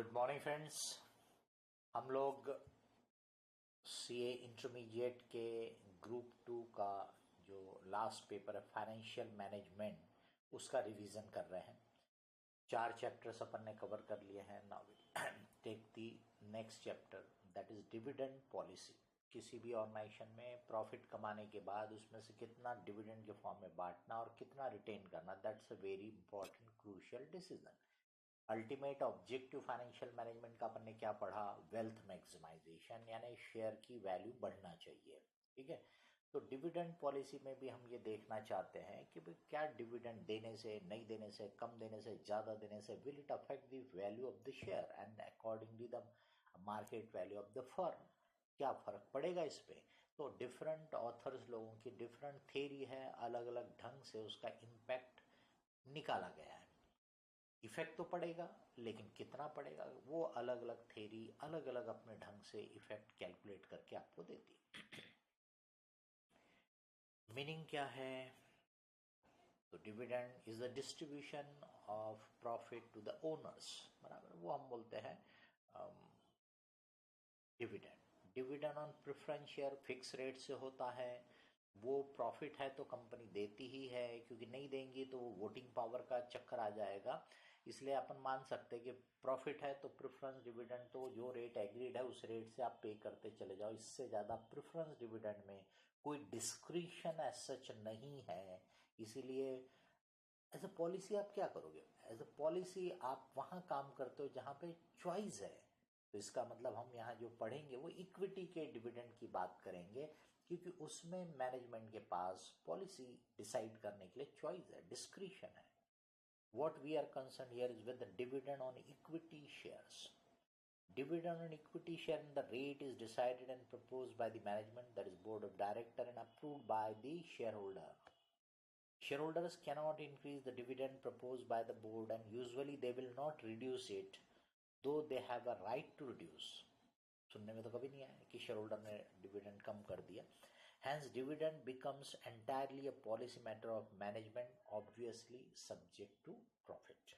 Good morning friends. हम लोग CA intermediate के ग्रुप 2 का जो लास्ट पेपर है फाइनेंशियल मैनेजमेंट, उसका रिवीजन कर रहे हैं। 4 चैप्टर्स अपन ने कवर कर लिए हैं। Now take the next chapter, that is dividend policy. किसी भी ऑर्गेनाइजेशन में प्रॉफिट कमाने के बाद उसमें से कितना डिविडेंड के फॉर्म में बांटना और कितना रिटेन करना, that's a very important crucial decision. Ultimate objective financial management का अपन ने क्या पढ़ा? वेल्थ मैक्सिमाइजेशन, यानी शेयर की वैल्यू बढ़ना चाहिए। ठीक है, तो डिविडेंड पॉलिसी में भी हम ये देखना चाहते हैं कि भाई क्या डिविडेंड देने से, नहीं देने से, कम देने से, ज्यादा देने से will it affect the value of the share and accordingly the market value of the firm, क्या फर्क पड़ेगा इस पे। तो डिफरेंट ऑथर्स लोगों की डिफरेंट थ्योरी है, अलग अलग ढंग से उसका इम्पैक्ट निकाला गया है। इफेक्ट तो पड़ेगा, लेकिन कितना पड़ेगा वो अलग अलग थ्योरी अलग अलग अपने ढंग से इफेक्ट कैलकुलेट करके आपको देती है। मीनिंग क्या है? तो dividend is the distribution of profit to the owners, बराबर, वो हम बोलते हैं dividend. Dividend on preference share fix rate से होता है। वो प्रॉफिट है तो कंपनी देती ही है, क्योंकि नहीं देंगी तो वो वोटिंग पावर का चक्कर आ जाएगा। इसलिए अपन मान सकते हैं कि प्रॉफिट है तो प्रेफरेंस डिविडेंड, तो जो रेट एग्रीड है उस रेट से आप पे करते चले जाओ। इससे ज्यादा प्रेफरेंस डिविडेंड में कोई डिस्क्रिशन एज सच नहीं है। इसीलिए एज अ पॉलिसी आप क्या करोगे? एज अ पॉलिसी आप वहां काम करते हो जहां पे चॉइस है। तो इसका मतलब हम यहाँ जो पढ़ेंगे वो इक्विटी के डिविडेंड की बात करेंगे, क्योंकि उसमें मैनेजमेंट के पास पॉलिसी डिसाइड करने के लिए चॉइस है, डिस्क्रिशन है। What we are concerned here is with the dividend on equity shares. Dividend on equity share and the rate is decided and proposed by the management, that is board of director, and approved by the shareholder. Shareholders cannot increase the dividend proposed by the board, and usually they will not reduce it, though they have a right to reduce. सुनने में तो कभी नहीं आया कि shareholder ने dividend कम कर दिया। Hence, dividend becomes entirely a policy matter of management, obviously subject to profit.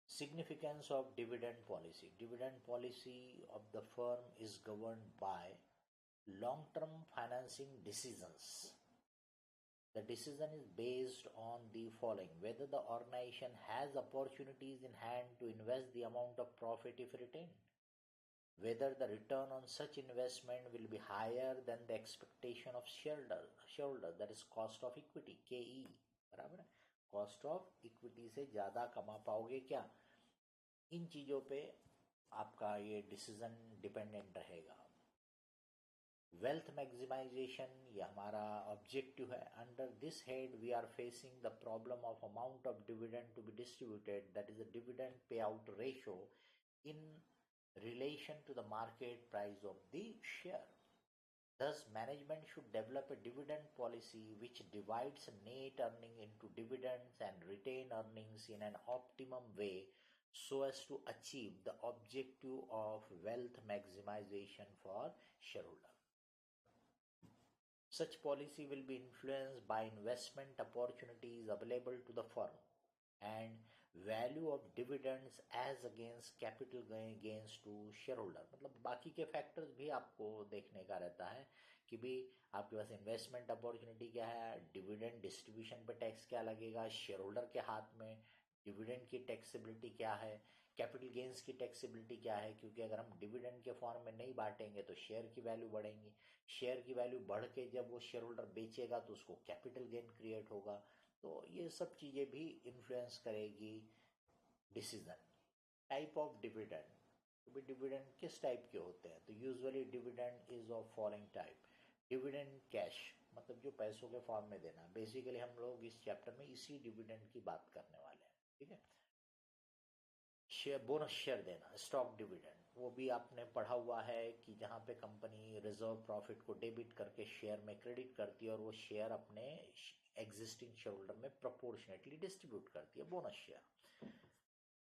Significance of dividend policy. Dividend policy of the firm is governed by long-term financing decisions. The decision is based on the following: whether the organization has opportunities in hand to invest the amount of profit if retained, whether the return on such investment will be higher than the expectation of shareholder, that is cost of equity, KE, बराबर है। Cost of equity से ज्यादा कमा पाओगे क्या, इन चीजों पे आपका ये डिसीजन डिपेंडेंट रहेगा। वेल्थ मैक्सिमाइजेशन, ये हमारा ऑब्जेक्टिव है। Under this head we are facing the problem of amount of dividend to be distributed, that is the dividend पे out ratio in relation to the market price of the share. Thus, management should develop a dividend policy which divides net earning into dividends and retained earnings in an optimum way so as to achieve the objective of wealth maximization for shareholder. Such policy will be influenced by investment opportunities available to the firm and value of dividends as against capital gains to shareholder। मतलब बाकी के factors भी आपको देखने का रहता है कि भी आपके पास इन्वेस्टमेंट अपॉर्चुनिटी क्या है, डिविडेंड डिस्ट्रीब्यूशन पे टैक्स क्या लगेगा, शेयरहोल्डर के हाथ में डिविडेंड की टैक्सेबिलिटी क्या है, कैपिटल गेन्स की टैक्सेबिलिटी क्या है। क्योंकि अगर हम डिविडेंड के फॉर्म में नहीं बांटेंगे तो शेयर की वैल्यू बढ़ेगी, शेयर की वैल्यू बढ़ के जब वो शेयरहोल्डर बेचेगा तो उसको कैपिटल गेन क्रिएट होगा। तो ये सब चीजें भी इन्फ्लुएंस करेगी डिसीजन। टाइप ऑफ डिविडेंड, तो भी डिविडेंड किस टाइप के होते हैं? तो usually dividend is of following type. Dividend cash, मतलब जो पैसों के फॉर्म में देना। बेसिकली हम लोग इस चैप्टर में इसी डिविडेंड की बात करने वाले हैं। ठीक है, शेयर, बोनस शेयर देना, स्टॉक डिविडेंड, वो भी आपने पढ़ा हुआ है कि जहां पे कंपनी रिजर्व प्रॉफिट को डेबिट करके शेयर में क्रेडिट करती है और वो शेयर अपने एग्जिस्टिंग शेयर होल्डर में प्रोपोर्शनेटली डिस्ट्रीब्यूट करती है, बोनस शेयर।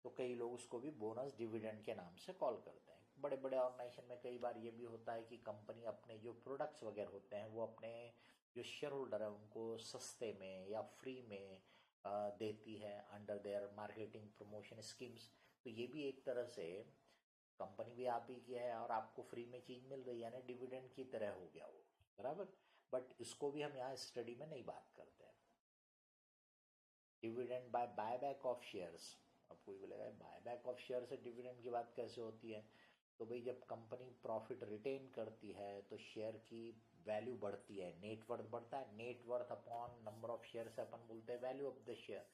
तो कई लोग उसको भी बोनस डिविडेंड के नाम से कॉल करते हैं। बड़े बड़े ऑर्गेनाइजेशन में कई बार ये भी होता है कि कंपनी अपने जो प्रोडक्ट्स वगैरह होते हैं वो अपने जो शेयर होल्डर है उनको सस्ते में या फ्री में देती है under their marketing promotion schemes. तो ये भी एक तरह से कंपनी भी आप ही की है और आपको फ्री में चीज़ मिल रही है ना, डिविडेंड की तरह हो गया वो, बराबर। बट इसको भी हम यहाँ स्टडी में नहीं बात करते हैं। Dividend by buyback of shares, अब कोई बोलेगा बायबैक ऑफ शेयर से डिविडेंड की बात कैसे होती है? तो भाई जब कंपनी प्रॉफिट रिटेन करती है तो शेयर की वैल्यू बढ़ती है, नेटवर्थ बढ़ता है, net worth upon number of share से अपन बोलते हैं वैल्यू ऑफ द शेयर,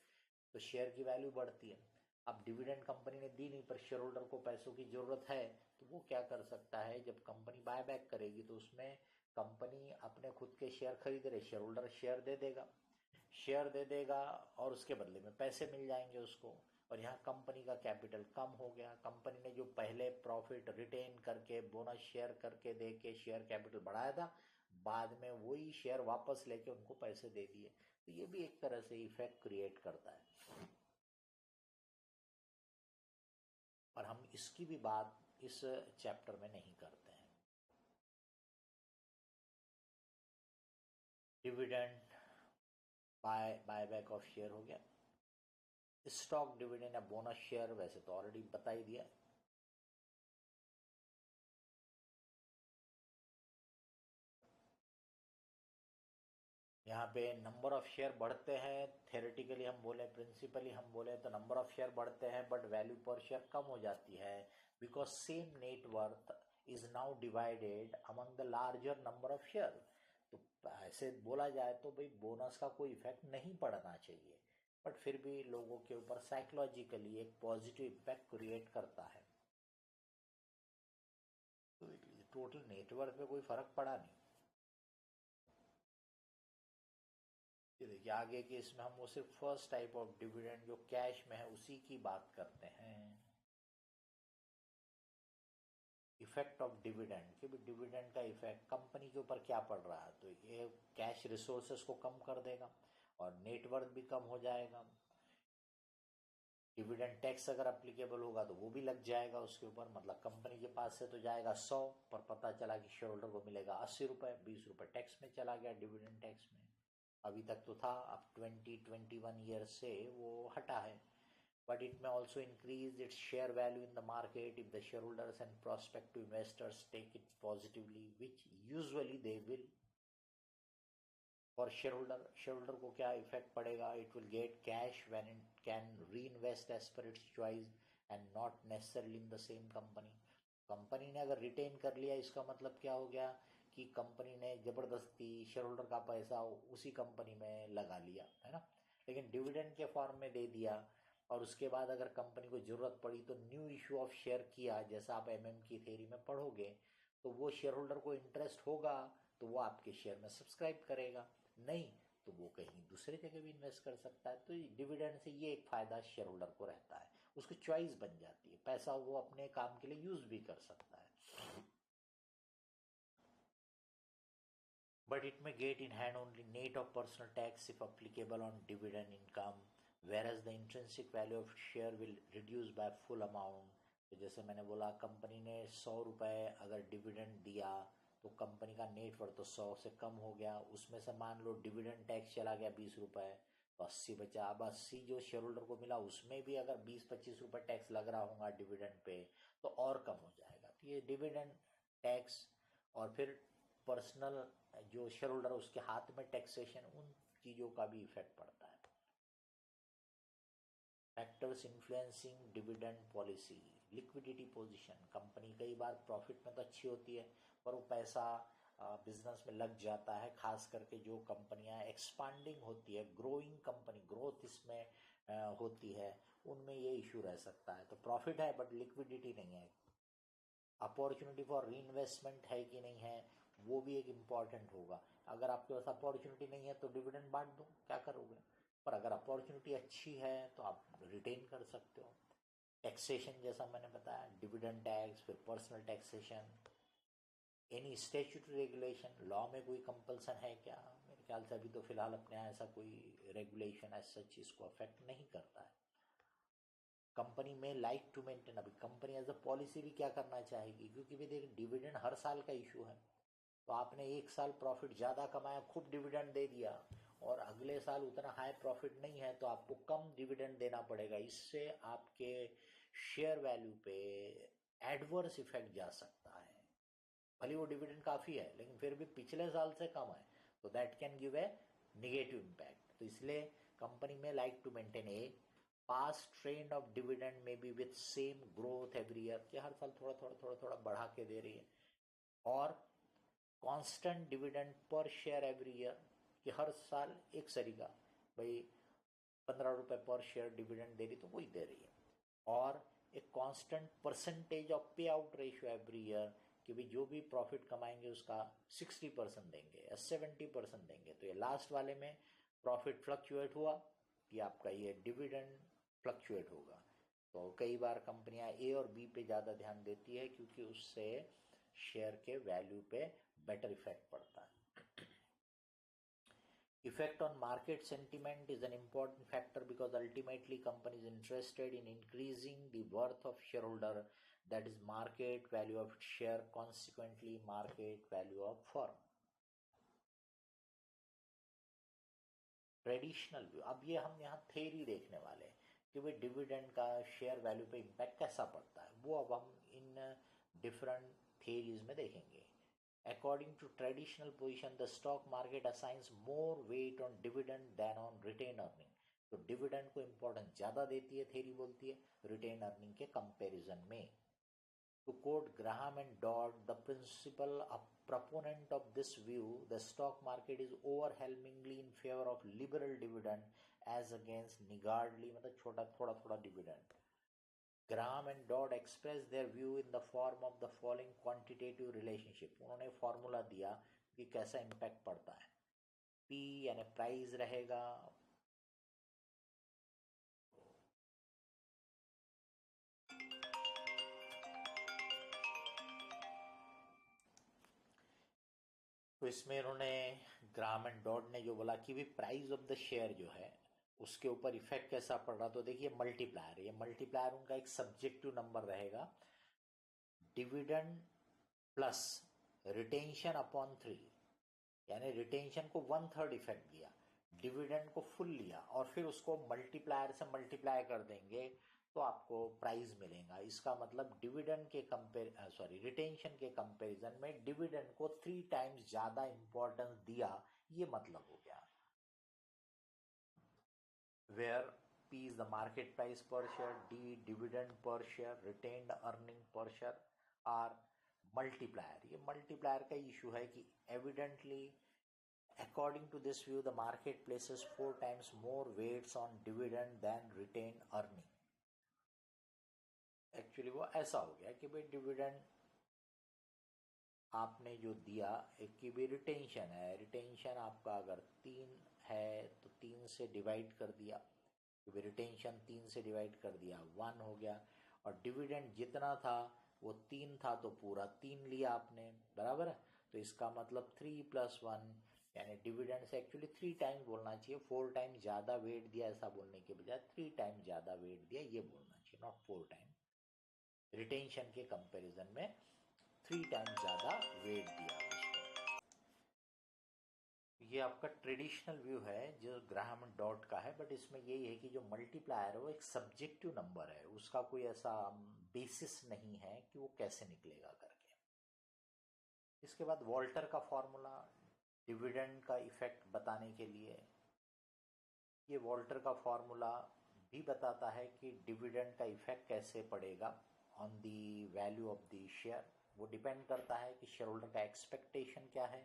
तो शेयर की वैल्यू बढ़ती है। अब डिविडेंड कंपनी ने दी नहीं पर शेयर होल्डर को पैसों की जरूरत है, तो वो क्या कर सकता है, जब कंपनी बाय बैक करेगी तो उसमें कंपनी अपने खुद के शेयर खरीद रहे, शेयर होल्डर शेयर दे देगा और उसके बदले में पैसे मिल जाएंगे उसको। और यहाँ कंपनी का कैपिटल कम हो गया, कंपनी ने जो पहले प्रॉफिट रिटेन करके बोनस शेयर करके दे के शेयर कैपिटल बढ़ाया था, बाद में वही शेयर वापस लेके उनको पैसे दे दिए। तो ये भी एक तरह से इफेक्ट क्रिएट करता है। पर हम इसकी भी बात इस चैप्टर में नहीं करते हैं। डिविडेंड बायबैक ऑफ शेयर हो गया। स्टॉक डिविडेंड या बोनस शेयर वैसे तो ऑलरेडी बता ही दिया। यहाँ पे नंबर ऑफ शेयर बढ़ते हैं, थेरेटिकली हम बोले, प्रिंसिपली हम बोले तो नंबर ऑफ शेयर बढ़ते हैं बट वैल्यू पर शेयर कम हो जाती है, because same net worth is now divided among the larger number of share. तो ऐसे बोला जाए तो भाई बोनस का कोई इफेक्ट नहीं पड़ना चाहिए, बट फिर भी लोगों के ऊपर साइकोलॉजिकली एक पॉजिटिव इफेक्ट क्रिएट करता है। तो टोटल नेटवर्थ पे कोई फर्क पड़ा नहीं। ये देखिए आगे के इसमें हम वो सिर्फ फर्स्ट टाइप ऑफ डिविडेंड जो कैश में है उसी की बात करते हैं। इफेक्ट ऑफ डिविडेंड, कि डिविडेंड का इफेक्ट कंपनी के ऊपर क्या पड़ रहा है, तो ये कैश रिसोर्सेस को कम कर देगा और नेटवर्थ भी कम हो जाएगा। डिविडेंड टैक्स अगर अप्लीकेबल होगा तो वो भी लग जाएगा उसके ऊपर, मतलब कंपनी के पास से तो जाएगा 100 पर पता चला कि शेयर होल्डर को मिलेगा 80 रुपये, 20 रुपये टैक्स में चला गया, डिविडेंड टैक्स में। अभी तक तो था, अब 20-21 ईयर से वो हटा है। But it may also increase its share value in the market if the shareholders and prospective investors take it positively, which usually they will. For shareholder को क्या इफेक्ट पड़ेगा? It will get cash when it can reinvest as per its choice and not necessarily in the same company. Company ने अगर retain कर लिया इसका मतलब क्या हो गया कि कंपनी ने जबरदस्ती शेयर होल्डर का पैसा उसी कंपनी में लगा लिया, है ना। लेकिन डिविडेंड के फॉर्म में दे दिया और उसके बाद अगर कंपनी को ज़रूरत पड़ी तो न्यू इशू ऑफ शेयर किया, जैसा आप एमएम की थ्योरी में पढ़ोगे, तो वो शेयर होल्डर को इंटरेस्ट होगा तो वो आपके शेयर में सब्सक्राइब करेगा, नहीं तो वो कहीं दूसरे जगह भी इन्वेस्ट कर सकता है। तो डिविडेंड से ये एक फ़ायदा शेयर होल्डर को रहता है, उसकी चॉइस बन जाती है, पैसा वो अपने काम के लिए यूज़ भी कर सकता है। But it may get in hand only net of personal tax if applicable on dividend income, whereas the intrinsic value of share will reduce by full amount. तो जैसे मैंने बोला कंपनी ने 100 रुपये अगर डिविडेंड दिया तो कंपनी का नेट वर्थ तो 100 से कम हो गया, उसमें से मान लो डिविडेंड टैक्स चला गया 20 रुपये, तो 80 बचा। अब 80 जो शेयर होल्डर को मिला उसमें भी अगर 20-25 रुपये टैक्स लग रहा होगा डिविडेंड पे तो और कम हो जाएगा। तो ये डिविडेंड टैक्स और फिर पर्सनल जो शेयर होल्डर उसके हाथ में टैक्सेशन, उन चीज़ों का भी इफेक्ट पड़ता है। Factors influencing dividend policy, liquidity position, company कई बार प्रॉफिट में तो अच्छी होती है पर वो पैसा बिजनेस में लग जाता है, खास करके जो कंपनियां एक्सपांडिंग होती है, ग्रोइंग कंपनी, ग्रोथ इसमें होती है, उनमें ये इशू रह सकता है। तो प्रॉफिट है बट लिक्विडिटी नहीं है, अपॉर्चुनिटी फॉर री इन्वेस्टमेंट है कि नहीं है, वो भी एक इम्पॉर्टेंट होगा। अगर आपके पास अपॉर्चुनिटी नहीं है तो डिविडेंड बांट दो, क्या करोगे, पर अगर अपॉर्चुनिटी अच्छी है तो आप रिटेन कर सकते हो। टैक्सेशन जैसा मैंने बताया, डिविडेंड टैक्स, फिर personal taxation, any statutory regulation, law में कोई कंपल्सन है क्या? मेरे ख्याल से अभी तो फिलहाल अपने यहाँ ऐसा कोई रेगुलेशन एज सच इसको अफेक्ट नहीं करता है। Company may like to maintain, अभी कंपनी एज अ पॉलिसी भी क्या करना चाहेगी, क्योंकि भी देख डिविडेंड हर साल का इशू है, तो आपने एक साल प्रॉफिट ज़्यादा कमाया, खूब डिविडेंड दे दिया, और अगले साल उतना हाई प्रॉफिट नहीं है तो आपको कम डिविडेंड देना पड़ेगा। इससे आपके शेयर वैल्यू पे एडवर्स इफेक्ट जा सकता है। भले वो डिविडेंड काफ़ी है लेकिन फिर भी पिछले साल से कम है, तो that can give a negative impact. तो इसलिए company may like to maintain a past trend of dividend may be with same growth every year, कि हर साल थोड़ा थोड़ा थोड़ा थोड़ा बढ़ा के दे रही है, और constant dividend per share every year, कि हर साल एक सरी का भाई 15 रुपए पर शेयर डिविडेंड दे रही तो वही दे रही है, और एक कांस्टेंट परसेंटेज ऑफ पे आउट रेशियो एवरी ईयर, कि भाई जो भी प्रॉफिट कमाएंगे उसका 60% देंगे या 70% देंगे। तो ये लास्ट वाले में प्रॉफिट फ्लक्चुएट हुआ कि आपका ये डिविडेंड फ्लक्चुएट होगा। तो कई बार कंपनियां ए और बी पे ज़्यादा ध्यान देती है क्योंकि उससे शेयर के वैल्यू पे बेटर इफेक्ट पड़ता है। Effect on market sentiment is an important factor because ultimately company is interested in increasing the worth of shareholder, that is market value of share, consequently market value of firm. Traditional view, अब ये हम यहाँ theory देखने वाले हैं कि भाई dividend का शेयर वैल्यू पे इम्पैक्ट कैसा पड़ता है, वो अब हम इन डिफरेंट थेरीज में देखेंगे। According to traditional position, the stock market assigns more weight on dividend than on retained earning. तो डिविडेंड को इम्पोर्टेंस ज़्यादा देती है, थेरी बोलती है, रिटेन अर्निंग के कंपैरिजन में। To quote Graham and Dodd, the principal proponent of this view, the stock market is overwhelmingly in favor of liberal dividend as against niggardly, मतलब छोटा थोड़ा थोड़ा dividend. Graham and Dodd expressed their view in the form of the following quantitative relationship. उन्होंने formula दिया कि कैसा impact पड़ता है। P यानी प्राइस रहेगा, तो इसमें इन्होंने ग्राहम एंड डॉड ने जो बोला कि भी प्राइस ऑफ द शेयर जो है उसके ऊपर इफेक्ट कैसा पड़ रहा, तो देखिए मल्टीप्लायर, ये मल्टीप्लायर उनका एक सब्जेक्टिव नंबर रहेगा, डिविडेंड प्लस रिटेंशन अपॉन 3, यानी रिटेंशन को 1/3 इफेक्ट दिया, डिविडेंड को फुल लिया और फिर उसको मल्टीप्लायर से मल्टीप्लाई कर देंगे तो आपको प्राइस मिलेगा। इसका मतलब डिविडेंड के रिटेंशन के कंपैरिजन में डिविडेंड को 3 टाइम्स ज्यादा इंपॉर्टेंस दिया, ये मतलब हो गया। Where P is the market price per share, D dividend per share, retained earning per share, R multiplier। ये मल्टीप्लायर का इशू है कि evidently according to this view the market places 4 times more weights on dividend than retained earning। Actually वो ऐसा हो गया कि भाई डिविडेंड आपने जो दिया, एक की भी रिटेंशन है, रिटेंशन आपका अगर 3 है तो 3 से डिवाइड कर दिया, क्योंकि रिटेंशन 3 से डिवाइड कर दिया 1 हो गया, और डिविडेंड जितना था वो 3 था तो पूरा 3 लिया आपने, बराबर है। तो इसका मतलब 3 + 1 यानी डिविडेंड से एक्चुअली 3 टाइम्स बोलना चाहिए, 4 टाइम्स ज़्यादा वेट दिया ऐसा बोलने के बजाय 3 टाइम्स ज़्यादा वेट दिया ये बोलना चाहिए, नॉट 4 टाइम। रिटेंशन के कंपैरिजन में 3 टाइम्स ज़्यादा वेट दिया उसको। ये आपका ट्रेडिशनल व्यू है जो ग्राहम एंड डॉट का है, बट इसमें यही है कि जो मल्टीप्लायर है वो एक सब्जेक्टिव नंबर है, उसका कोई ऐसा बेसिस नहीं है कि वो कैसे निकलेगा करके। इसके बाद वॉल्टर का फॉर्मूला डिविडेंड का इफेक्ट बताने के लिए, ये वॉल्टर का फॉर्मूला भी बताता है कि डिविडेंड का इफेक्ट कैसे पड़ेगा on the value of the share. वो डिपेंड करता है कि शेयर होल्डर का एक्सपेक्टेशन क्या है,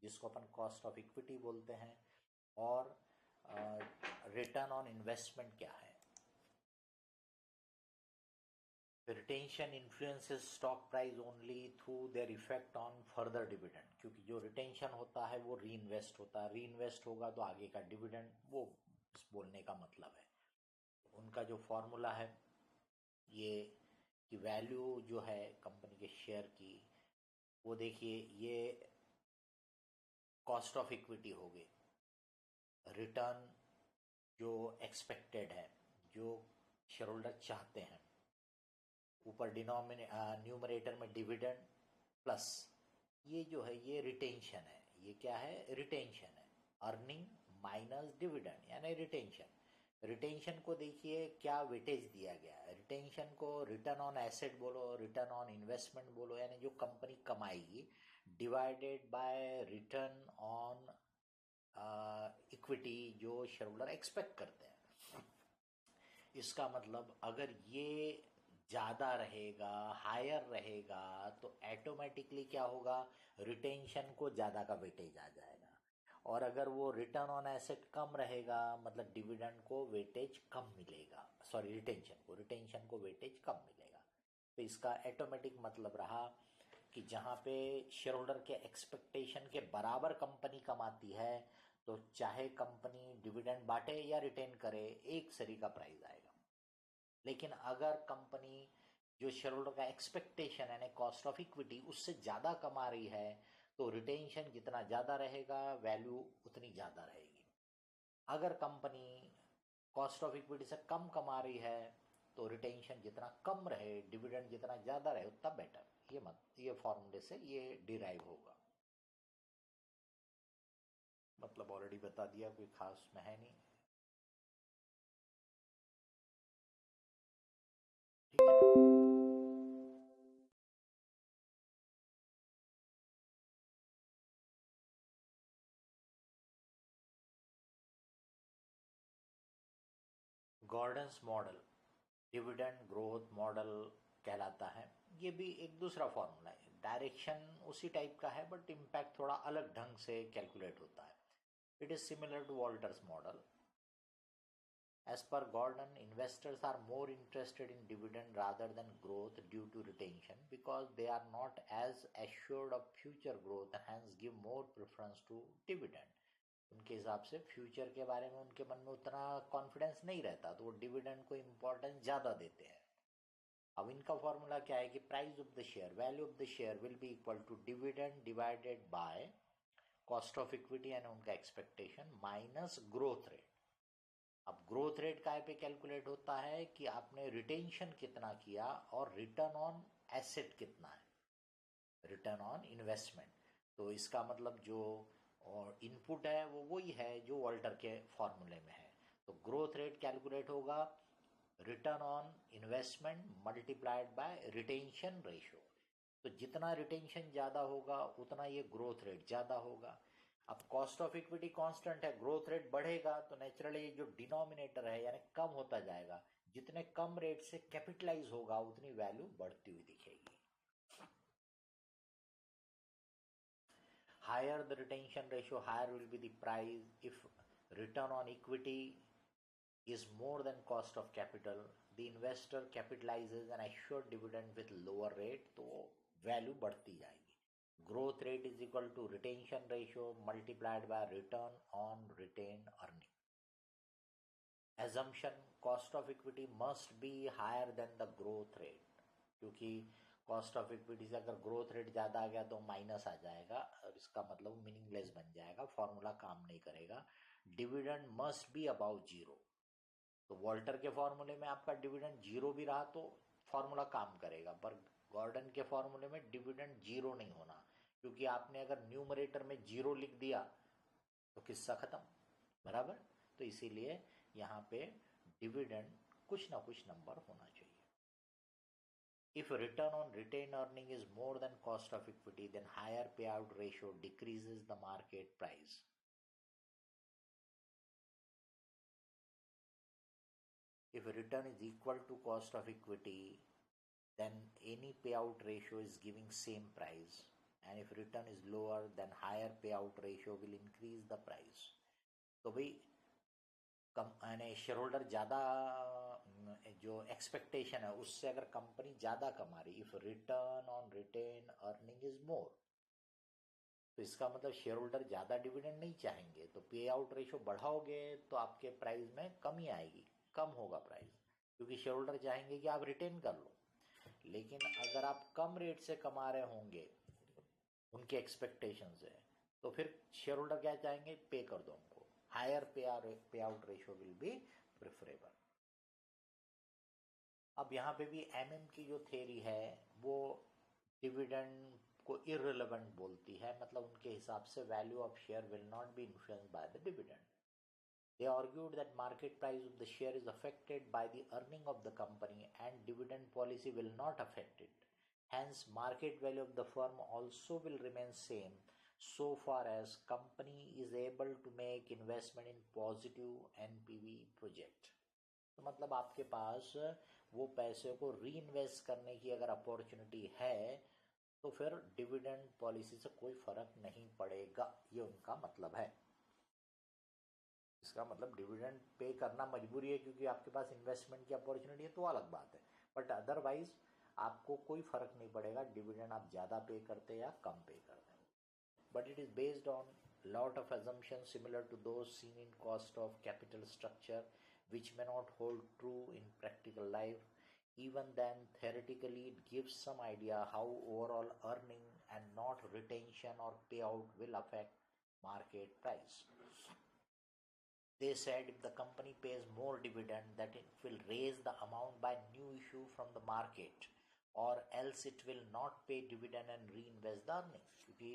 जिसको अपन कॉस्ट ऑफ इक्विटी बोलते हैं, और रिटर्न ऑन इन्वेस्टमेंट क्या है। Retention influences stock price only through their effect on further dividend, क्योंकि जो रिटेंशन होता है वो री इन्वेस्ट होता है, री इन्वेस्ट होगा तो आगे का डिविडेंड, वो बोलने का मतलब है। उनका जो फॉर्मूला है ये कि वैल्यू जो है कंपनी के शेयर की, वो देखिए ये कॉस्ट ऑफ इक्विटी हो गई, रिटर्न जो एक्सपेक्टेड है, जो शेयर होल्डर चाहते हैं, ऊपर न्यूमरेटर में डिविडेंड प्लस ये जो है ये रिटेंशन है, ये क्या है, रिटेंशन है, अर्निंग माइनस डिविडेंड यानी रिटेंशन। रिटेंशन को देखिए क्या वेटेज दिया गया है। रिटेंशन को रिटर्न ऑन एसेट बोलो, रिटर्न ऑन इन्वेस्टमेंट बोलो, यानी जो कंपनी कमाएगी divided by return on equity जो शेयर होल्डर एक्सपेक्ट करते हैं। इसका मतलब अगर ये ज़्यादा रहेगा, हायर रहेगा, तो ऑटोमेटिकली क्या होगा, रिटेंशन को ज़्यादा का वेटेज आ जाएगा। और अगर वो रिटर्न ऑन एसेट कम रहेगा, मतलब डिविडेंड को वेटेज कम मिलेगा, सॉरी रिटेंशन को वेटेज कम मिलेगा। तो इसका ऑटोमेटिक मतलब रहा कि जहाँ पे शेयर होल्डर के एक्सपेक्टेशन के बराबर कंपनी कमाती है, तो चाहे कंपनी डिविडेंड बांटे या रिटेन करे, एक सरी का प्राइस आएगा। लेकिन अगर कंपनी जो शेयर होल्डर का एक्सपेक्टेशन है कॉस्ट ऑफ इक्विटी उससे ज़्यादा कमा रही है, तो रिटेंशन जितना ज़्यादा रहेगा वैल्यू उतनी ज़्यादा रहेगी। अगर कंपनी कॉस्ट ऑफ इक्विटी से कम कमा रही है तो रिटेंशन जितना कम रहे, डिविडेंड जितना ज़्यादा रहे उतना बेटर। ये फॉर्मूले से ये डिराइव होगा। मतलब ऑलरेडी बता दिया, कोई खास में है नहीं, ठीक है। Gordon's model dividend growth model कहलाता है। ये भी एक दूसरा फॉर्मूला है, डायरेक्शन उसी टाइप का है बट इम्पैक्ट थोड़ा अलग ढंग से कैलकुलेट होता है। It is similar to Walter's model. As per Gordon, investors are more interested in dividend rather than growth due to retention because they are not as assured of future growth and hence give more preference to dividend. उनके हिसाब से future के बारे में उनके मन में उतना कॉन्फिडेंस नहीं रहता, तो वो डिविडेंड को इम्पोर्टेंस ज़्यादा देते हैं। अब इनका फॉर्मूला क्या है कि price of the share, value of the share will be equal to dividend divided by cost of equity यानी उनका एक्सपेक्टेशन माइनस ग्रोथ रेट। अब ग्रोथ रेट काय पे कैलकुलेट होता है कि आपने रिटेंशन कितना किया और रिटर्न ऑन एसेट कितना है, रिटर्न ऑन इन्वेस्टमेंट। तो इसका मतलब जो इनपुट है वो वही है जो वॉल्टर के फॉर्मूले में है। तो ग्रोथ रेट कैलकुलेट होगा return on investment multiplied by retention ratio. तो जितना रिटेंशन ज़्यादा होगा उतना ये ग्रोथ रेट ज़्यादा होगा। अब कॉस्ट ऑफ इक्विटी कांस्टेंट है, ग्रोथ रेट बढ़ेगा तो नेचुरली जो डिनोमिनेटर है यानी कम होता जाएगा। जितने कम रेट से कैपिटलाइज होगा उतनी वैल्यू बढ़ती हुई दिखेगी। Higher the retention ratio, higher will be the price. If return on equity is more than cost of capital, the investor capitalizes an assured dividend with lower rate, तो value बढ़ती जाएगी। Growth rate is equal to retention ratio multiplied by return on retain earning. Assumption cost of equity must be higher than the growth rate, क्योंकि cost of equity से अगर growth rate ज़्यादा आ गया तो minus आ जाएगा और इसका मतलब मीनिंगलेस बन जाएगा, फॉर्मूला काम नहीं करेगा। Dividend must be about zero. तो वॉल्टर के फॉर्मूले में आपका डिविडेंड जीरो भी रहा तो फॉर्मूला काम करेगा, पर गॉर्डन के फॉर्मूले में डिविडेंड जीरो नहीं होना, क्योंकि आपने अगर न्यूमरेटर में जीरो लिख दिया तो किस्सा खत्म, बराबर। तो इसीलिए यहाँ पे डिविडेंड कुछ ना कुछ नंबर होना चाहिए। If return on retained earning is more than cost of equity, then higher payout ratio decreases the market price. If return is equal to cost of equity, then any payout ratio is giving same price. And if return is lower, then higher payout ratio will increase the price. तो भाई कम यानी share holder ज़्यादा जो expectation है उससे अगर company ज़्यादा कमा रही, if return on retain earning is more, तो इसका मतलब शेयर होल्डर ज़्यादा डिविडेंड नहीं चाहेंगे, तो पे आउट रेशियो बढ़ाओगे तो आपके प्राइस में कमी आएगी, कम होगा प्राइस, क्योंकि शेयर होल्डर चाहेंगे कि आप रिटेन कर लो। लेकिन अगर आप कम रेट से कमा रहे होंगे उनके एक्सपेक्टेशन से, तो फिर शेयर होल्डर क्या चाहेंगे, पे कर दो हमको, हायर पे out ratio will be preferable. अब यहाँ पे भी एमएम की जो थ्योरी है वो डिविडेंड को इररिलेवेंट बोलती है, मतलब उनके हिसाब से value of share will not be influenced by the dividend. They argued that market price of the share is affected by the earning of the company and dividend policy will not affect it. Hence, market value of the firm also will remain same so far as company is able to make investment in positive NPV project. तो मतलब आपके पास वो पैसे को री invest करने की अगर अपॉर्चुनिटी है तो फिर डिविडेंड पॉलिसी से कोई फर्क नहीं पड़ेगा, ये उनका मतलब है। इसका मतलब डिविडेंड पे करना मजबूरी है क्योंकि आपके पास इन्वेस्टमेंट की अपॉर्चुनिटी है तो अलग बात है, बट अदरवाइज आपको कोई फर्क नहीं पड़ेगा डिविडेंड आप ज़्यादा पे करते या कम पे करते हैं। But it is based on lot of assumptions similar to those seen in cost of capital structure which may not hold true in practical life. Even then, theoretically it gives some idea how overall earning and not retention or payout will affect market price. They said if the company pays more dividend that it will raise the amount by new issue from the market or else it will not pay dividend and reinvest the earnings. क्योंकि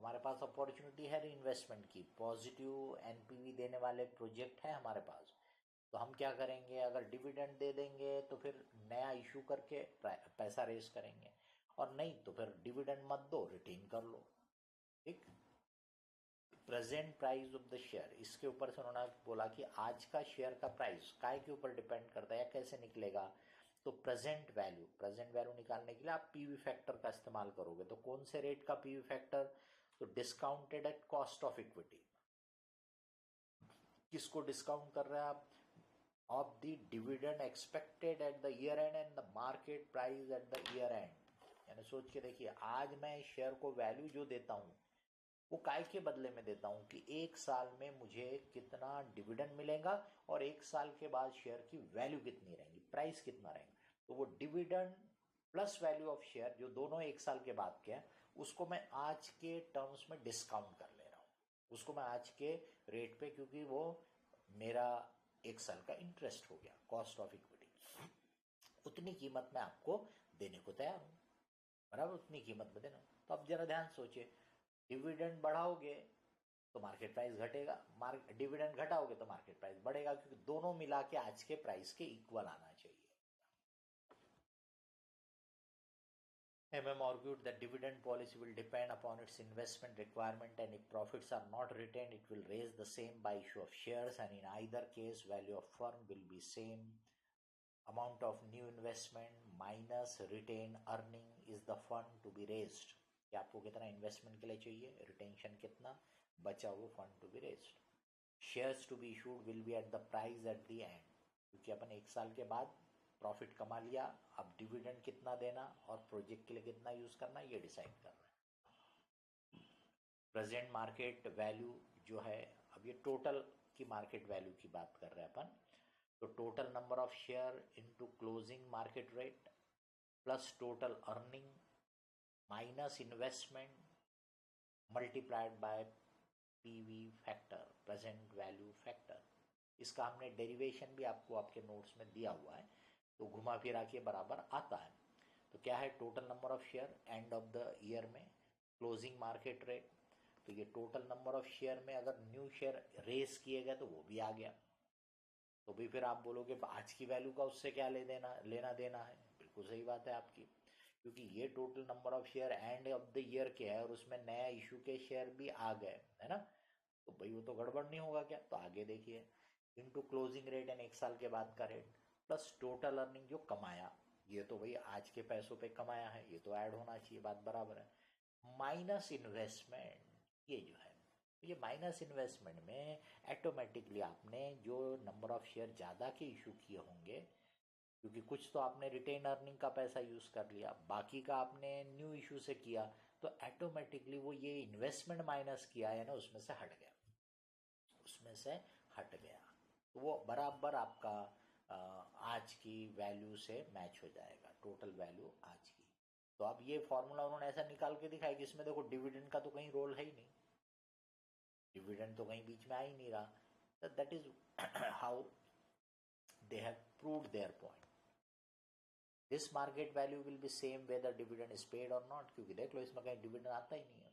हमारे पास opportunity है investment की, positive NPV देने वाले project है हमारे पास, तो हम क्या करेंगे, अगर डिविडेंड दे देंगे तो फिर नया इशू करके पैसा रेज करेंगे, और नहीं तो फिर डिविडेंड मत दो, रिटेन कर लो। ठीक, present price of the share, इसके ऊपर से उन्होंने बोला कि आज का शेयर का प्राइस काय के ऊपर डिपेंड करता है या कैसे निकलेगा, तो प्रेजेंट वैल्यू निकालने के लिए आप पीवी फैक्टर का इस्तेमाल करोगे। तो कौन से रेट का पीवी फैक्टर, तो discounted at cost of equity. किसको डिस्काउंट कर रहे हैं आप, of the dividend expected at the year and and the market price at the year and. यानी सोच के देखिए, आज मैं शेयर को वैल्यू जो देता हूं वो काय के बदले में देता हूं कि एक साल में मुझे कितना डिविडेंड मिलेगा और एक साल के बाद शेयर की वैल्यू कितनी रहेगी, प्राइस कितना रहेगा। तो वो dividend plus value of share जो दोनों एक साल के बाद के हैं, उसको मैं आज के टर्म्स में डिस्काउंट कर ले रहा हूँ, उसको मैं आज के रेट पे, क्योंकि वो मेरा एक साल का इंटरेस्ट हो गया, कॉस्ट ऑफ इक्विटी, उतनी कीमत में आपको देने को तैयार हूँ, बराबर उतनी कीमत में देना। तो अब जरा ध्यान सोचिए, डिविडेंड बढ़ाओगे तो मार्केट प्राइस घटेगा, डिविडेंड घटाओगे तो मार्केट प्राइस बढ़ेगा, क्योंकि दोनों मिला के आज के प्राइस के इक्वल आना चाहिए। MM argued that dividend policy will depend upon its investment requirement and if profits are not retained, it will raise the same by issue of shares and in either case, value of firm will be same. Amount of new investment minus retained earning is the fund to be raised. कि आपको कितना investment के लिए चाहिए, retention कितना बचा, वो fund to be raised. Shares to be issued will be at the price at the end, क्योंकि अपन एक साल के बाद प्रॉफिट कमा लिया, अब डिविडेंड कितना देना और प्रोजेक्ट के लिए कितना यूज करना ये डिसाइड करना है। प्रेजेंट मार्केट वैल्यू जो है, अब ये टोटल की मार्केट वैल्यू की बात कर रहे हैं अपन, तो total number of share into closing market rate plus total earning minus investment multiplied by PV factor, present value factor. इसका हमने डेरिवेशन भी आपको आपके नोट्स में दिया हुआ है, तो घुमा फिरा के बराबर आता है। तो क्या है, total number of share and of the year में, क्लोजिंग मार्केट रेट, तो ये टोटल नंबर ऑफ शेयर में अगर न्यू शेयर रेस किए गए तो वो भी आ गया। तो भी फिर आप बोलोगे आज की वैल्यू का उससे क्या लेना देना है, बिल्कुल सही बात है आपकी, क्योंकि ये total number of share and of the year के है और उसमें नया इशू के शेयर भी आ गए, है ना, तो भाई वो तो गड़बड़ नहीं होगा क्या। तो आगे देखिए, इनटू क्लोजिंग रेट एंड एक साल के बाद का रेट प्लस टोटल अर्निंग जो कमाया, ये तो भाई आज के पैसों पे कमाया है, ये तो ऐड होना चाहिए, बात बराबर है, माइनस इन्वेस्टमेंट, ये जो है, ये माइनस इन्वेस्टमेंट में ऑटोमेटिकली आपने जो नंबर ऑफ शेयर ज़्यादा के इशू किए होंगे, क्योंकि कुछ तो आपने रिटेन अर्निंग का पैसा यूज कर लिया, बाकी का आपने न्यू इशू से किया, तो ऑटोमेटिकली वो ये इन्वेस्टमेंट माइनस किया है ना, उसमें से हट गया, तो वो बराबर आपका आज की वैल्यू से मैच हो जाएगा, टोटल वैल्यू आज की। तो अब ये फॉर्मूला उन्होंने ऐसा निकाल के दिखाया कि इसमें देखो डिविडेंड का तो कहीं रोल है ही नहीं, डिविडेंड तो कहीं बीच में आ ही नहीं रहा, तो that is how they have proved their point. This market value will be same whether dividend is paid or not, क्योंकि देख लो इसमें कहीं डिविडेंड आता ही नहीं है।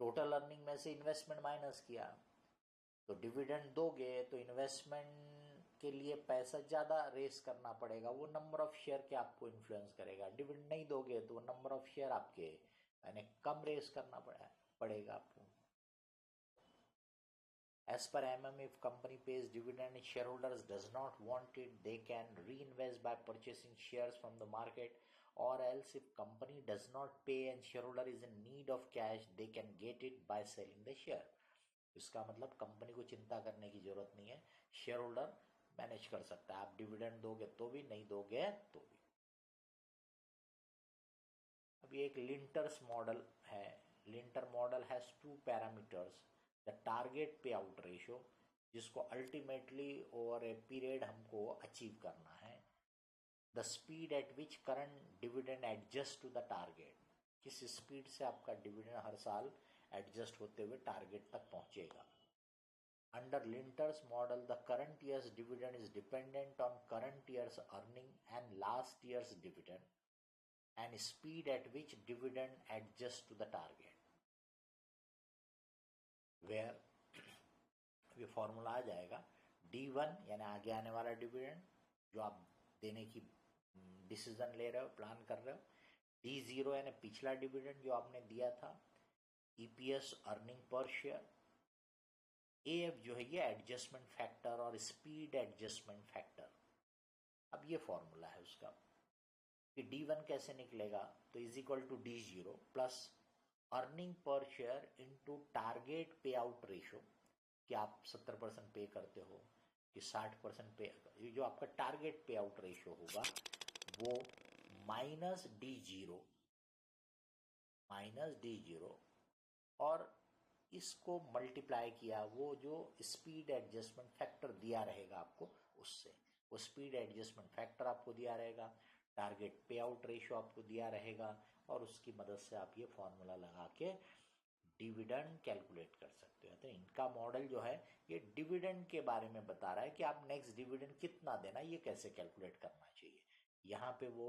टोटल अर्निंग में से इन्वेस्टमेंट माइनस किया तो डिविडेंड दोगे तो इन्वेस्टमेंट के लिए पैसा ज़्यादा रेस करना पड़ेगा, वो नंबर ऑफ शेयर के आपको इन्फ्लुएंस करेगा। डिविडेंड नहीं दोगे तो वो नंबर ऑफ शेयर आपके यानी कम रेस करना पड़ेगा आपको। As per MM, if company pays dividend, shareholders does not want it, they can reinvest by purchasing shares from the market, or else if company does not pay and shareholder is in need of cash, they can get it by selling the share. इसका मतलब company को चिंता करने की जरूरत नहीं है, share holder manage कर सकता है। आप डिविडेंड दोगे तो भी, नहीं दोगे तो भी। अब ये एक लिंटर्स मॉडल है। Lintner model has two parameters, the target pay out ratio, जिसको अल्टीमेटली ओवर ए पीरियड हमको अचीव करना है, the speed at which current dividend adjust to the target, किस स्पीड से आपका डिविडेंड हर साल एडजस्ट होते हुए टारगेट तक पहुंचेगा। Under Lintner's model the current years dividend is dependent on current years earning and last years dividend and speed at which dividend adjusts to the target, where ये formula आ जाएगा D1 यानी आगे आने वाला डिविडेंड जो आप देने की डिसीजन ले रहे हो, प्लान कर रहे हो, D0 यानी पिछला डिविडेंड जो आपने दिया था, EPS earning per share, AF जो है ये एडजस्टमेंट फैक्टर और स्पीड एडजस्टमेंट फैक्टर। अब ये फॉर्मूला है उसका कि D1 कैसे निकलेगा, तो is equal to D0 plus earning per share into target pay out ratio, कि आप 70% पे करते हो कि 60% पे, जो आपका टारगेट पे आउट रेशो होगा वो माइनस D0 और इसको मल्टीप्लाई किया वो जो स्पीड एडजस्टमेंट फैक्टर दिया रहेगा आपको उससे, वो स्पीड एडजस्टमेंट फैक्टर आपको दिया रहेगा, टारगेट पे आउट रेशियो आपको दिया रहेगा, और उसकी मदद से आप ये फॉर्मूला लगा के डिविडेंड कैलकुलेट कर सकते हो। तो इनका मॉडल जो है ये डिविडेंड के बारे में बता रहा है कि आप नेक्स्ट डिविडेंड कितना देना, ये कैसे कैलकुलेट करना चाहिए। यहाँ पे वो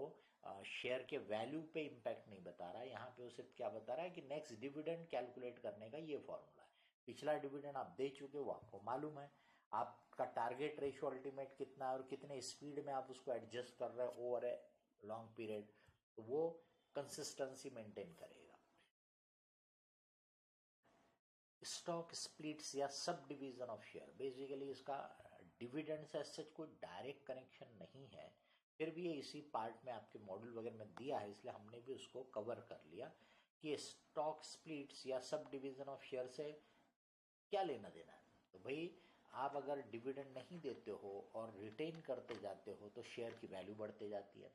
शेयर के वैल्यू पे इम्पैक्ट नहीं बता रहा है, यहाँ पे वो सिर्फ क्या बता रहा है कि नेक्स्ट डिविडेंड कैलकुलेट करने का ये फॉर्मूला है। पिछला डिविडेंड आप दे चुके हो, आपको मालूम है, आपका टारगेट रेशियो अल्टीमेट कितना है और कितने स्पीड में आप उसको एडजस्ट कर रहे हो ओवर ए लॉन्ग पीरियड, तो वो कंसिस्टेंसी मेंटेन करेगा। स्टॉक स्प्लिट्स या sub division of share, basically इसका डिविडेंड से सच कोई डायरेक्ट कनेक्शन नहीं है, फिर भी ये इसी पार्ट में आपके मॉड्यूल वगैरह में दिया है, इसलिए हमने भी उसको कवर कर लिया कि स्टॉक स्प्लिट्स या सब डिवीजन ऑफ शेयर से क्या लेना देना है। तो भाई आप अगर डिविडेंड नहीं देते हो और रिटेन करते जाते हो तो शेयर की वैल्यू बढ़ते जाती है।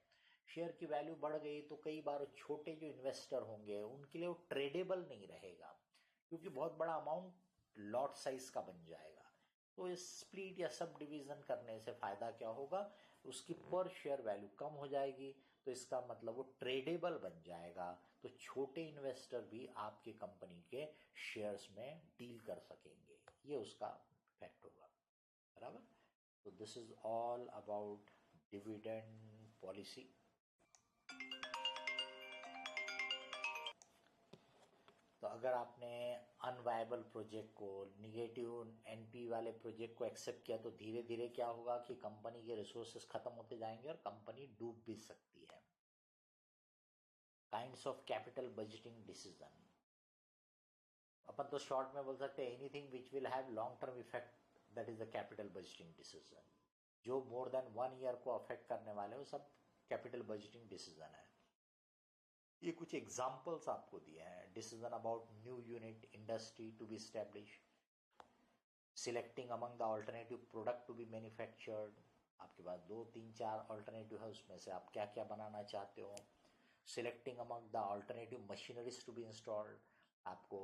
शेयर की वैल्यू बढ़ गई तो कई बार छोटे जो इन्वेस्टर होंगे उनके लिए वो ट्रेडेबल नहीं रहेगा, क्योंकि बहुत बड़ा अमाउंट लॉट साइज का बन जाएगा। तो इस स्प्लिट या सब डिवीजन करने से फायदा क्या होगा, उसकी पर शेयर वैल्यू कम हो जाएगी, तो इसका मतलब वो ट्रेडेबल बन जाएगा, तो छोटे इन्वेस्टर भी आपके कंपनी के शेयर्स में डील कर सकेंगे, ये उसका इफेक्ट होगा, बराबर। तो this is all about dividend policy. तो अगर आपने अनवायबल प्रोजेक्ट को, निगेटिव एनपी वाले प्रोजेक्ट को एक्सेप्ट किया तो धीरे धीरे क्या होगा कि कंपनी के रिसोर्सेस खत्म होते जाएंगे और कंपनी डूब भी सकती है। Kinds of capital budgeting decision, अपन तो शॉर्ट में बोल सकते हैं anything which will have long term effect, that is the capital budgeting decision. जो मोर देन 1 ईयर को अफेक्ट करने वाले वो सब कैपिटल बजटिंग डिसीजन है। ये कुछ एग्जाम्पल्स आपको दिए हैं। Decision about new unit industry to be establish, selecting among the alternative product to be manufactured, आपके पास 2 3 4 ऑल्टरनेटिव है, उसमें से आप क्या क्या बनाना चाहते हो। Selecting among the alternative machineries to be installed, आपको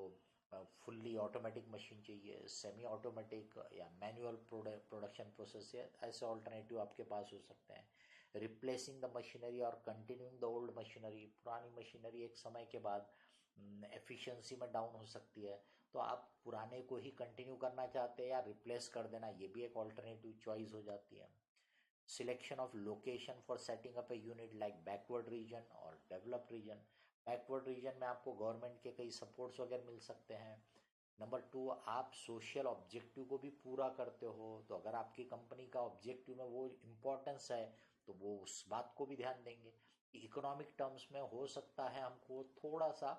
फुल्ली ऑटोमेटिक मशीन चाहिए, सेमी ऑटोमेटिक या मैनुअल प्रोडक्शन प्रोसेस, ऐसे ऑल्टरनेटिव आपके पास हो सकते हैं। रिप्लेसिंग द मशीनरी और कंटिन्यूइंग द ओल्ड मशीनरी, पुरानी मशीनरी एक समय के बाद एफिशिएंसी में डाउन हो सकती है, तो आप पुराने को ही कंटिन्यू करना चाहते हैं या रिप्लेस कर देना, ये भी एक ऑल्टरनेटिव चॉइस हो जाती है। Selection of location for setting up a unit like backward region और डेवलप्ड रीजन, बैकवर्ड रीजन में आपको गवर्नमेंट के कई सपोर्ट्स वगैरह मिल सकते हैं, नंबर 2, आप सोशल ऑब्जेक्टिव को भी पूरा करते हो, तो अगर आपकी कंपनी का ऑब्जेक्टिव में वो इम्पोर्टेंस है तो वो उस बात को भी ध्यान देंगे कि इकोनॉमिक टर्म्स में हो सकता है हमको थोड़ा सा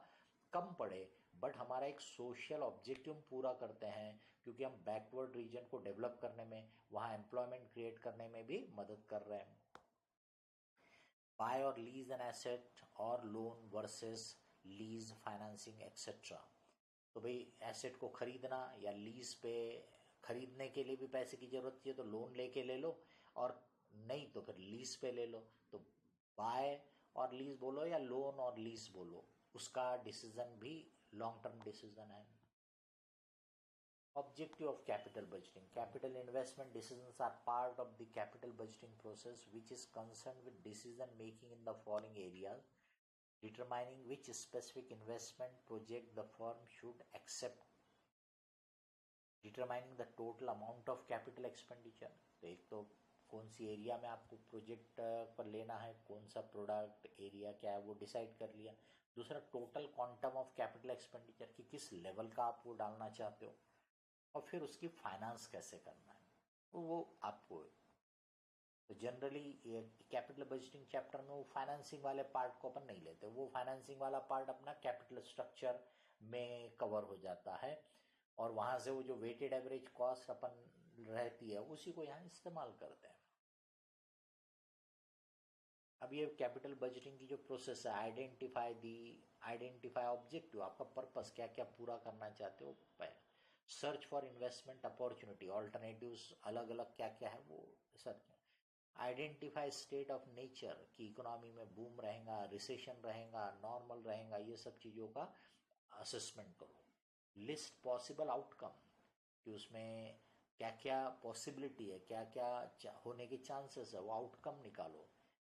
कम पड़े, बट हमारा एक सोशल ऑब्जेक्टिव पूरा करते हैं, क्योंकि हम बैकवर्ड रीजन को डेवलप करने में, वहाँ एम्प्लॉयमेंट क्रिएट करने में भी मदद कर रहे हैं। बाय और लीज एन एसेट और loan versus lease financing etcetera. तो भाई एसेट को खरीदना या लीज पे खरीदने के लिए भी पैसे की जरूरत है, तो लोन लेके ले लो, और नहीं तो फिर लीज पे ले लो। तो बाय और लीज बोलो या लोन और लीज बोलो, उसका डिसीजन भी लॉन्ग टर्म डिसीजन है। Objective of capital budgeting. Capital investment decisions are part of the capital budgeting process, which is concerned with decision making in the following areas: determining which specific investment project the firm should accept, determining the total amount of capital expenditure, तो एक तो कौन सी area में आपको project पर लेना है, कौन सा प्रोडक्ट एरिया क्या है वो डिसाइड कर लिया। दूसरा, total quantum of capital expenditure की किस लेवल का आप वो डालना चाहते हो, और फिर उसकी फाइनेंस कैसे करना है वो आपको। तो जनरली कैपिटल बजटिंग चैप्टर में वो फाइनेंसिंग वाले पार्ट को अपन नहीं लेते, वो फाइनेंसिंग वाला पार्ट अपना कैपिटल स्ट्रक्चर में कवर हो जाता है, और वहाँ से वो जो वेटेड एवरेज कॉस्ट अपन रहती है उसी को यहाँ इस्तेमाल करते हैं। अब ये कैपिटल बजटिंग की जो प्रोसेस है, आइडेंटिफाई ऑब्जेक्टिव, आपका पर्पस क्या क्या पूरा करना चाहते हो, search for investment opportunity, alternatives अलग अलग क्या क्या है वो search, identify state of nature कि इकोनॉमी में बूम रहेगा, रिसेशन रहेगा, नॉर्मल रहेगा, ये सब चीज़ों का असेसमेंट करो। लिस्ट पॉसिबल आउटकम कि उसमें क्या क्या पॉसिबिलिटी है, क्या क्या होने के चांसेस है, वो आउटकम निकालो।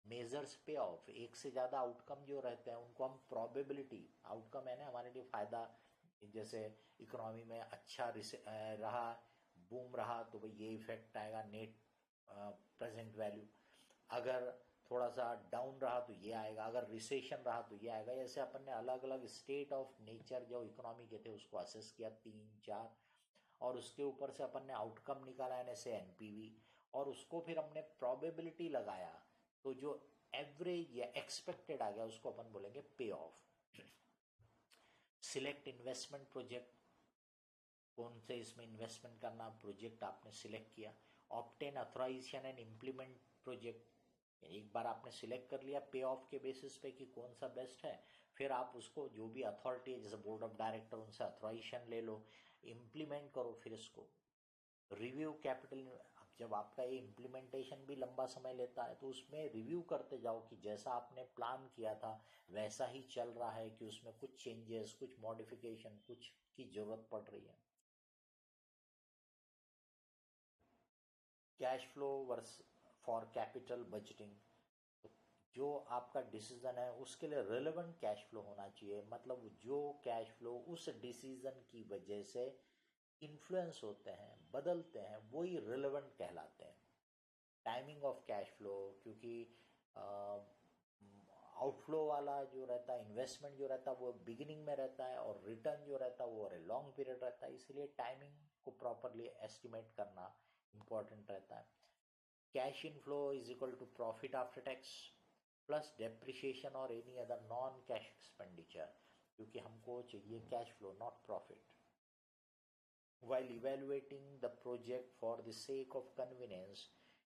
मेजर्स पे ऑफ, एक से ज़्यादा आउटकम जो रहते हैं उनको हम प्रोबेबिलिटी, आउटकम है ना हमारे लिए फ़ायदा, जैसे इकोनॉमी में अच्छा रहा, बूम रहा, तो भाई ये इफेक्ट आएगा नेट प्रेजेंट वैल्यू, अगर थोड़ा सा डाउन रहा तो ये आएगा, अगर रिसेशन रहा तो ये आएगा। ऐसे अपन ने अलग अलग स्टेट ऑफ नेचर जो इकोनॉमी के थे उसको असेस किया 3-4, और उसके ऊपर से अपन ने आउटकम निकाला है जैसे एनपीवी, और उसको फिर हमने प्रोबेबिलिटी लगाया, तो जो एवरेज या एक्सपेक्टेड आ गया उसको अपन बोलेंगे पे ऑफ। सिलेक्ट इन्वेस्टमेंट प्रोजेक्ट, कौन से इसमें इन्वेस्टमेंट करना प्रोजेक्ट आपने सिलेक्ट किया। Obtain authorisation and implement project, एक बार आपने सिलेक्ट कर लिया पे ऑफ के बेसिस पे कि कौन सा बेस्ट है, फिर आप उसको जो भी अथॉरिटी है जैसे बोर्ड ऑफ डायरेक्टर उनसे अथोराइजेशन ले लो, इम्प्लीमेंट करो फिर इसको। रिव्यू कैपिटल, जब आपका ये इम्प्लीमेंटेशन भी लंबा समय लेता है तो उसमें रिव्यू करते जाओ कि जैसा आपने प्लान किया था वैसा ही चल रहा है कि उसमें कुछ चेंजेस, कुछ मॉडिफिकेशन, कुछ की जरूरत पड़ रही है। Cash flow versus for capital budgeting, जो आपका डिसीजन है उसके लिए रिलेवेंट कैश फ्लो होना चाहिए, मतलब जो कैश फ्लो उस डिसीजन की वजह से इन्फ्लुएंस होते हैं, बदलते हैं, वही रिलेवेंट कहलाते हैं। टाइमिंग ऑफ कैश फ्लो, क्योंकि आउटफ्लो वाला जो रहता है, इन्वेस्टमेंट जो रहता है वो बिगिनिंग में रहता है, और रिटर्न जो रहता है वो लॉन्ग पीरियड रहता है, इसलिए टाइमिंग को प्रॉपरली एस्टिमेट करना इम्पॉर्टेंट रहता है। Cash inflow is equal to profit after tax plus depreciation और any other non cash expenditure, क्योंकि हमको चाहिए cash flow not profit. While evaluating the project for the sake of convenience,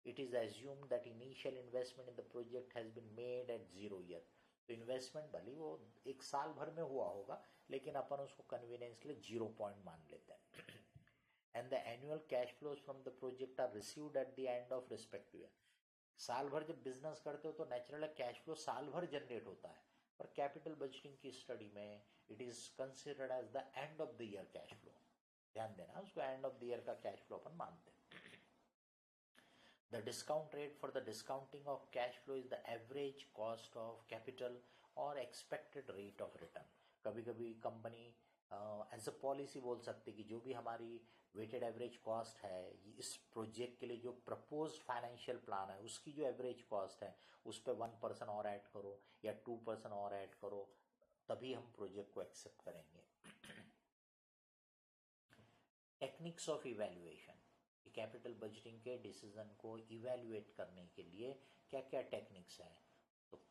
it is assumed that initial investment in the project has been made at 0 year. तो investment भले वो एक साल भर में हुआ होगा, लेकिन अपन उसको कन्वीनियंस के लिए 0 पॉइंट मान लेते हैं। And the annual cash flows from the project are received at the end of respective year. साल भर जब बिजनेस करते हो तो नेचुरल कैश फ्लो साल भर जनरेट होता है, पर कैपिटल बजटिंग की स्टडी में it is considered as the end of the year cash flow. ध्यान देना, उसको एंड ऑफ द ईयर का कैश फ्लो अपन मानते हैं। The discount rate for the discounting of cash flow is the average cost of capital और expected rate of return. कभी कभी कंपनी एज अ पॉलिसी बोल सकती कि जो भी हमारी वेटेड एवरेज कॉस्ट है इस प्रोजेक्ट के लिए, जो प्रपोज फाइनेंशियल प्लान है उसकी जो एवरेज कॉस्ट है उस पर 1% और ऐड करो या 2% और ऐड करो, तभी हम प्रोजेक्ट को एक्सेप्ट करेंगे। Techniques of evaluation, capital budgeting के डिसीजन को इवैल्यूएट करने के लिए क्या क्या टेक्निक्स हैं। तो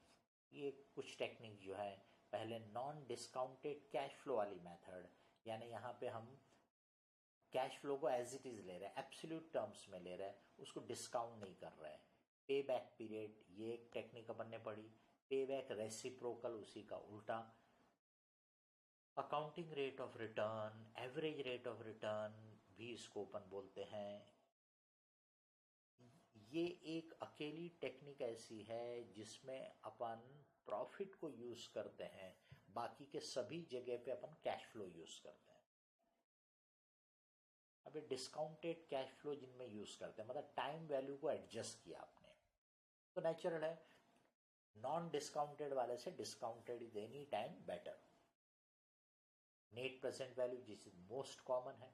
ये कुछ टेक्निक जो है, पहले नॉन डिस्काउंटेड कैश फ्लो वाली मेथड, यानी यहाँ पे हम कैश फ्लो को एज इट इज ले रहे हैं, एब्सोल्यूट टर्म्स में ले रहे हैं, उसको डिस्काउंट नहीं कर रहे हैं। पे बैक पीरियड, ये एक टेक्निक अपन ने पढ़ी। पे बैक रेसिप्रोकल, उसी का उल्टा। Accounting rate of return, average rate of return भी इसको अपन बोलते हैं। ये एक अकेली टेक्निक ऐसी है जिसमें अपन प्रॉफिट को यूज करते हैं, बाकी के सभी जगह पे अपन कैश फ्लो यूज करते हैं। अभी डिस्काउंटेड कैश फ्लो जिनमें यूज करते हैं, मतलब टाइम वैल्यू को एडजस्ट किया आपने, तो नेचुरल है नॉन डिस्काउंटेड वाले से discounted is any time better. Net present value जिस मोस्ट कॉमन है,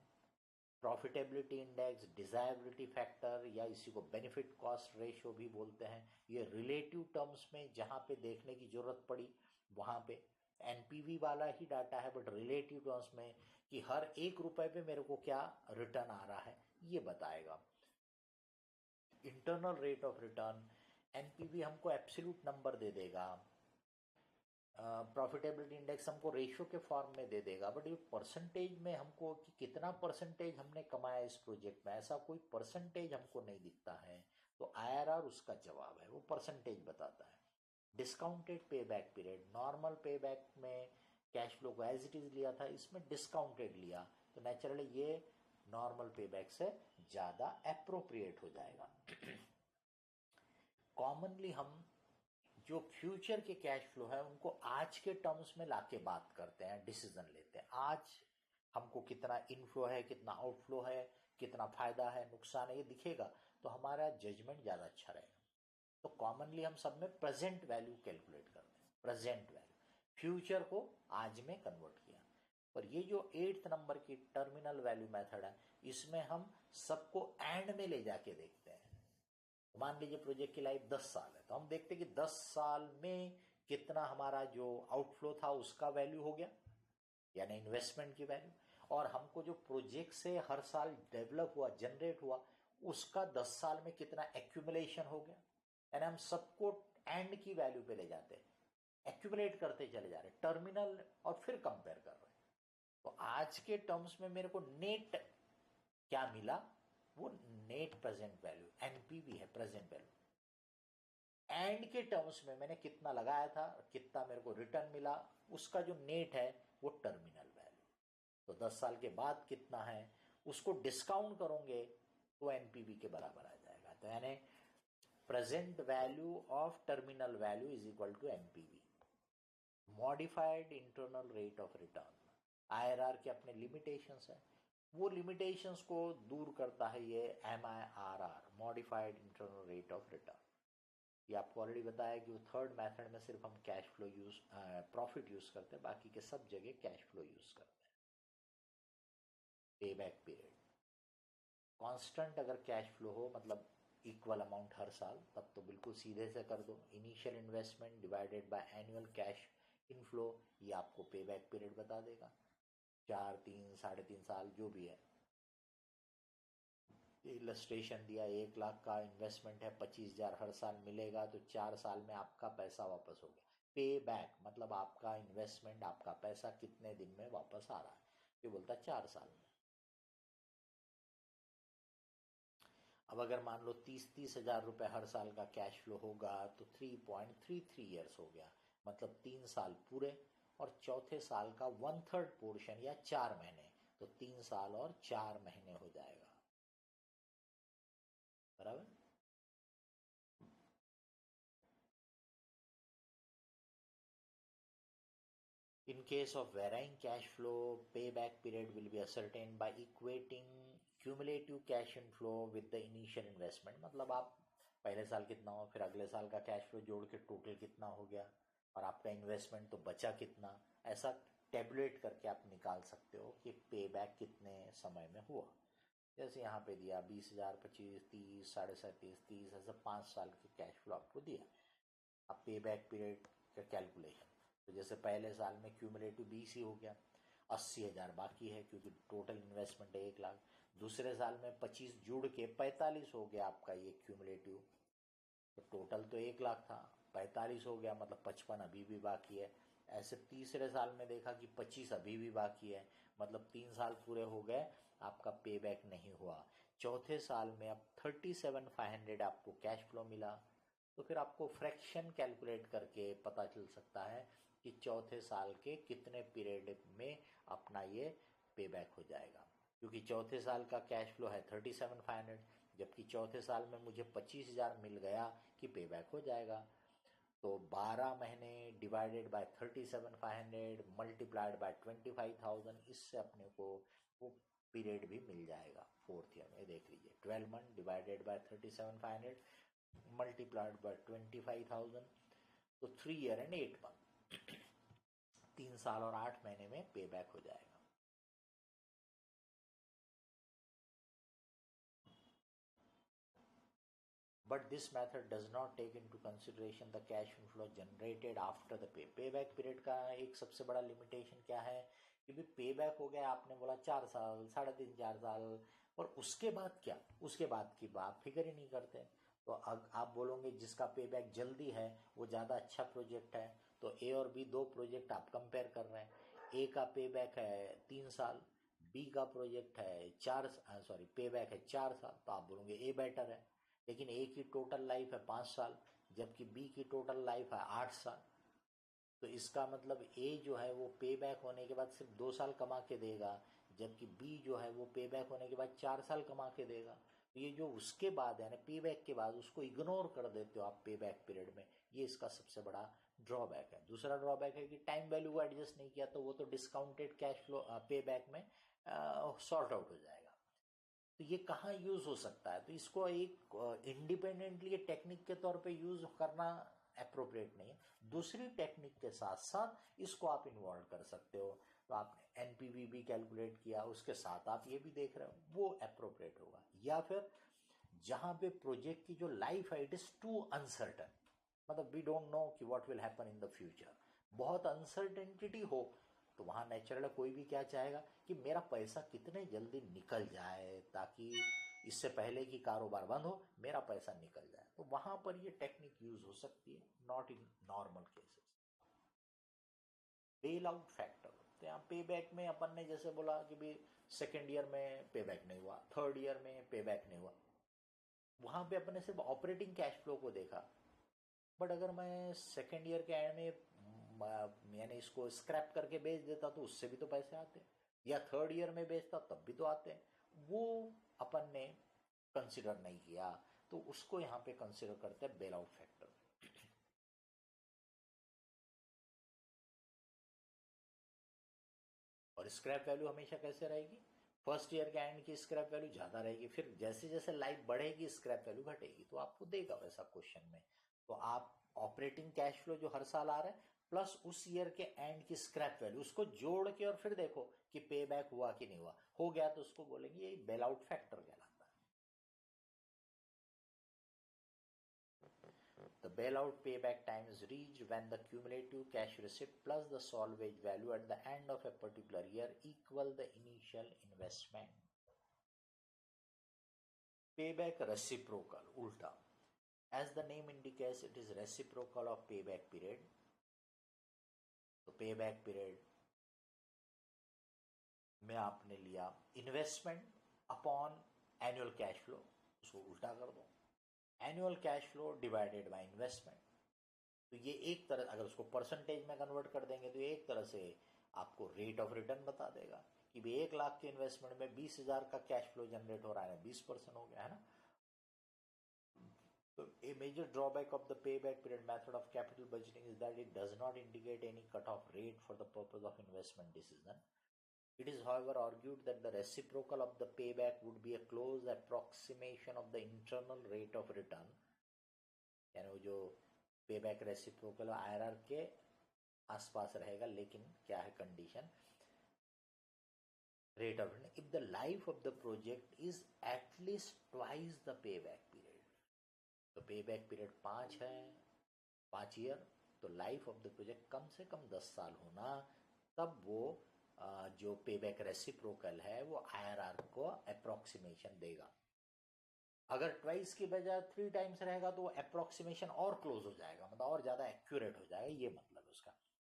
प्रॉफिटेबिलिटी इंडेक्स, डिजायबिलिटी फैक्टर, या इसी को बेनिफिट कॉस्ट रेशियो भी बोलते हैं। ये रिलेटिव टर्म्स में जहां पे देखने की जरूरत पड़ी वहां पे एनपीवी वाला ही डाटा है, बट रिलेटिव टर्म्स में कि हर ₹1 पे मेरे को क्या रिटर्न आ रहा है ये बताएगा। Internal rate of return, NPV हमको एब्सोल्यूट नंबर दे देगा, प्रॉफिटेबिलिटी इंडेक्स हमको रेशियो के फॉर्म में दे देगा, बट ये परसेंटेज में हमको कि कितना परसेंटेज हमने कमाया इस प्रोजेक्ट में, ऐसा कोई परसेंटेज हमको नहीं दिखता है। तो आईआरआर उसका जवाब है, वो परसेंटेज बताता है। Discounted pay back period, normal पे बैक में कैश फ्लो को एज इट इज लिया था, इसमें डिस्काउंटेड लिया, तो नेचुरली ये नॉर्मल पे बैक से ज्यादा अप्रोप्रिएट हो जाएगा। कॉमनली हम जो फ्यूचर के कैश फ्लो है उनको आज के टर्म्स में लाके बात करते हैं, डिसीजन लेते हैं। आज हमको कितना इनफ्लो है, कितना आउटफ्लो है, कितना फायदा है, नुकसान है, ये दिखेगा, तो हमारा जजमेंट ज्यादा अच्छा रहेगा। तो कॉमनली हम सब में प्रेजेंट वैल्यू कैलकुलेट करते हैं, प्रेजेंट वैल्यू, फ्यूचर को आज में कन्वर्ट किया। और ये जो 8th नंबर की टर्मिनल वैल्यू मेथड है, इसमें हम सबको एंड में ले जाके देखते हैं। मान लीजिए प्रोजेक्ट की लाइफ 10 साल है, तो हम देखते हैं कि 10 साल में कितना हमारा जो आउटफ्लो था उसका वैल्यू हो गया, यानी इन्वेस्टमेंट की वैल्यू, और हमको जो प्रोजेक्ट से हर साल डेवलप हुआ, जनरेट हुआ, उसका 10 साल में कितना एक्यूमुलेशन हो गया, यानी हम सबको एंड की वैल्यू पे ले जाते हैं, एक्यूमुलेट करते चले जा रहे हैं, टर्मिनल, और फिर कंपेयर कर रहे हैं। तो आज के टर्म्स में मेरे को नेट क्या मिला, वो नेट प्रेजेंट वैल्यू, एनपीवी है, प्रेजेंट वैल्यू। एंड के टर्म्स में मैंने कितना लगाया था, कितना मेरे को रिटर्न मिला, उसका जो नेट है वो टर्मिनल वैल्यू। तो 10 साल के बाद कितना है उसको डिस्काउंट करोगे तो एनपीवी के बराबर आ जाएगा। तो यानी present value of terminal value is equal to NPV. Modified internal rate of return, IRR के अपने लिमिटेशंस है, वो लिमिटेशंस को दूर करता है ये MIRR, modified internal rate of return. ये आपको ऑलरेडी बताया कि वो थर्ड मेथड में सिर्फ हम cash flow use, profit use करते हैं, बाकी के सब जगह कैश फ्लो यूज करते हैं। पे बैक पीरियड, कांस्टेंट अगर कैश फ्लो हो, मतलब इक्वल अमाउंट हर साल, तब तो बिल्कुल सीधे से कर दो, initial investment divided by annual cash inflow, ये आपको पे बैक पीरियड बता देगा। 4, 3, 3.5 साल जो भी है। इलस्ट्रेशन दिया, 1 लाख का इन्वेस्टमेंट है, 25,000 हर साल मिलेगा, तो 4 साल में आपका पैसा वापस हो गया। पे बैक मतलब आपका इन्वेस्टमेंट, आपका पैसा कितने दिन में वापस आ रहा है, ये बोलता है 4 साल में। अब अगर मान लो 30 हजार रुपए हर साल का कैश फ्लो होगा, तो 3.33 ईयर्स हो गया, मतलब 3 साल पूरे, और चौथे साल का 1/3 पोर्शन या 4 महीने, तो 3 साल और 4 महीने हो जाएगा, बराबर। In case of varying cash flow, payback period will be ascertained by equating cumulative cash inflow with the initial investment। मतलब आप पहले साल कितना हो, फिर अगले साल का कैश फ्लो जोड़ के टोटल कितना हो गया, और आपका इन्वेस्टमेंट तो बचा कितना, ऐसा टेबुलेट करके आप निकाल सकते हो कि पे बैक कितने समय में हुआ। जैसे यहाँ पे दिया 20,000, 25, 30, 37.5, 30, ऐसा 5 साल के कैश फ्लो आपको दिया। अब पे बैक पीरियड का कैलकुलेशन, तो जैसे पहले साल में क्यूमुलेटिव 20 ही हो गया, 80,000 बाकी है क्योंकि टोटल इन्वेस्टमेंट है 1 लाख। दूसरे साल में 25 जुड़ के 45 हो गया आपका ये क्यूमुलेटिव। तो टोटल तो 1 लाख था, 45 हो गया, मतलब 55 अभी भी बाकी है। ऐसे तीसरे साल में देखा कि 25 अभी भी बाकी है, मतलब 3 साल पूरे हो गए, आपका पे बैक नहीं हुआ। चौथे साल में अब 37,500 आपको कैश फ्लो मिला। तो फिर आपको फ्रैक्शन कैलकुलेट करके पता चल सकता है कि चौथे साल के कितने पीरियड में अपना ये पे बैक हो जाएगा। क्योंकि चौथे साल का कैश फ्लो है 37,500, जबकि चौथे साल में मुझे 25,000 मिल गया कि पे बैक हो जाएगा। तो 12 महीने डिवाइडेड बाय 37,500 मल्टीप्लाइड बाय 25,000, इससे अपने को वो पीरियड भी मिल जाएगा फोर्थ ईयर में। देख लीजिए 12 month divided by 37,500 multiplied by 25,000, तो 3 ईयर एंड 8 मंथ 3 साल और 8 महीने में पे बैक हो जाएगा। But this method does not take into consideration the cash inflow generated after the pay. Payback period का एक सबसे बड़ा लिमिटेशन क्या है कि भी पे बैक हो गया, आपने बोला 4 साल, 3.5 4 साल, और उसके बाद क्या, उसके बाद की बात फिक्र ही नहीं करते। तो आप बोलोगे जिसका पे बैक जल्दी है वो ज़्यादा अच्छा प्रोजेक्ट है। तो ए और बी दो प्रोजेक्ट आप कंपेयर कर रहे हैं। ए का पे बैक है 3 साल, बी का प्रोजेक्ट है पे बैक है 4 साल, तो आप बोलोगे ए बेटर है। लेकिन ए की टोटल लाइफ है 5 साल, जबकि बी की टोटल लाइफ है 8 साल। तो इसका मतलब ए जो है वो पे बैक होने के बाद सिर्फ 2 साल कमा के देगा, जबकि बी जो है वो पे बैक होने के बाद 4 साल कमा के देगा। तो ये जो उसके बाद है ना पे बैक के बाद, उसको इग्नोर कर देते हो आप पे बैक पीरियड में, ये इसका सबसे बड़ा ड्रॉबैक है। दूसरा ड्रॉबैक है कि टाइम वैल्यू को एडजस्ट नहीं किया तो वो तो डिस्काउंटेड कैश फ्लो पे बैक में सॉर्ट आउट हो जाएगा। तो ये कहाँ यूज हो सकता है, तो इसको एक इंडिपेंडेंटली टेक्निक के तौर पे यूज करना अप्रोप्रिएट नहीं है। दूसरी टेक्निक के साथ साथ इसको आप इन्वॉल्व कर सकते हो। तो आपने एनपीवी भी कैलकुलेट किया, उसके साथ आप ये भी देख रहे हो, वो अप्रोप्रिएट होगा। या फिर जहां पे प्रोजेक्ट की जो लाइफ है इट इज टू अनसर्टन, मतलब वी डोंट नो कि what will happen in the future, बहुत अनसर्टेनिटी हो, तो वहां नेचुरल कोई भी क्या चाहेगा कि मेरा पैसा कितने जल्दी निकल जाए, ताकि इससे पहले कि कारोबार बंद हो मेरा पैसा निकल जाए। तो वहां पर ये टेक्निक यूज हो सकती है, not in normal cases. Bail out factor, तो यहाँ पे बैक में अपन ने जैसे बोला कि भी सेकेंड ईयर में पे बैक नहीं हुआ, थर्ड ईयर में पे बैक नहीं हुआ, वहां पे अपन ने सिर्फ ऑपरेटिंग कैश फ्लो को देखा। बट अगर मैं सेकेंड ईयर के एंड में यानी इसको स्क्रैप करके बेच देता तो उससे भी तो पैसे आते, या थर्ड ईयर में बेचता तब भी तो आते हैं, वो अपन ने कंसिडर नहीं किया। तो उसको यहाँ पे कंसिडर करते हैं बेल आउट फैक्टर। और स्क्रैप वैल्यू हमेशा कैसे रहेगी, फर्स्ट ईयर के एंड की स्क्रैप वैल्यू ज्यादा रहेगी, फिर जैसे जैसे लाइफ बढ़ेगी स्क्रैप वैल्यू घटेगी। तो आपको देगा वैसा क्वेश्चन में। तो आप ऑपरेटिंग कैश फ्लो जो हर साल आ रहा है प्लस उस ईयर के एंड की स्क्रैप वैल्यू, उसको जोड़ के और फिर देखो कि पे बैक हुआ कि नहीं हुआ, हो गया तो उसको बोलेंगे ये बेल आउट फैक्टर कहलाता है। The bailout payback time is reached when the cumulative cash receipt plus the salvage value at the end of a particular year equal the initial investment. Payback reciprocal, ulta. As the name indicates, it is reciprocal of payback period. तो payback period में आपने लिया investment upon annual cash flow, उसको उल्टा कर दो, annual cash flow divided by investment. तो ये एक तरह, अगर उसको परसेंटेज में कन्वर्ट कर देंगे तो ये एक तरह से आपको रेट ऑफ रिटर्न बता देगा कि भाई 1 लाख के इन्वेस्टमेंट में 20,000 का कैश फ्लो जनरेट हो रहा है, 20% हो गया है ना। So a major drawback of the payback period method of capital budgeting is that it does not indicate any cutoff rate for the purpose of investment decision. It is, however, argued that the reciprocal of the payback would be a close approximation of the internal rate of return. यानी वो जो payback reciprocal IRR के आसपास रहेगा, लेकिन क्या है condition, rate of return if the life of the project is at least twice the payback period. तो पेबैक पीरियड 5 है, 5 ईयर, तो लाइफ ऑफ द प्रोजेक्ट कम से कम 10 साल होना, तब वो जो पेबैक रेसिप्रोकल है वो IRR को अप्रोक्सीमेशन देगा। अगर ट्वाइस की बजाय 3 टाइम्स रहेगा तो अप्रोक्सीमेशन और क्लोज हो जाएगा, मतलब और ज़्यादा एक्यूरेट हो जाएगा, ये मतलब उसका।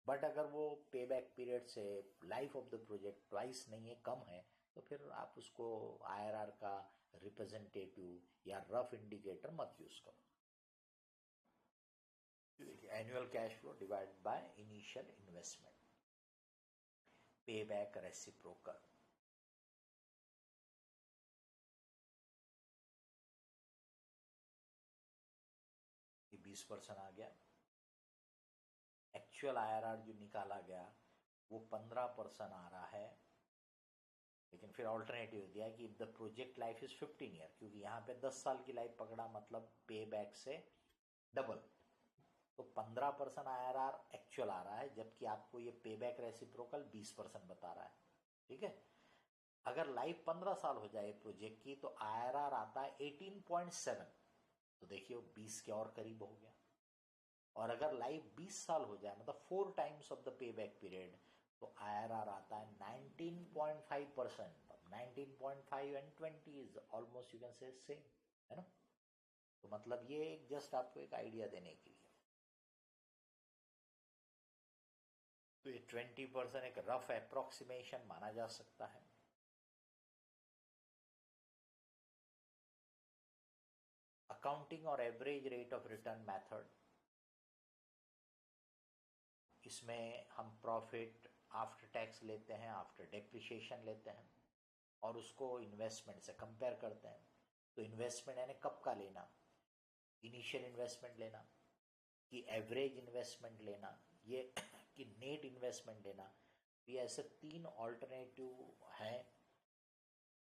बट अगर वो पेबैक पीरियड से life of the project twice नहीं है, कम है, तो फिर आप उसको IRR का रिप्रेजेंटेटिव या रफ इंडिकेटर मत यूज करो। Annual cash flow divide by initial investment, payback reciprocal. 20% आ गया। एक्चुअल IRR जो निकाला गया वो 15% आ रहा है, लेकिन फिर ऑल्टरनेटिव दिया कि the project life is 15 year, क्योंकि यहाँ पे 10 साल की लाइफ पकड़ा, मतलब पे बैक से डबल, तो 15% IRR एक्चुअल आ रहा है, जबकि आपको ये पे बैक रेसिप्रोकल 20% बता रहा है। ठीक है, अगर लाइफ 15 साल हो जाए प्रोजेक्ट की तो IRR आता है 18.7, तो देखिए 20 के और करीब हो गया। और अगर लाइफ 20 साल हो जाए, मतलब 4 times of the pay back period, तो IRR आता है 19.5%। 19.5 and 20 is almost you can say same, है ना। तो मतलब ये जस्ट आपको एक आइडिया देने के लिए। तो ये 20% एक रफ अप्रोक्सीमेशन माना जा सकता है। अकाउंटिंग और average rate of return method, इसमें हम प्रॉफिट आफ्टर टैक्स लेते हैं, आफ्टर डेप्रिसिएशन लेते हैं, और उसको इन्वेस्टमेंट से कंपेयर करते हैं। तो इन्वेस्टमेंट यानी कब का लेना, इनिशियल इन्वेस्टमेंट लेना, कि एवरेज इन्वेस्टमेंट लेना, ये कि नेट इन्वेस्टमेंट लेना। ये ऐसे 3 ऑल्टरनेटिव हैं।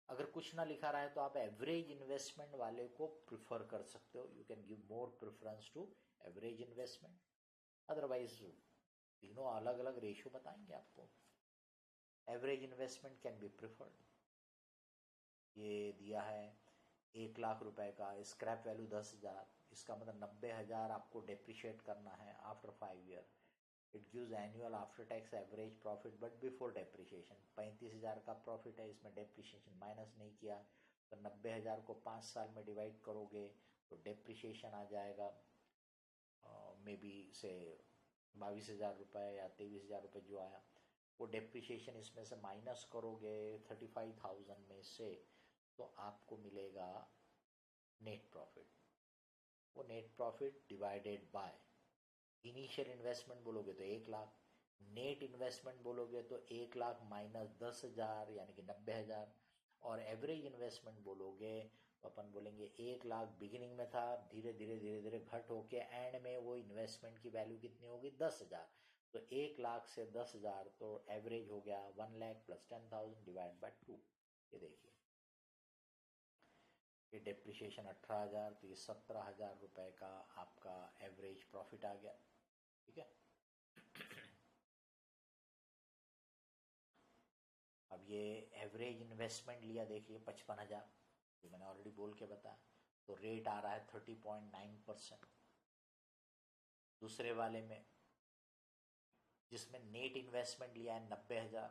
अगर कुछ ना लिखा रहा है तो आप एवरेज इन्वेस्टमेंट वाले को प्रिफर कर सकते हो, you can give more preference to average investment. Otherwise तीनों अलग अलग रेशियो बताएंगे आपको। Average investment can be preferred. ये दिया है 1,00,000 रुपए का, स्क्रैप वैल्यू 10,000, इसका मतलब 90,000 आपको डेप्रिशिएट करना है after 5 year. It gives annual after tax average profit but before depreciation. 35,000 का प्रॉफिट है, इसमें डेप्रिशिएशन माइनस नहीं किया, तो 90,000 को 5 साल में डिवाइड करोगे तो डेप्रिशिएशन आ जाएगा मे बी से 22,000 रुपये या 23,000 रुपये जो आया, वो डेप्रिशिएशन इसमें से माइनस करोगे 35,000 में से, तो आपको मिलेगा नेट प्रॉफिट। वो net profit divided by initial investment बोलोगे तो 1,00,000, नेट इन्वेस्टमेंट बोलोगे तो 1,00,000 माइनस 10,000 यानी कि 90,000, और एवरेज इन्वेस्टमेंट बोलोगे तो अपन बोलेंगे 1,00,000 बिगिनिंग में था, धीरे धीरे धीरे धीरे घट होके एंड में वो इन्वेस्टमेंट की वैल्यू कितनी होगी, 10,000। तो 1,00,000 से 10,000 तो एवरेज हो गया 1,00,000 प्लस 10,000 डिवाइड बाय 2। ये देखिए, ये डेप्रिशिएशन 18,000, तो ये 17,000 रुपये का आपका एवरेज प्रॉफिट आ गया। ठीक है, अब ये एवरेज इन्वेस्टमेंट लिया, देखिए 55,000, जो मैंने ऑलरेडी बोल के बताया, तो रेट आ रहा है 30.9%। दूसरे वाले में जिसमें नेट इन्वेस्टमेंट लिया है 90,000,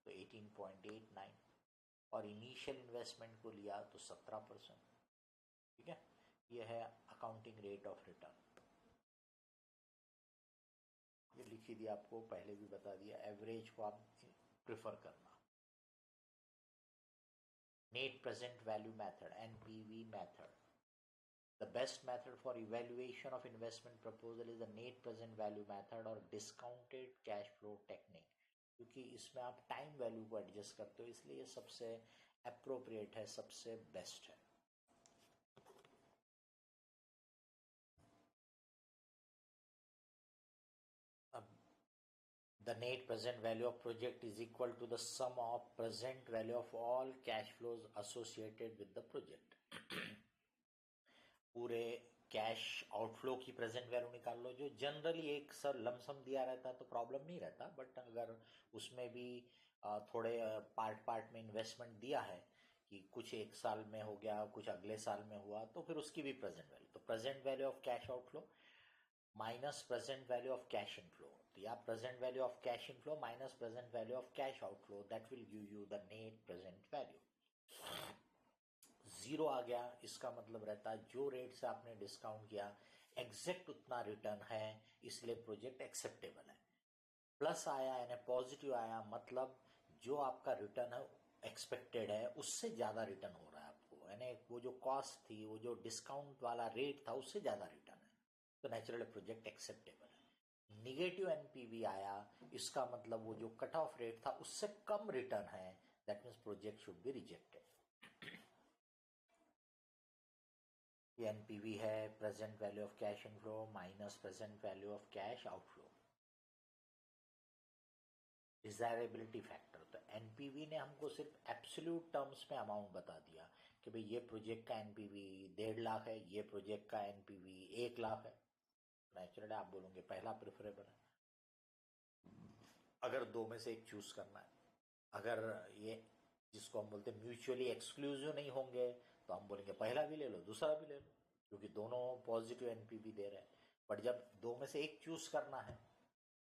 तो 18.89, और इनिशियल इन्वेस्टमेंट को लिया तो 17%। ठीक है, ये है अकाउंटिंग रेट ऑफ रिटर्न। ये लिख ही दिया आपको, पहले भी बता दिया, एवरेज को आप प्रिफर करना। Net present value method, NPV method. The best method for evaluation of investment proposal is the net present value method or discounted cash flow technique, क्योंकि इसमें आप टाइम वैल्यू को एडजस्ट करते हो, इसलिए ये सबसे अप्रोप्रिएट है, सबसे बेस्ट है। अब the net present value of project is equal to the sum of present value of all cash flows associated with the project. पूरे कैश आउटफ्लो की प्रेजेंट वैल्यू निकाल लो, जो जनरली एक सर लमसम दिया रहता है तो प्रॉब्लम नहीं रहता, बट अगर उसमें भी थोड़े पार्ट पार्ट में इन्वेस्टमेंट दिया है कि कुछ एक साल में हो गया, कुछ अगले साल में हुआ, तो फिर उसकी भी प्रेजेंट वैल्यू। तो present value of cash outflow minus present value of cash inflow, तो या present value of cash inflow minus present value of cash outflow, that will give you the net present value. Zero आ गया, इसका मतलब रहता है जो rate से आपने डिस्काउंट किया एग्जैक्ट उतना रिटर्न है, इसलिए प्रोजेक्ट एक्सेप्टेबल है। प्लस आया यानी पॉजिटिव आया, मतलब जो आपका रिटर्न है एक्सपेक्टेड है उससे ज्यादा रिटर्न हो रहा है आपको, यानी वो जो कॉस्ट थी, वो जो डिस्काउंट वाला रेट था उससे ज्यादा रिटर्न है, तो नेचुरली प्रोजेक्ट एक्सेप्टेबल है। निगेटिव एनपीवी आया, इसका मतलब वो जो कट ऑफ रेट था उससे कम रिटर्न है, that means project should be rejected. ये एनपीवी है present value of cash inflow minus present value of cash outflow. Desirability factor, तो एनपीवी ने हमको सिर्फ एब्सोल्यूट टर्म्स में अमाउंट बता दिया कि भाई ये प्रोजेक्ट का एनपीवी 1.5 लाख है, ये प्रोजेक्ट का एनपीवी 1 लाख है। नेचुरली आप बोलोगे पहला प्रेफरेबल है, अगर दो में से एक चूज करना है। अगर ये जिसको हम बोलते हैं म्यूचुअली एक्सक्लूसिव नहीं होंगे तो हम बोलेंगे पहला भी ले लो दूसरा भी ले लो, क्योंकि दोनों पॉजिटिव एनपीवी दे रहे हैं। बट जब दो में से एक चूज करना है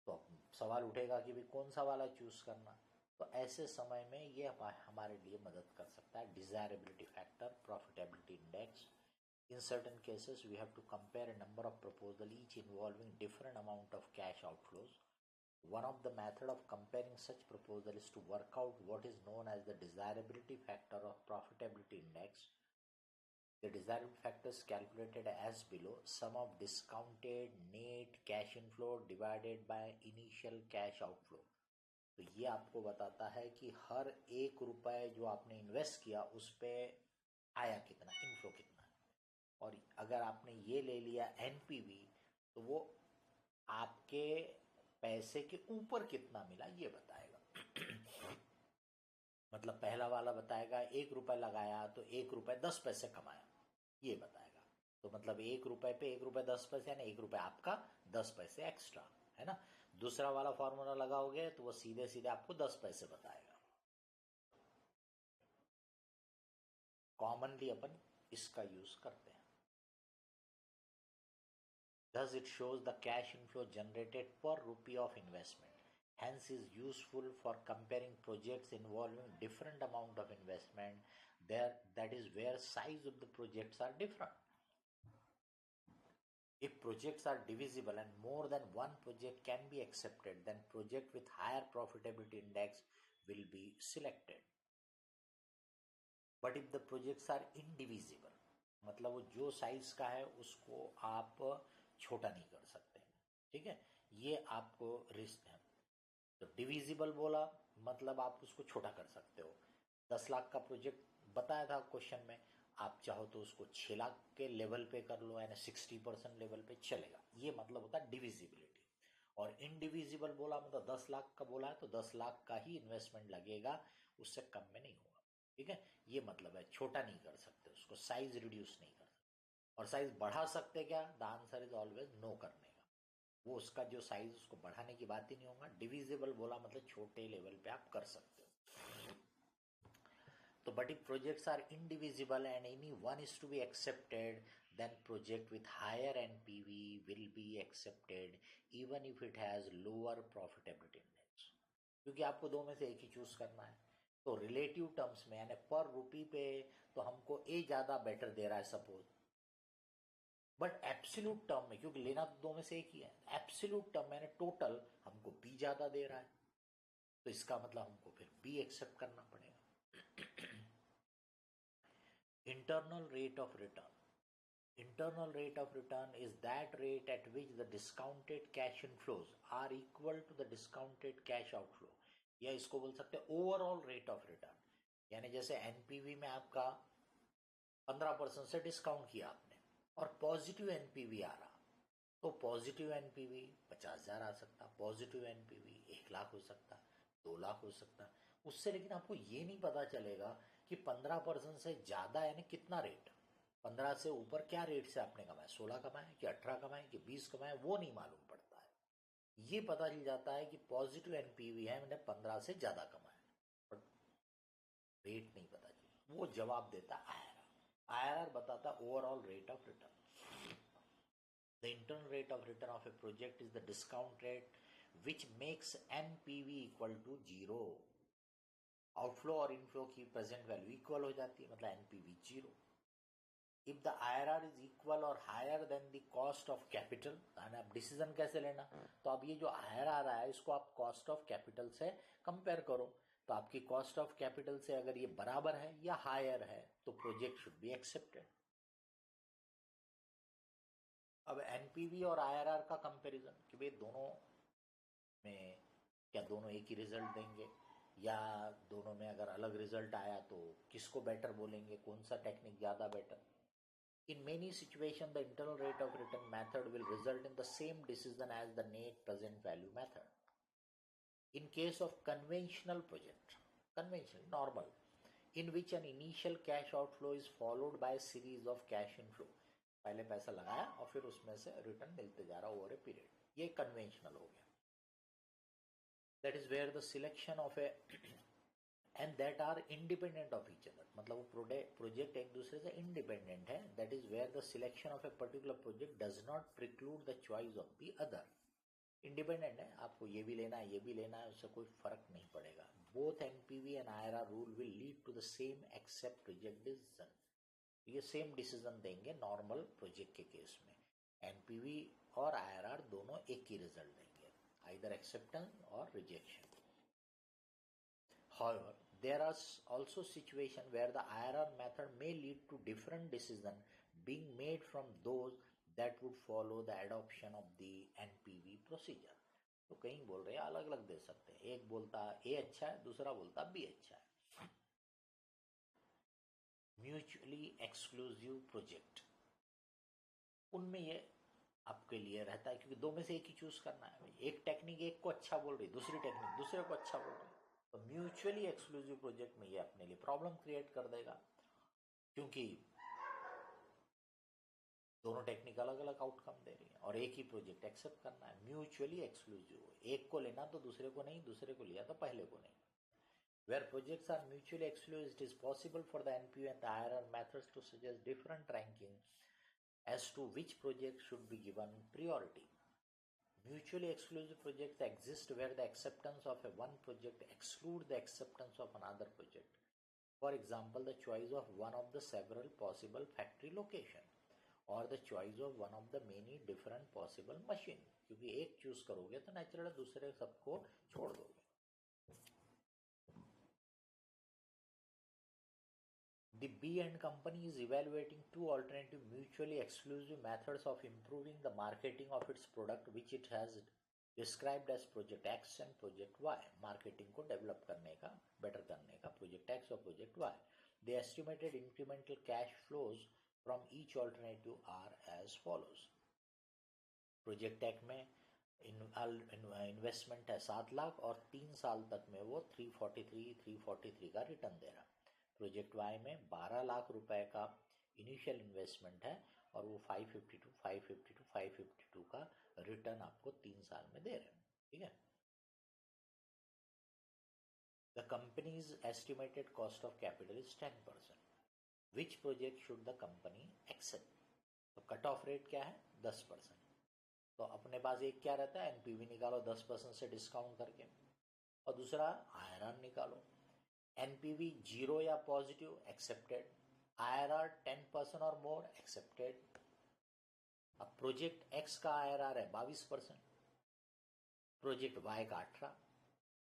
तो सवाल उठेगा कि भाई कौन सा वाला चूज करना। तो ऐसे समय में ये हमारे लिए मदद कर सकता है desirability factor, profitability index. In certain cases, we have to compare a number of proposals, each involving different amount of cash outflows. One of the method of comparing such proposal is to work out what is known as the desirability factor or profitability index. The desirability factor is calculated as below: sum of discounted net cash inflow divided by initial cash outflow. तो ये आपको बताता है कि हर 1 रुपए जो आपने invest किया उस पे आया कितना, इनफ्लो कितना है। और अगर आपने ये ले लिया एनपीवी तो वो आपके पैसे के ऊपर कितना मिला ये बताएगा। मतलब पहला वाला बताएगा 1 रुपए लगाया तो 1 रुपए 10 पैसे कमाया, ये बताएगा। तो मतलब 1 रुपए पे 1 रुपए 10 पैसे, यानी 1 रुपए आपका 10 पैसे एक्स्ट्रा है ना। दूसरा वाला फॉर्मूला लगाओगे तो वो सीधे सीधे आपको 10 पैसे बताएगा। कॉमनली अपन इसका यूज करते हैं। Thus it shows the cash inflow generated per rupee of investment, hence is useful for comparing projects involving different amount of investment there, that is where size of the projects are different. If projects are divisible and more than one project can be accepted, then project with higher profitability index will be selected. But if the projects are indivisible, मतलब वो जो size का है उसको आप छोटा नहीं कर सकते, ठीक है, ये आपको रिस्क है। तो डिविजिबल बोला मतलब आप उसको छोटा कर सकते हो। 10 लाख का प्रोजेक्ट बताया था क्वेश्चन में, आप चाहो तो उसको 6 लाख के लेवल पे कर लो, यानी 60% लेवल पे चलेगा, ये मतलब होता है डिविजिबिलिटी। और इनडिविजिबल बोला मतलब 10 लाख का बोला है तो 10 लाख का ही इन्वेस्टमेंट लगेगा, उससे कम में नहीं होगा, ठीक है। ये मतलब है छोटा नहीं कर सकते उसको, साइज रिड्यूस नहीं कर सकते। और साइज बढ़ा सकते क्या, the answer is always no करने का, वो उसका जो साइज उसको बढ़ाने की बात ही नहीं होगा। डिविजिबल बोला मतलब छोटे लेवल पे आप कर सकते हो। तो but if projects are indivisible and any one is to be accepted, then project with higher NPV will be accepted even if it has lower profitability index, क्योंकि आपको दो में से एक ही चूज करना है। तो रिलेटिव टर्म्स में यानी पर रुपी पे तो हमको ए ज्यादा बेटर दे रहा है सपोज, बट एब्सोल्यूट टर्म में क्योंकि लेना तो दो में से एक ही है, एब्सोल्यूट टर्म में टोटल हमको बी ज्यादा दे रहा है, तो इसका मतलब हमको फिर बी एक्सेप्ट करना पड़ेगा। Internal rate of return. Internal rate of return is that rate at which the discounted cash inflows are equal to the discounted cash outflow, या इसको बोल सकते हैं ओवरऑल रेट ऑफ रिटर्न। यानी जैसे एनपीवी में आपका 15% से डिस्काउंट किया आपने और पॉजिटिव एनपीवी आ रहा, तो पॉजिटिव एनपीवी 50,000 आ सकता, पॉजिटिव एनपीवी 1 लाख हो सकता, 2 लाख हो सकता उससे। लेकिन आपको ये नहीं पता चलेगा कि 15% से ज्यादा यानी कितना रेट, 15 से ऊपर क्या रेट से आपने कमाया, 16 कमाया कि 18 कमाया कि 20 कमाया, वो नहीं मालूम पड़ता है। ये पता चल जाता है कि पॉजिटिव एनपीवी है, मैंने 15 से ज्यादा कमाया, पर रेट नहीं पता चला। वो जवाब देता आईआरआर, आईआरआर बताता overall rate of return. The internal rate of return of a project is the discount rate which makes NPV equal to 0. Outflow और इनफ्लो की प्रेजेंट वैल्यू इक्वल हो जाती है, मतलब NPV 0. If the IRR is equal or higher than the cost of capital, आप decision कैसे लेना, तो अब ये जो IRR आ है इसको आप कॉस्ट ऑफ कैपिटल से कंपेयर करो. तो आपकी कॉस्ट ऑफ कैपिटल से अगर ये बराबर है या हायर है तो प्रोजेक्ट शुड बी एक्सेप्टेड. अब एनपीवी और आईआरआर का कंपैरिजन कि भाई दोनों में क्या दोनों एक ही रिजल्ट देंगे या दोनों में अगर अलग रिजल्ट आया तो किसको बेटर बोलेंगे, कौन सा टेक्निक ज़्यादा better. In many situations, the internal rate of return method will result in the same decision as the net present value method. In case of conventional project, conventional, normal, in which an initial cash outflow is followed by a series of cash inflow. पहले पैसा लगाया और फिर उसमें से return मिलते जा रहा ओवर ए पीरियड, ये कन्वेंशनल हो गया. That is where the selection of a and that are independent of each other, मतलब वो प्रोजेक्ट एक दूसरे से इंडिपेंडेंट है. That is where the selection of a particular project does not preclude the choice of the other. Independent है, आपको ये भी लेना है ये भी लेना है, उससे कोई फर्क नहीं पड़ेगा. Both NPV and IRR rule will lead to the same accept reject decision. ये सेम डिसीजन देंगे नॉर्मल प्रोजेक्ट के केस में. एनपीवी और आईआरआर दोनों एक ही रिजल्ट देंगे, आइदर एक्सेप्टेंस और rejection. However, there are also situations where the IRR method may lead to different decisions being made from those that would follow the adoption of the NPV procedure. तो कहीं बोल रहे हैं अलग अलग दे सकते हैं, एक बोलता ए अच्छा है दूसरा बोलता बी अच्छा है. म्यूचुअली एक्सक्लूसिव प्रोजेक्ट, उनमें ये आपके लिए रहता है क्योंकि दो में से एक ही चूज करना है. एक टेक्निक एक को अच्छा बोल रही, दूसरी टेक्निक दूसरे को अच्छा बोल रही, तो म्यूचुअली एक्सक्लूसिव प्रोजेक्ट में ये अपने लिए प्रॉब्लम क्रिएट कर देगा क्योंकि दोनों टेक्निक अलग अलग आउटकम दे रही है और एक ही प्रोजेक्ट एक्सेप्ट करना है. म्यूचुअली एक्सक्लूसिव, एक को लेना तो दूसरे को नहीं, दूसरे को लिया तो पहले को नहीं. Where projects are mutually exclusive, it is possible for the NPV and the IRR methods to suggest different ranking as to which project should be given priority. Mutually exclusive projects exist where the acceptance of a one project excludes the acceptance of another project. For example, the choice of one of the several possible factory location or the choice of one of the many different possible machine. क्योंकि एक choose करोगे तो natural दूसरे सबको छोड़ दोगे. The B&Company company is evaluating two alternative mutually exclusive methods of improving the marketing of its product which it has described as Project X and Project Y. Marketing को develop करने का, better करने का Project X और Project Y. The estimated incremental cash flows from each alternative are as follows. Project X में investment है 7 लाख और 3 साल तक में वो 343 का रिटर्न दे रहा. प्रोजेक्ट वाई में 12 लाख रुपए का इनिशियल इन्वेस्टमेंट है और वो 552 का रिटर्न आपको 3 साल में दे रहे हैं. ठीक है. The company's estimated cost of capital is 10%. Which project should the company accept? तो कट ऑफ रेट क्या है? 10%. तो अपने पास एक क्या रहता है, एनपीवी निकालो 10% से डिस्काउंट करके, और दूसरा आईआरआर निकालो. एनपीवी 0 या पॉजिटिव एक्सेप्टेड, आईआरआर 10% और मोर एक्सेप्टेड. अब प्रोजेक्ट एक्स का आईआरआर है 22%, प्रोजेक्ट वाई का 18%.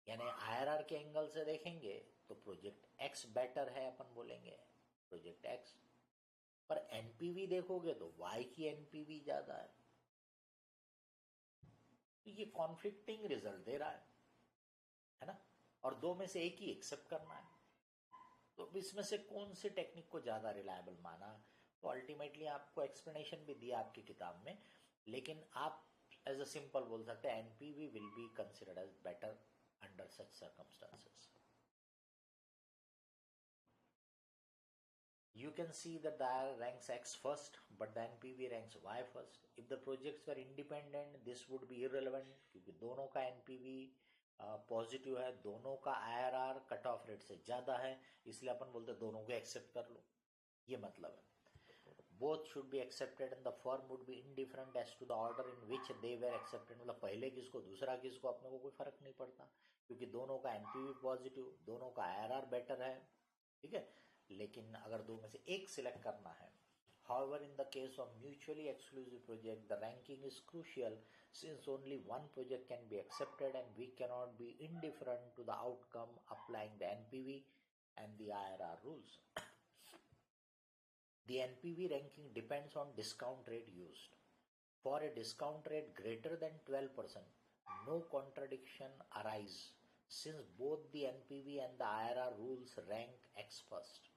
यानी आईआरआर के एंगल से देखेंगे तो प्रोजेक्ट एक्स बेटर है अपन बोलेंगे प्रोजेक्ट एक्स, पर एनपीवी देखोगे तो वाई की एनपीवी ज्यादा है. तो ये कॉन्फ्लिक्टिंग रिजल्ट दे रहा है ना, और दो में से एक ही एक्सेप्ट करना है. तो इसमें से कौन सी टेक्निक को ज्यादा रिलायबल माना? तो अल्टीमेटली आपको एक्सप्लेनेशन भी दिया आपकी किताब में, लेकिन आप एज अ सिंपल बोल सकते हैं NPV will be considered as better under such circumstances. You can see that the IRR ranks X first, but the NPV ranks Y first. If the projects were independent, this would be irrelevant क्योंकि दोनों का NPV positive है, दोनों का IRR cut off rate से ज्यादा है, इसलिए अपन बोलते दोनों को एक्सेप्ट कर लो. ये मतलब है. both should be accepted and the firm would be indifferent as to the order in which they were accepted. मतलब पहले किसको दूसरा किसको अपने को कोई फर्क नहीं पड़ता, क्योंकि दोनों का एनपीवी पॉजिटिव, दोनों का आईआरआर बेटर है, ठीक है। लेकिन अगर दो में से एक सिलेक्ट करना है, however in the case of mutually exclusive project the ranking is crucial since only one project can be accepted and we cannot be indifferent to the outcome applying the NPV and the IRR rules. The NPV ranking depends on discount rate used. For a discount rate greater than 12%, no contradiction arise since both the NPV and the IRR rules rank X first.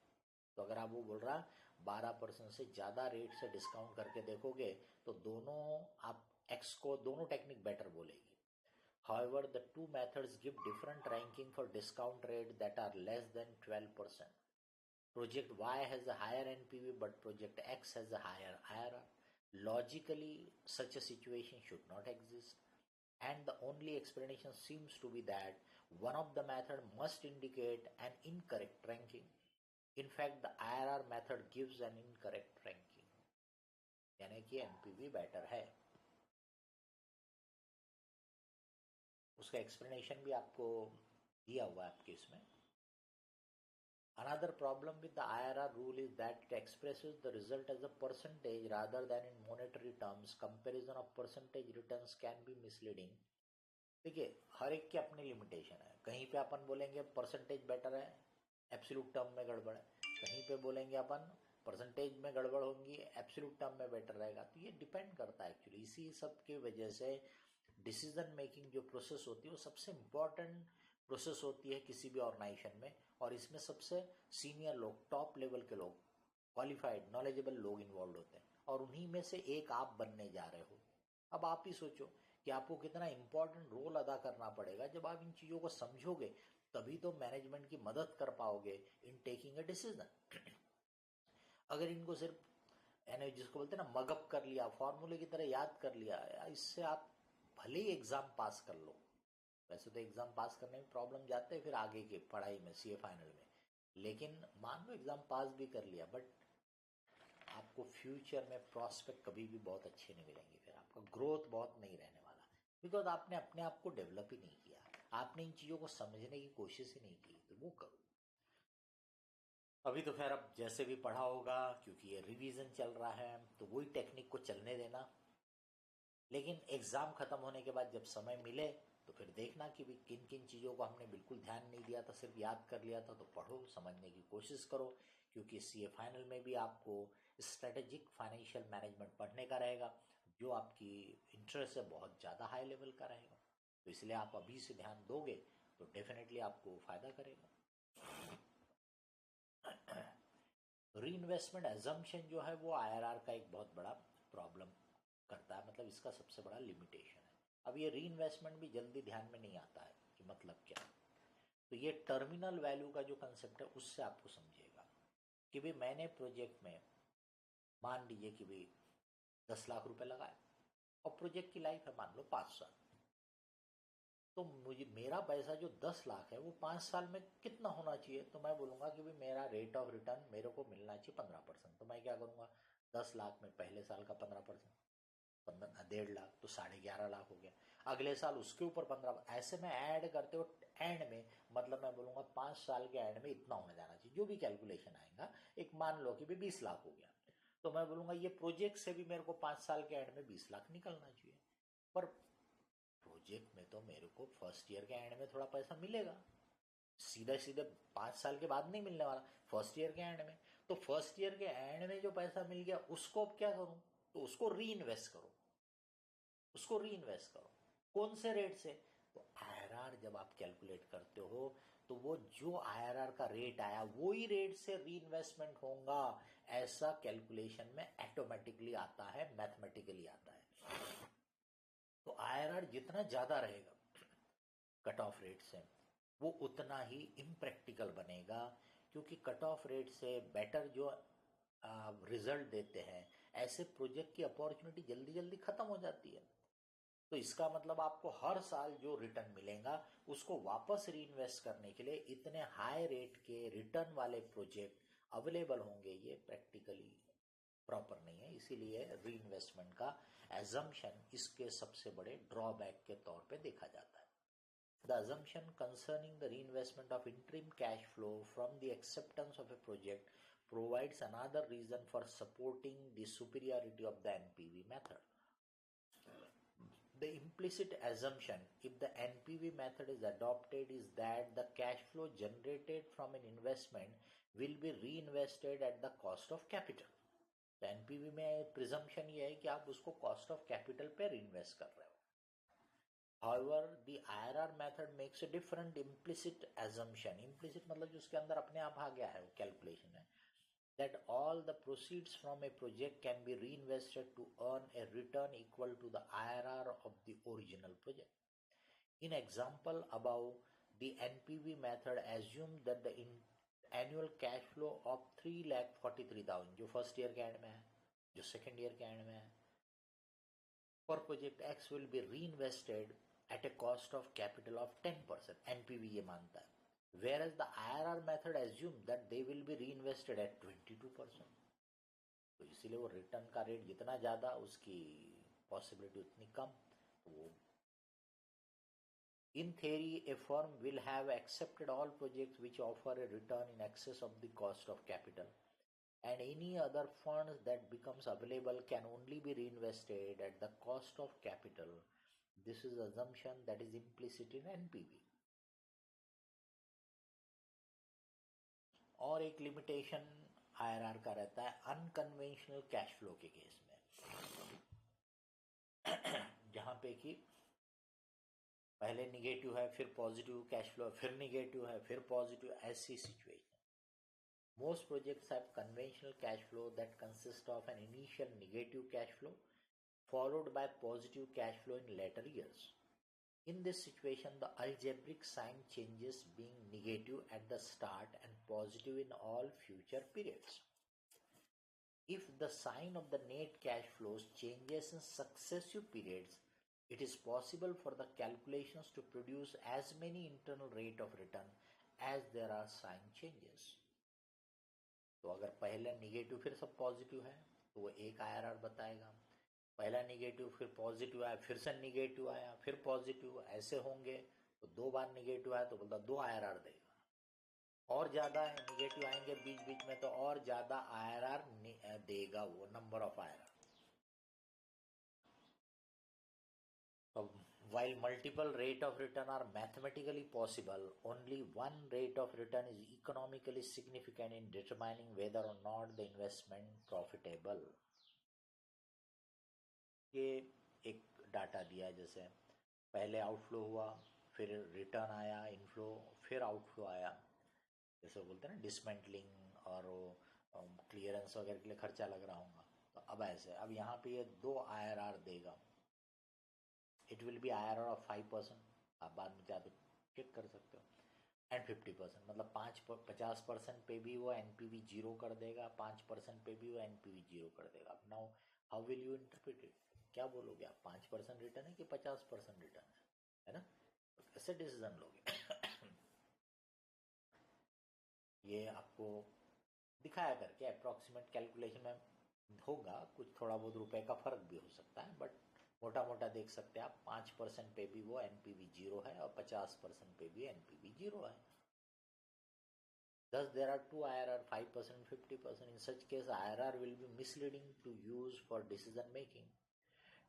तो अगर आप वो बोल रहा 12% से ज़्यादा rate से discount करके देखोगे तो दोनों आप X को दोनों टेक्निक बेटर बोलेगी. However, the two methods give different ranking for discount rate that are less than 12%. Project Y has a higher NPV but Project X has a higher IRR. Logically, such a situation should not exist, and the only explanation seems to be that one of the method must indicate an incorrect ranking. In fact, the IRR method gives an incorrect ranking. यानी कि NPV better है. उसका explanation भी आपको दिया हुआ है आपके इसमें. Another problem with the IRR rule is that it expresses the result as a percentage rather than in monetary terms. Comparison of percentage returns can be misleading. देखिए, हर एक की अपनी लिमिटेशन है. कहीं पे अपन बोलेंगे परसेंटेज बेटर है, एब्सोल्यूट टर्म में गड़बड़ है. कहीं पे बोलेंगे अपन परसेंटेज में गड़बड़ होंगी, एब्सोल्यूट टर्म में बेटर रहेगा. तो ये डिपेंड करता है एक्चुअली. इसी सब की वजह से डिसीजन मेकिंग जो प्रोसेस होती है वो सबसे इम्पोर्टेंट प्रोसेस होती है किसी भी ऑर्गेनाइजेशन में. और इसमें सबसे सीनियर लोग, टॉप लेवल के लोग, क्वालिफाइड नॉलेजेबल लोग इन्वॉल्व होते हैं, और उन्हीं में से एक आप बनने जा रहे हो. अब आप ही सोचो कि आपको कितना इंपॉर्टेंट रोल अदा करना पड़ेगा. जब आप इन चीज़ों को समझोगे तभी तो मैनेजमेंट की मदद कर पाओगे इन टेकिंग अ डिसीजन. अगर इनको सिर्फ यानी जिसको बोलते हैं ना मगअप कर लिया, फॉर्मूले की तरह याद कर लिया, इससे आप भले ही एग्जाम पास कर लो. वैसे तो एग्जाम पास करने में प्रॉब्लम जाते हैं फिर आगे की पढ़ाई में, सीए फाइनल में. लेकिन मान लो एग्जाम पास भी कर लिया, बट आपको फ्यूचर में प्रॉस्पेक्ट कभी भी बहुत अच्छे नहीं मिलेंगे. फिर आपका ग्रोथ बहुत नहीं रहने वाला, बिकॉज आपने अपने आप को डेवलप ही नहीं किया, आपने इन चीज़ों को समझने की कोशिश ही नहीं की. तो वो करो. अभी तो खैर अब जैसे भी पढ़ा होगा, क्योंकि ये रिवीजन चल रहा है, तो वही टेक्निक को चलने देना. लेकिन एग्ज़ाम ख़त्म होने के बाद जब समय मिले तो फिर देखना कि भी किन किन चीज़ों को हमने बिल्कुल ध्यान नहीं दिया था, सिर्फ याद कर लिया था. तो पढ़ो, समझने की कोशिश करो, क्योंकि सीए फाइनल में भी आपको स्ट्रेटेजिक फाइनेंशियल मैनेजमेंट पढ़ने का रहेगा, जो आपकी इंटरेस्ट से बहुत ज़्यादा हाई लेवल का रहेगा. तो इसलिए आप अभी से ध्यान दोगे तो डेफिनेटली आपको फ़ायदा करेगा. री इन्वेस्टमेंट एजम्पशन जो है वो आईआरआर का एक बहुत बड़ा प्रॉब्लम करता है, मतलब इसका सबसे बड़ा लिमिटेशन है. अब ये री इन्वेस्टमेंट भी जल्दी ध्यान में नहीं आता है कि मतलब क्या. तो ये टर्मिनल वैल्यू का जो कंसेप्ट है उससे आपको समझिएगा कि भाई मैंने प्रोजेक्ट में मान लीजिए कि भाई 10 लाख रुपए लगाए और प्रोजेक्ट की लाइफ है मान लो 5 साल. तो मुझे मेरा पैसा जो 10 लाख है वो 5 साल में कितना होना चाहिए. तो मैं बोलूँगा कि भाई मेरा रेट ऑफ रिटर्न मेरे को मिलना चाहिए 15%. तो मैं क्या करूँगा, 10 लाख में पहले साल का 15%, 1.5 लाख तो 11.5 लाख हो गया. अगले साल उसके ऊपर 15, ऐसे में ऐड करते हो एंड में, मतलब मैं बोलूँगा 5 साल के एंड में इतना होने जाना चाहिए. जो भी कैलकुलेशन आएगा, एक मान लो कि भाई 20 लाख हो गया, तो मैं बोलूँगा ये प्रोजेक्ट से भी मेरे को 5 साल के एंड में 20 लाख निकलना चाहिए. पर प्रोजेक्ट में तो मेरे को फर्स्ट ईयर के एंड में थोड़ा पैसा मिलेगा, सीधे सीधे 5 साल के बाद नहीं मिलने वाला, फर्स्ट ईयर के एंड में. तो फर्स्ट ईयर के एंड में जो पैसा मिल गया उसको अब क्या करूं, तो उसको री इन्वेस्ट करो. उसको री इन्वेस्ट करो कौन से रेट से. तो आईआरआर जब आप कैलकुलेट करते हो तो वो जो आईआरआर का रेट आया वो ही रेट से री इन्वेस्टमेंट होगा, ऐसा कैलकुलेशन में ऑटोमेटिकली आता है, मैथमेटिकली आता है. तो आईआरआर जितना ज्यादा रहेगा कट ऑफ रेट से वो उतना ही इम्प्रैक्टिकल बनेगा, क्योंकि कट ऑफ रेट से बेटर जो रिजल्ट देते हैं ऐसे प्रोजेक्ट की अपॉर्चुनिटी जल्दी जल्दी खत्म हो जाती है. तो इसका मतलब आपको हर साल जो रिटर्न मिलेगा उसको वापस री इन्वेस्ट करने के लिए इतने हाई रेट के रिटर्न वाले प्रोजेक्ट अवेलेबल होंगे. ये प्रैक्टिकली प्रॉपर नहीं है, इसीलिए री इन्वेस्टमेंट का एजम्पशन इसके सबसे बड़े ड्रॉबैक के तौर पे देखा जाता है. The assumption concerning the reinvestment of interim cash flow from the acceptance of a project provides another reason for supporting the superiority of the NPV method. The implicit assumption, if the NPV method is adopted, is that the cash flow generated from an investment will be reinvested at the cost of capital. तो NPV में presumption ये है कि आप उसको cost of capital पे invest कर रहे हो. However, the IRR method makes a different implicit assumption. Implicit मतलब जो उसके अंदर अपने आप आ गया है वो कैलकुलेशन है, that all the proceeds from a project can be reinvested to earn a return equal to the IRR of the original project. In example above, the NPV method assumes that the annual cash flow of 3,43,000 जो first year के and में है, जो second year के and में है, for project X will be reinvested at a cost of capital of 10%. NPV ये मानता है. Whereas the IRR method assumes that they will be reinvested at 22%. तो इसीलिए वो रिटर्न का रेट जितना ज़्यादा उसकी पॉसिबिलिटी उतनी कम. तो in theory, a firm will have accepted all projects which offer a return in excess of the cost of capital, and any other funds that becomes available can only be reinvested at the cost of capital. This is assumption that is implicit in NPV. और एक limitation IRR का रहता है unconventional cash flow के case में, जहां पे कि पहले निगेटिव है, फिर पॉजिटिव कैश फ्लो, फिर निगेटिव है, फिर पॉजिटिव, ऐसी situation. Most projects have conventional cash flow that consist of an initial negative cash flow followed by positive cash flow in later years. In this situation, the algebraic sign changes being negative at the start and positive in all future periods. If the sign of the net cash flows changes in successive periods, it is possible for the calculations to produce as many internal rate of return as there are sign changes. तो अगर पहला negative फिर सब positive है तो वो एक IRR बताएगा. पहला निगेटिव फिर पॉजिटिव आया, फिर से निगेटिव आया, फिर पॉजिटिव, ऐसे होंगे तो दो बार निगेटिव आया तो बोलता 2 IRR देगा. और ज़्यादा निगेटिव आएंगे बीच बीच में तो और ज़्यादा IRR देगा, वो नंबर ऑफ IRR. तो while multiple rate of return are mathematically possible, only one rate of return is economically significant in determining whether or not the investment profitable. ये एक डाटा दिया, जैसे पहले आउटफ्लो हुआ, फिर रिटर्न आया, इनफ्लो, फिर आउटफ्लो आया. जैसे बोलते हैं ना डिसमेंटलिंग और क्लियरेंस वगैरह के लिए खर्चा लग रहा होगा. तो अब ऐसे, अब यहाँ पे ये 2 IRR देगा. It will be IRR of 5%. आप बाद में चाहे तो चेक कर सकते हो. एंड 50%, मतलब 50% पे भी वो NPV जीरो कर देगा, 5% पे भी वो NPV जीरो कर देगा. Now how will you interpret it? क्या बोलोगे आप, 5% रिटर्न है कि 50% रिटर्न है ना? कैसे डिसीजन लोगे? ये आपको दिखाया करके अप्रोक्सीमेट कैलकुलेशन में होगा, कुछ थोड़ा बहुत रुपए का फर्क भी हो सकता है, बट मोटा मोटा देख सकते हैं आप 5% पे भी वो NPV जीरो है और 50% पे भी NPV जीरो है. Thus there are two IRR, 5%, 50%. In such case, IRR will be misleading to use for decision making.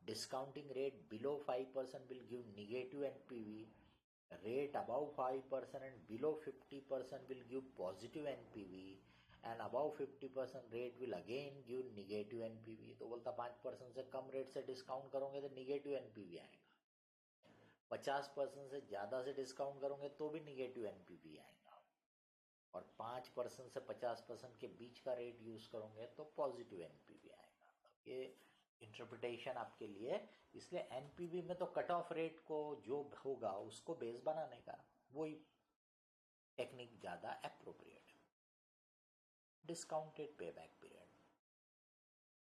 Discounting rate below 5% will give negative NPV. Rate above 5% and below 50% will give positive NPV. And above 50% rate will again give negative NPV. तो बोलता 5% से कम rate से discount करोगे तो negative NPV आएगा, 50% से ज़्यादा से डिस्काउंट करोगे तो भी निगेटिव NPV आएगा, और 5% से 50% के बीच का रेट यूज़ करोगे तो पॉजिटिव NPV आएगा. ये इंटरप्रिटेशन आपके लिए, इसलिए NPV में तो कट ऑफ रेट को जो होगा उसको बेस बनाने का वही टेक्निक ज़्यादा appropriate. Discounted payback period.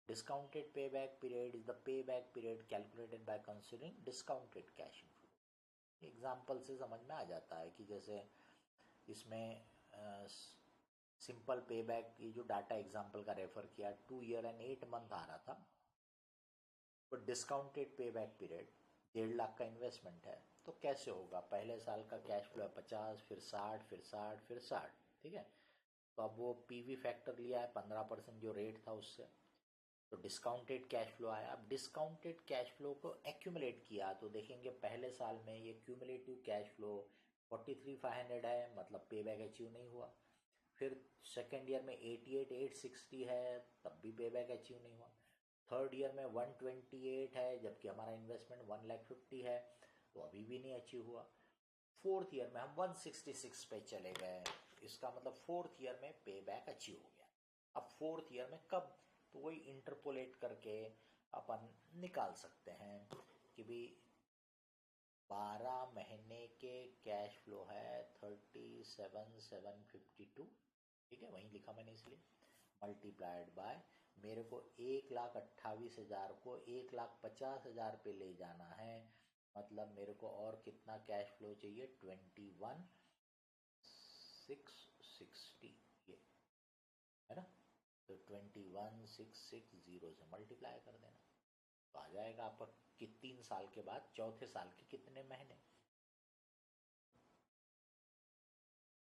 Discounted payback period is the payback period calculated by considering discounted cash inflow. Example से समझ में आ जाता है कि जैसे इसमें सिंपल पे बैक, ये जो डाटा एग्जाम्पल का रेफर किया 2 ईयर एंड 8 मंथ आ रहा था, तो discounted pay back period 1.5 lakh का इन्वेस्टमेंट है, तो कैसे होगा? पहले साल का कैश फ्लो है 50, फिर 60, फिर 60, फिर 60, ठीक है। तो अब वो पीवी फैक्टर लिया है 15% जो रेट था उससे, तो डिस्काउंटेड कैश फ्लो आया। अब डिस्काउंटेड कैश फ्लो को एक्यूमुलेट किया तो देखेंगे पहले साल में ये क्यूमुलेटिव कैश फ्लो 43,500 है, मतलब पे बैक अचीव नहीं हुआ। फिर सेकेंड ईयर में 88,860 है, तब भी पे बैक अचीव नहीं हुआ। थर्ड ईयर में 128 है, जबकि हमारा इन्वेस्टमेंट 1,50,000 है, तो अभी भी नहीं अचीव हुआ। फोर्थ ईयर में हम 166 पे चले गए, इसका मतलब फोर्थ ईयर में पे बैक अचीव हो गया। अब फोर्थ ईयर में कब, तो वही इंटरपोलेट करके अपन निकाल सकते हैं कि भी 12 महीने के कैश फ्लो है 37,752, ठीक है, वहीं लिखा मैंने इसलिए, मल्टीप्लाइड बाय, मेरे को 1,28,000 को 1,50,000 पे ले जाना है, मतलब मेरे को और कितना कैश फ्लो चाहिए? 21,660, ये है ना। तो 21,660 से मल्टीप्लाई कर देना, तो आ जाएगा आपका कि 3 साल के बाद चौथे साल के कितने महीने।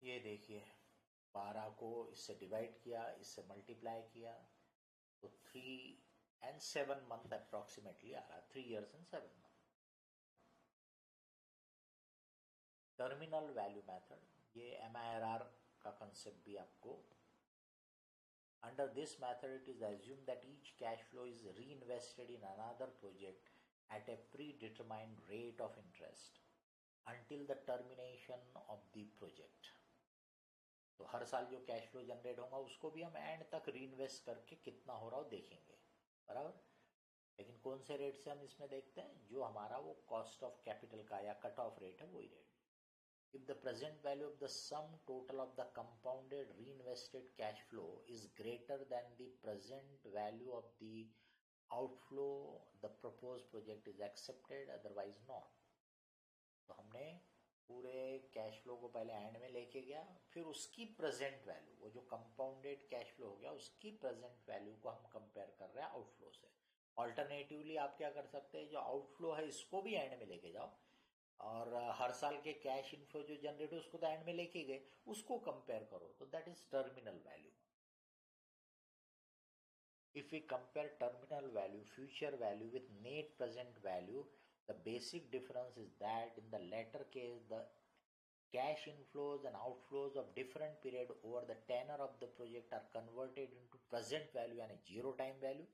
ये देखिए 12 को इससे डिवाइड किया, इससे मल्टीप्लाई किया, तो 3 and 7 month अप्रोक्सीमेटली आ रहा, 3 years and 7 months। Terminal value method, ये MIRR का कंसेप्ट भी आपको। Under this method, it is assumed that each cash flow is reinvested in another project at a predetermined rate of interest until the termination of the project। तो हर साल जो cash flow generate होगा उसको भी हम and तक reinvest करके कितना हो रहा हो देखेंगे, बराबर। लेकिन कौन से रेट से हम इसमें देखते हैं? जो हमारा वो कॉस्ट ऑफ कैपिटल का या कट ऑफ रेट है वही rate. If the present value of the sum total of the compounded reinvested cash flow is greater than the present value of the outflow, the proposed project is accepted, otherwise not। तो हमने पूरे cash flow को पहले and में लेके गया, फिर उसकी प्रेजेंट वैल्यू, वो जो कंपाउंडेड कैश फ्लो हो गया उसकी प्रेजेंट वैल्यू को हम कंपेयर कर रहे हैं आउटफ्लो से। ऑल्टरनेटिवली आप क्या कर सकते हैं, जो आउटफ्लो है इसको भी एंड में लेके जाओ, और हर साल के कैश इनफ्लो जो जनरेट है उसको तो एंड में लेके गए, उसको कंपेयर करो, तो that is terminal value. If we compare terminal value, future value with net present value, the basic difference is that in the latter case, the cash inflows and outflows of different period over the tenure of the project are converted into present value and a zero time value,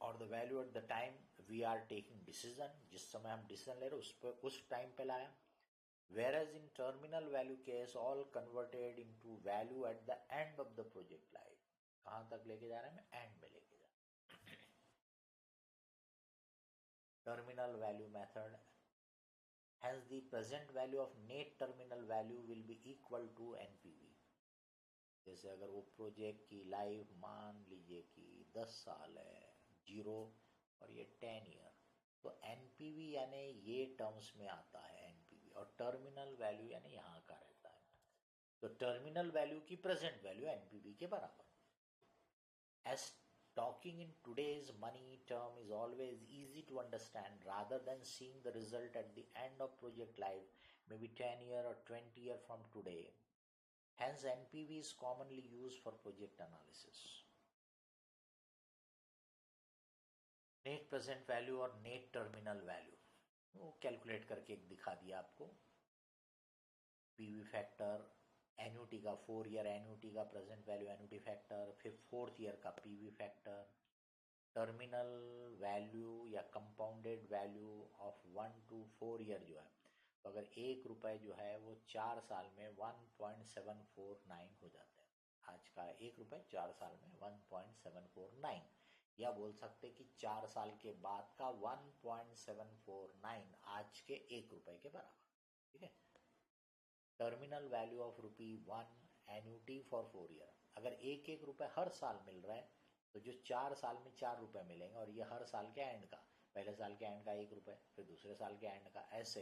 or the value at the time we are taking decision, जिस समय हम decision ले रहे उस time पे लाया। Whereas in terminal value case, all converted into value at the end of the project life। कहाँ तक लेके जा रहे हैं? मैं एंड में लेके जा रहा हूँ। Terminal value method, hence the present value of net terminal value will be equal to NPV। जैसे अगर वो प्रोजेक्ट की लाइफ मान लीजिए कि 10 साल है, 0 और ये 10 ईयर, तो NPV यानी ये टर्म्स में आता है NPV, और टर्मिनल वैल्यू यानी यहाँ का रहता है। तो टर्मिनल वैल्यू की प्रेजेंट वैल्यू NPV के बराबर। As talking in today's money term is always easy to understand rather than seeing the result at the end of project life, maybe 10 year or 20 year from today, hence NPV is commonly used for project analysis। Net present value और net terminal value वो calculate करके एक दिखा दिया आपको। PV factor, annuity का 4 year annuity का present value annuity factor, फिर 4th ईयर का पीवी फैक्टर, टर्मिनल वैल्यू या compounded value of 1 to 4 year जो है, तो अगर 1 रुपए जो है वो 4 साल में 1.749 हो जाते हैं। आज का 1 रुपए 4 साल में 1.749, या बोल सकते कि 4 साल के बाद का 1.749 आज के 1 रुपए के बराबर, ठीक है। Terminal value of ₹1 annuity for 4 year, अगर 1-1 रुपए हर साल मिल रहा है, तो जो 4 साल में 4 रुपए मिलेंगे, और ये हर साल के एंड का, पहले साल के एंड का 1 रुपए, फिर दूसरे साल के एंड का, ऐसे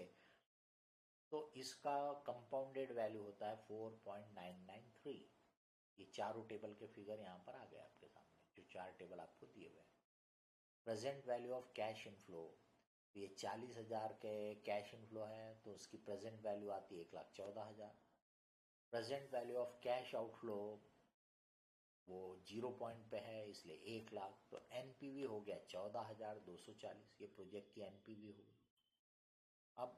तो इसका कंपाउंडेड वैल्यू होता है 4.993। ये चारों टेबल के फिगर यहाँ पर आ गए आपके सामने, जो चार टेबल आपको दिए हुए हैं। Present value of cash inflow, ये 40,000 के कैश इनफ्लो है तो उसकी प्रेजेंट वैल्यू आती है 1,14,000। Present value of cash outflow वो 0 पॉइंट पे है इसलिए 1,00,000, तो एनपीवी हो गया 14,240। ये प्रोजेक्ट की एनपीवी होगी। अब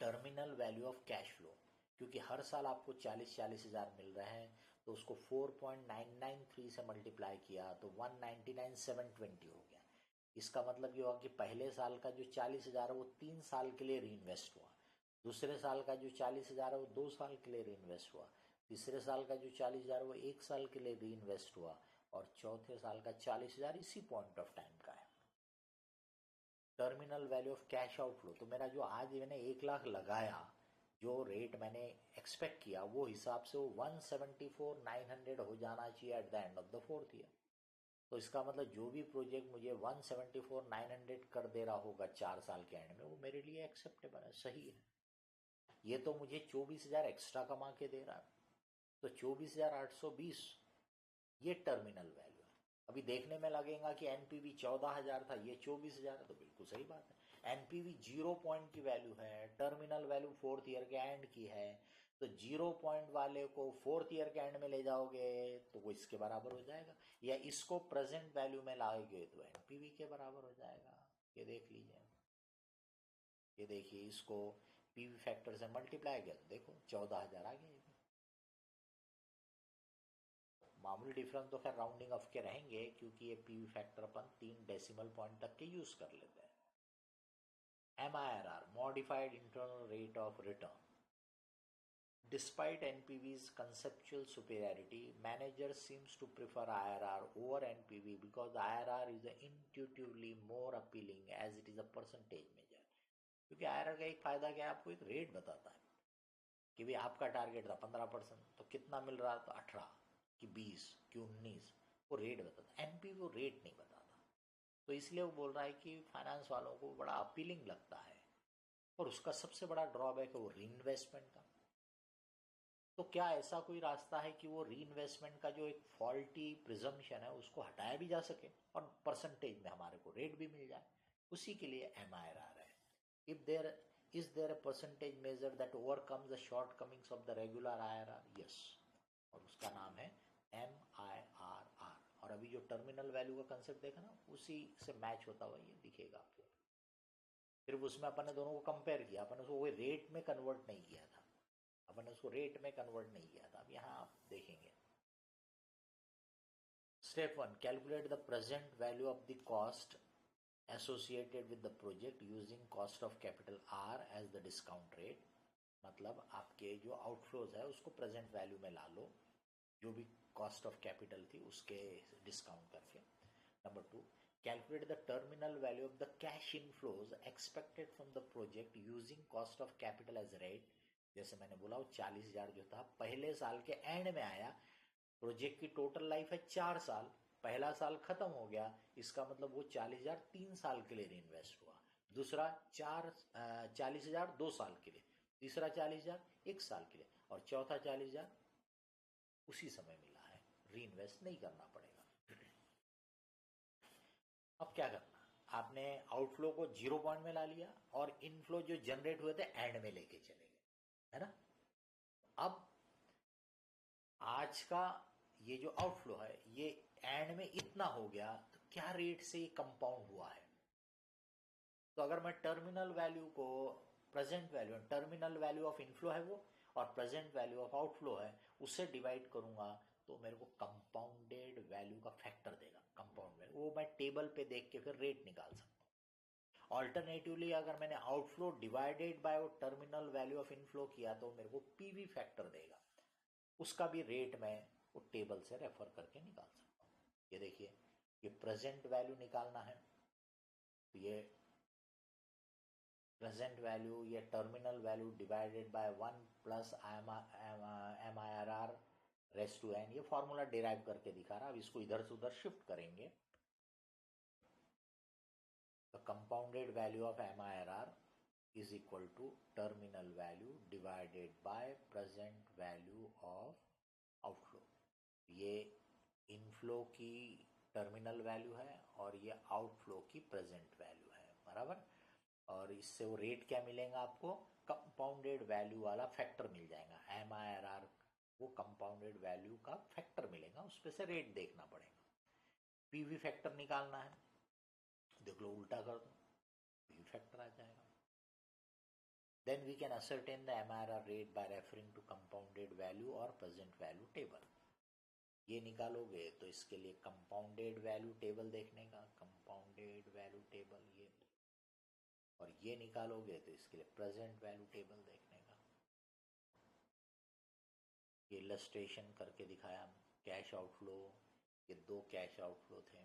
terminal value of cash flow, क्योंकि हर साल आपको 40-40 हज़ार मिल रहे हैं तो उसको 4.993 से मल्टीप्लाई किया तो 199,720 हो गया। इसका मतलब ये हुआ कि पहले साल का जो 40,000 है वो 3 साल के लिए री इन्वेस्ट हुआ, दूसरे साल का जो 40,000 है वो 2 साल के लिए री इन्वेस्ट हुआ, तीसरे साल का जो 40,000 वो 1 साल के लिए री इन्वेस्ट हुआ, और चौथे साल का 40,000 इसी पॉइंट ऑफ टाइम का है। Terminal value of cash outflow, तो मेरा जो आज मैंने 1,00,000 लगाया, जो रेट मैंने एक्सपेक्ट किया वो हिसाब से वो 174,900 हो जाना चाहिए eight the end of the 4th year. तो इसका मतलब जो भी प्रोजेक्ट मुझे 174,900 कर दे रहा होगा 4 साल के एंड में, वो मेरे लिए एक्सेप्टेबल है, सही है। ये तो मुझे 24,000 एक्स्ट्रा कमा के दे रहा है, तो 24,820 ये टर्मिनल वैल्यू है। अभी देखने में लगेगा कि एनपीवी 14,000 था, ये 24,000 है, तो बिल्कुल सही बात है। एनपीवी 0 पॉइंट की वैल्यू है, टर्मिनल वैल्यू 4th ईयर के एंड की है, तो 0 पॉइंट वाले को 4th ईयर के एंड में ले जाओगे तो वो इसके बराबर हो जाएगा, या इसको प्रेजेंट वैल्यू में लाओगे तो एनपीवी के बराबर हो जाएगा। ये देख लीजिए, ये देखिए, इसको पीवी फैक्टर से मल्टीप्लाई किया तो देखो 14,000 आ गया। मामूली डिफरेंस तो खैर राउंडिंग ऑफ के रहेंगे, क्योंकि ये पीवी फैक्टर अपन 3 डेसिमल पॉइंट तक के यूज कर लेते हैं। MIRR, modified internal rate of return. Despite NPV's conceptual superiority, managers seems to prefer IRR over NPV because IRR is intuitively more appealing as it is a percentage measure। क्योंकि IRR का एक फायदा क्या है, आपको एक रेट बताता है कि भाई आपका टारगेट था 15%, तो कितना मिल रहा था, 18 कि 20 कि 19, वो रेट बताता। एनपीवी वो रेट नहीं बताता, तो इसलिए वो बोल रहा है कि फाइनेंस वालों को बड़ा अपीलिंग लगता है। और उसका सबसे बड़ा ड्रॉबैक है वो री इन्वेस्टमेंट का। तो क्या ऐसा कोई रास्ता है कि वो री इन्वेस्टमेंट का जो एक फॉल्टी प्रिजम्पशन है उसको हटाया भी जा सके और परसेंटेज में हमारे को रेट भी मिल जाए? उसी के लिए MIRR है। If there is there a percentage measure that overcomes the shortcomings of the regular IRR? Yes, और उसका नाम है MIRR। और अभी जो टर्मिनल वैल्यू का कंसेप्ट देखा ना, उसी से मैच होता हुआ ये दिखेगा आपको। सिर्फ उसमें अपन ने दोनों को कंपेयर किया, अपन उसको कोई रेट में कन्वर्ट नहीं किया था, अपन ने उसको रेट में कन्वर्ट नहीं किया था। अब यहाँ आप देखेंगे, step 1, calculate the present value of the cost associated with the project using cost of capital R as the discount rate। मतलब आपके जो आउटफ्लोज है उसको प्रेजेंट वैल्यू में ला लो, जो भी कॉस्ट ऑफ कैपिटल थी उसके डिस्काउंट करके। Number 2, calculate the terminal value of the cash inflows expected from the project using cost of capital as rate. जैसे मैंने बोला वो 40,000 जो था पहले साल के एंड में आया, प्रोजेक्ट की टोटल लाइफ है 4 साल, पहला साल खत्म हो गया, इसका मतलब वो 40,000 3 साल के लिए री इन्वेस्ट हुआ, दूसरा 40,000 2 साल के लिए, तीसरा 40,000 1 साल के लिए, और चौथा 40,000 उसी समय मिला है, री इन्वेस्ट नहीं करना पड़ेगा। अब क्या करना, आपने आउटफ्लो को 0 पॉइंट में ला लिया और इनफ्लो जो जनरेट हुए थे एंड में लेके चले गए, है ना। अब आज का ये जो आउटफ्लो है ये एंड में इतना हो गया, तो क्या रेट से ये कंपाउंड हुआ है। तो अगर मैं टर्मिनल वैल्यू को present value, terminal value of inflow है वो, और प्रेजेंट वैल्यू ऑफ आउटफ्लो है, उससे डिवाइड करूंगा तो मेरे को कंपाउंडेड वैल्यू का फैक्टर देगा। कंपाउंड वैल्यू वो मैं टेबल पे देख के फिर रेट निकाल सकता हूँ। ऑल्टरनेटिवली अगर मैंने outflow divided by terminal value of inflow किया तो मेरे को पीवी फैक्टर देगा, उसका भी रेट मैं वो टेबल से रेफर करके निकाल सकता हूँ। ये देखिए, ये प्रेजेंट वैल्यू निकालना है, तो ये प्रेजेंट वैल्यू, ये terminal value divided by 1 plus MIRR raise to n, ये फॉर्मूला डिराइव करके दिखा रहा। अब इसको इधर से उधर शिफ्ट करेंगे, तो compounded value of MIRR is equal to terminal value divided by present value of outflow. ये इनफ्लो की टर्मिनल वैल्यू है और ये आउटफ्लो की प्रेजेंट वैल्यू है, बराबर। और इससे वो रेट क्या मिलेगा आपको, कंपाउंडेड वैल्यू वाला फैक्टर मिल जाएगा, MIRR वो कंपाउंडेड वैल्यू का फैक्टर मिलेगा, उस पे से रेट देखना पड़ेगा। पीवी फैक्टर निकालना है, देख लो उल्टा कर दो, पीवी फैक्टर आ जाएगा। Then we can ascertain the MIRR rate by referring to compounded value or present value table. ये निकालोगे तो इसके लिए कंपाउंडेड वैल्यू टेबल देखने का, कंपाउंडेड वैल्यू टेबल ये, और ये निकालोगे तो इसके लिए प्रेजेंट वैल्यू टेबल देखने का। ये इलस्ट्रेशन करके दिखाया, कैश आउटफ्लो, ये 2 कैश आउटफ्लो थे,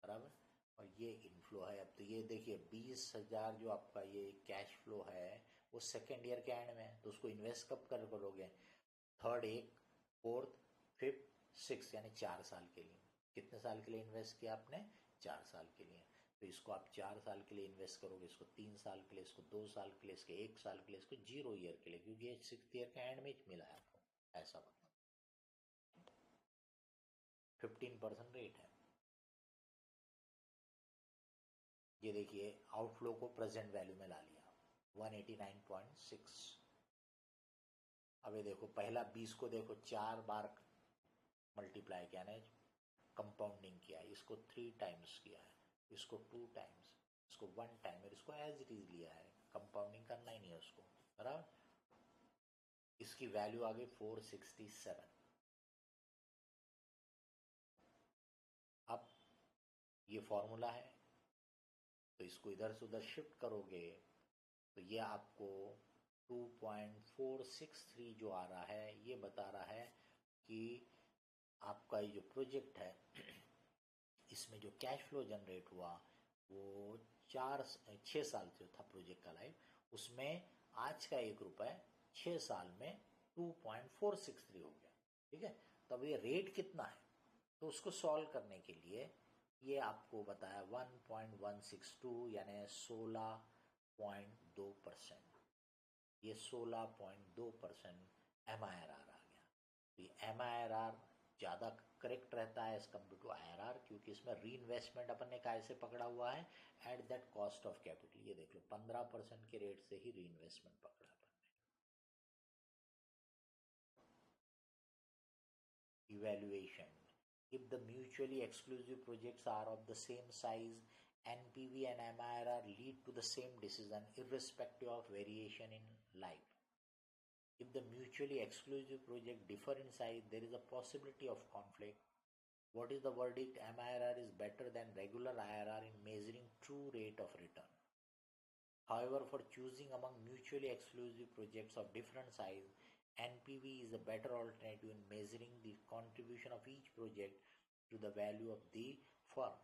बराबर, और ये इनफ्लो है। अब तो ये देखिए 20,000 जो आपका ये कैश फ्लो है वो सेकेंड ईयर के एंड में है, तो उसको इन्वेस्ट कब करोगे, थर्ड एक, फोर्थ, फिफ्थ, सिक्स, यानी 4 साल के लिए। कितने साल के लिए इन्वेस्ट किया आपने, 4 साल के लिए। तो इसको आप 4 साल के लिए इन्वेस्ट करोगे, इसको 3 साल के लिए, इसको 2 साल के लिए, इसके 1 साल के लिए, इसको 0 ईयर के लिए, क्योंकि ये 6th ईयर के एंड में मिला है आपको, ऐसा मतलब 15% रेट है। ये देखिए आउटफ्लो को प्रेजेंट वैल्यू में ला लिया 189.6। अब ये देखो पहला 20 को देखो 4 बार मल्टीप्लाई किया ना, कंपाउंडिंग किया, इसको 3 टाइम्स किया है, इसको 2 टाइम्स, इसको 1 टाइम, और इसको एज इट इज लिया है, कंपाउंडिंग करना ही नहीं है उसको, बराबर। इसकी वैल्यू आ गई 467। अब ये फॉर्मूला है, तो इसको इधर से उधर शिफ्ट करोगे तो ये आपको 2.463 जो आ रहा है, ये बता रहा है कि आपका ये जो प्रोजेक्ट है इसमें जो कैश फ्लो जनरेट हुआ वो 6 साल से था प्रोजेक्ट का लाइफ, उसमें आज का 1 रुपये 6 साल में 2.463 हो गया, ठीक है। तब ये रेट कितना है, तो उसको सॉल्व करने के लिए ये आपको बताया 1.162 यानी 16.2%, ये 16.2% MIRR आ गया। तो ये MIRR ज़्यादा करेक्ट रहता है एज कम्पेयर टू IRR, क्योंकि इसमें री इन्वेस्टमेंट अपन ने कैसे पकड़ा हुआ है, at that cost of capital. ये देख लो 15% के रेट से ही री इन्वेस्टमेंट पकड़ा अपन ने। Evaluation, if the mutually exclusive projects are of the same size, NPV and MIRR lead to the same decision irrespective of variation in life. If the mutually exclusive project differ in size, there is a possibility of conflict. What is the verdict? MIRR is better than regular IRR in measuring true rate of return. However, for choosing among mutually exclusive projects of different size, NPV is a better alternative in measuring the contribution of each project to the value of the firm.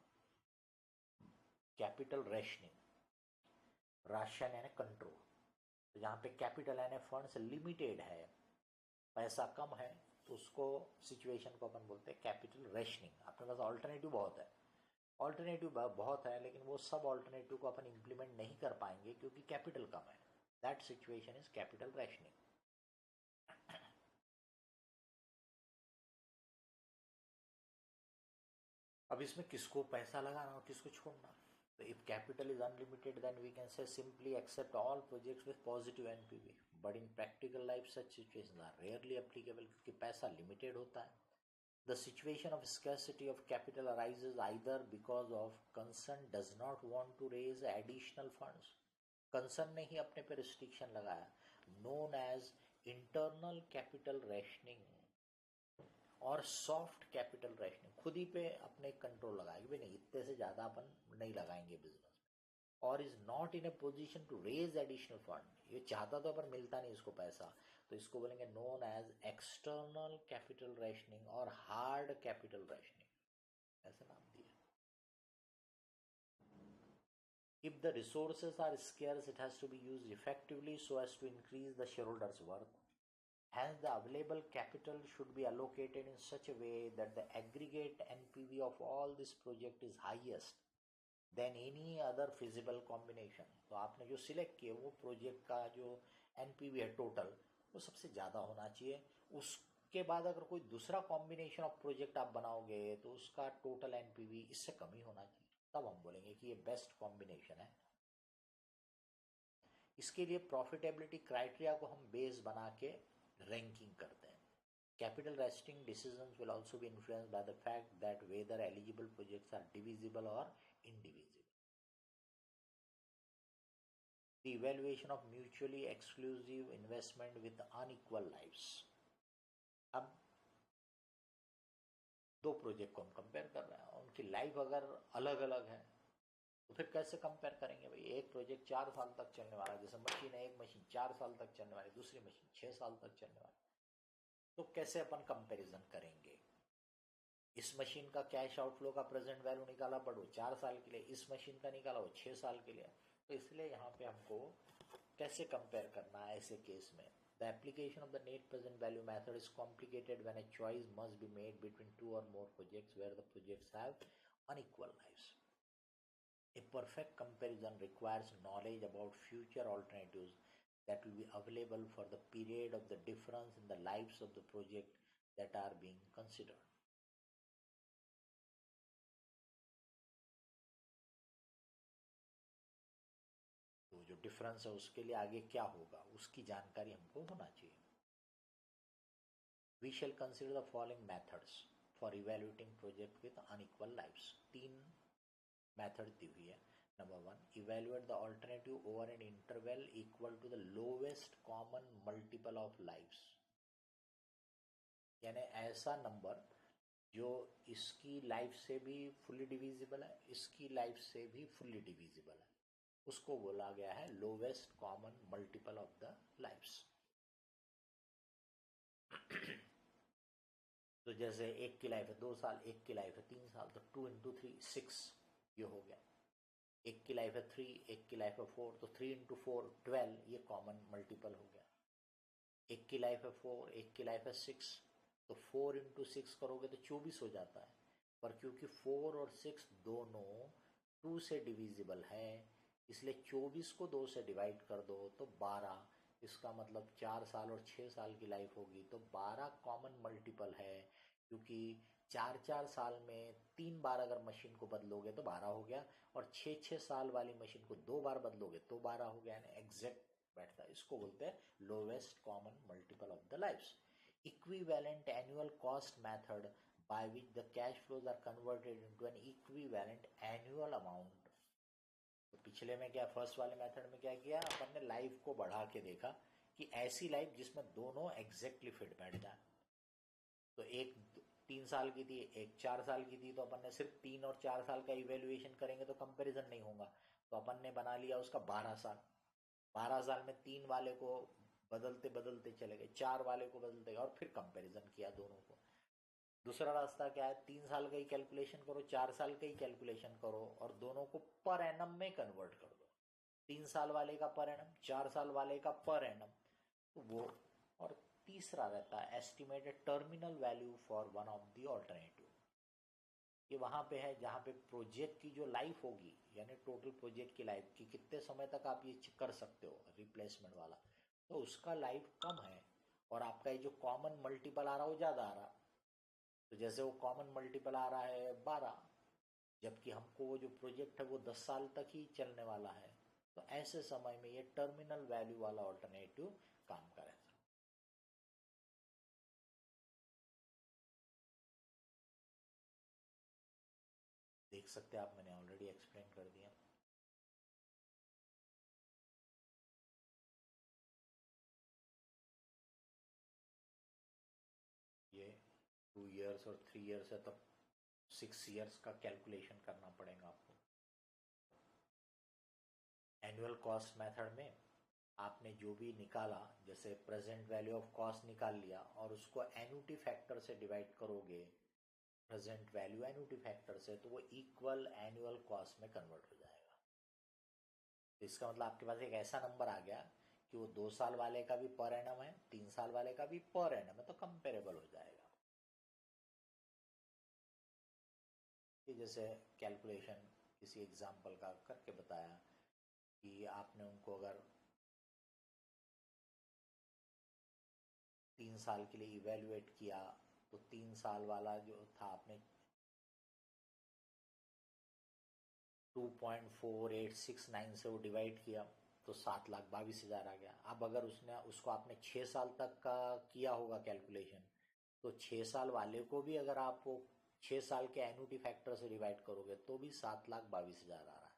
Capital rationing, ration यानी control, तो जहाँ पे capital यानी funds limited है, पैसा कम है, तो उसको सिचुएशन को अपन बोलते हैं कैपिटल रेशनिंग। अपने पास ऑल्टरनेटिव बहुत है, लेकिन वो सब ऑल्टरनेटिव को अपन इम्प्लीमेंट नहीं कर पाएंगे क्योंकि कैपिटल कम है। That situation is capital rationing. अब इसमें किसको पैसा लगाना और किसको छोड़ना। तो if capital is unlimited then we can say simply accept all projects with positive NPV, but in practical life such situations are rarely applicable, क्योंकि पैसा लिमिटेड होता है। The situation of scarcity of capital arises either because of concern does not want to raise additional funds, concern ने ही अपने पे restriction लगाया, known as internal capital rationing और soft capital rationing, खुद ही पे अपने कंट्रोल लगाएंगे, भाई नहीं इतने से ज़्यादा अपन नहीं लगाएंगे बिजनेस में, और is not in a position to raise additional fund, ये चाहता तो पर मिलता नहीं इसको पैसा, तो इसको बोलेंगे known as external capital rationing और हार्ड कैपिटल रेशनिंग, ऐसे नाम दिया। If the resources are scarce, it has to be used effectively so as to increase the shareholders' worth. Hence, the available capital should be allocated in such a way that the aggregate NPV of all this project is highest than any other feasible combination. तो आपने जो select किया वो project का जो NPV है total, वो सबसे ज़्यादा होना चाहिए। उसके बाद अगर कोई दूसरा कॉम्बिनेशन ऑफ प्रोजेक्ट आप बनाओगे तो उसका टोटल एनपीवी इससे कम ही होना चाहिए, तब हम बोलेंगे कि ये बेस्ट कॉम्बिनेशन है। इसके लिए प्रॉफिटेबिलिटी क्राइटेरिया को हम बेस बना के रैंकिंग करते हैं। Capital rating decisions will also be influenced by the fact that whether eligible projects are divisible or indivisible. The evaluation of mutually exclusive investment with unequal lives. अब दो project को हम कंपेयर कर रहे हैं, उनकी लाइफ अगर अलग अलग है तो फिर कैसे कंपेयर करेंगे भाई? एक प्रोजेक्ट 4 साल तक चलने वाला है, जैसे मशीन है, एक मशीन 4 साल तक चलने वाली, दूसरी मशीन 6 साल तक चलने वाली, तो कैसे अपन कंपैरिजन करेंगे? इस मशीन का कैश आउटफ्लो का प्रेजेंट वैल्यू निकाला बट वो 4 साल के लिए, इस मशीन का निकाला वो 6 साल के लिए। तो इसलिए यहाँ पे हमको कैसे कंपेयर करना है ऐसे केस में? The application of the net present value method is complicated when a choice must be made between 2 और more projects where the projects have unequal lives. A perfect comparison requires knowledge about future alternatives that will be available for the period of the difference in the lives of the project that are being considered. तो जो difference है उसके लिए आगे क्या होगा उसकी जानकारी हमको होना चाहिए। We shall consider the following methods for evaluating project with unequal lives. 3 method दी हुई है। Number 1, evaluate the alternative over an interval equal to the lowest common multiple of lives. यानी ऐसा नंबर जो इसकी लाइफ से भी फुल्ली डिविजिबल है, इसकी लाइफ से भी फुल्ली डिविजिबल है, उसको बोला गया है lowest common multiple of the lives. तो जैसे एक की लाइफ है 2 साल, एक की लाइफ है 3 साल, तो 2 इंटू 3 6 ये हो गया। एक की लाइफ है 3, एक की लाइफ है 4, तो 3 इंटू 4 12, ये कॉमन मल्टीपल हो गया। एक की लाइफ है 4, एक की लाइफ है 6, तो 4 इंटू 6 करोगे तो 24 हो जाता है। पर क्योंकि 4 और 6 दोनों 2 से डिविजिबल है, इसलिए 24 को 2 से डिवाइड कर दो तो 12। इसका मतलब 4 साल और 6 साल की लाइफ होगी, तो 12 कॉमन मल्टीपल है। क्योंकि 4 साल में 3 बार अगर मशीन को बदलोगे तो 12 हो गया, और 6 साल वाली मशीन को 2 बार बदलोगे तो 12 हो गया। यानी एग्जैक्ट बैठता है। इसको बोलते हैं lowest common multiple of the lives. Equivalent annual cost method by which the cash flows are converted into an equivalent annual amount। तो पिछले में क्या, फर्स्ट वाले मेथड में क्या किया अपन ने, लाइफ को बढ़ा के देखा कि ऐसी लाइफ जिसमें दोनों एग्जैक्टली फिट बैठ जाए। तो एक 3 साल की थी, एक 4 साल की थी, तो अपन ने सिर्फ 3 और 4 साल का इवेल्युएशन करेंगे तो कंपैरिजन नहीं होगा, तो अपन ने बना लिया उसका 12 साल। 12 साल में 3 वाले को बदलते बदलते चले गए, 4 वाले को बदलते गए, और फिर कंपैरिजन किया दोनों को। दूसरा रास्ता क्या है, 3 साल का ही कैलकुलेशन करो, 4 साल का ही कैलकुलेशन करो, और दोनों को पर एनम में कन्वर्ट कर दो। 3 साल वाले का पर एनम, 4 साल वाले का पर एनम, तो वो। और तीसरा रहता है estimated terminal value for one of the alternative. ये वहां पे है जहां पे प्रोजेक्ट की जो लाइफ होगी, यानी टोटल प्रोजेक्ट की लाइफ की कितने समय तक आप ये कर सकते हो रिप्लेसमेंट वाला, तो उसका लाइफ कम है, और आपका ये जो कॉमन मल्टीपल आ रहा है वो ज्यादा आ रहा। तो जैसे वो कॉमन मल्टीपल आ रहा है 12, जबकि हमको वो जो प्रोजेक्ट है वो 10 साल तक ही चलने वाला है, तो ऐसे समय में ये टर्मिनल वैल्यू वाला ऑल्टरनेटिव काम करेगा। देख सकते हैं आप, मैंने ऑलरेडी एक्सप्लेन कर दिया। ये 2 इयर्स और 3 इयर्स है, तब 6 इयर्स का कैलकुलेशन करना पड़ेगा आपको। एनुअल कॉस्ट मेथड में आपने जो भी निकाला, जैसे प्रेजेंट वैल्यू ऑफ कॉस्ट निकाल लिया और उसको एन्युटी फैक्टर से डिवाइड करोगे, प्रेजेंट वैल्यू एन्युटी फैक्टर से, तो वो इक्वल एनुअल कॉस्ट में कन्वर्ट हो जाएगा। तो इसका मतलब आपके पास एक ऐसा नंबर आ गया कि वो 2 साल वाले का भी पर एनम है, 3 साल वाले का भी पर एनम है, तो कंपेरेबल हो जाएगा। ये जैसे कैलकुलेशन किसी एग्जाम्पल का करके बताया कि आपने उनको अगर 3 साल के लिए इवेल्युएट किया तो 3 साल वाला जो था आपने 2.4869 से वो डिवाइड किया तो 7,22,000 आ गया। अब अगर उसको आपने 6 साल तक का किया होगा कैलकुलेशन, तो 6 साल वाले को भी अगर आप वो 6 साल के एन्युटी फैक्टर से डिवाइड करोगे तो भी 7,22,000 आ रहा है।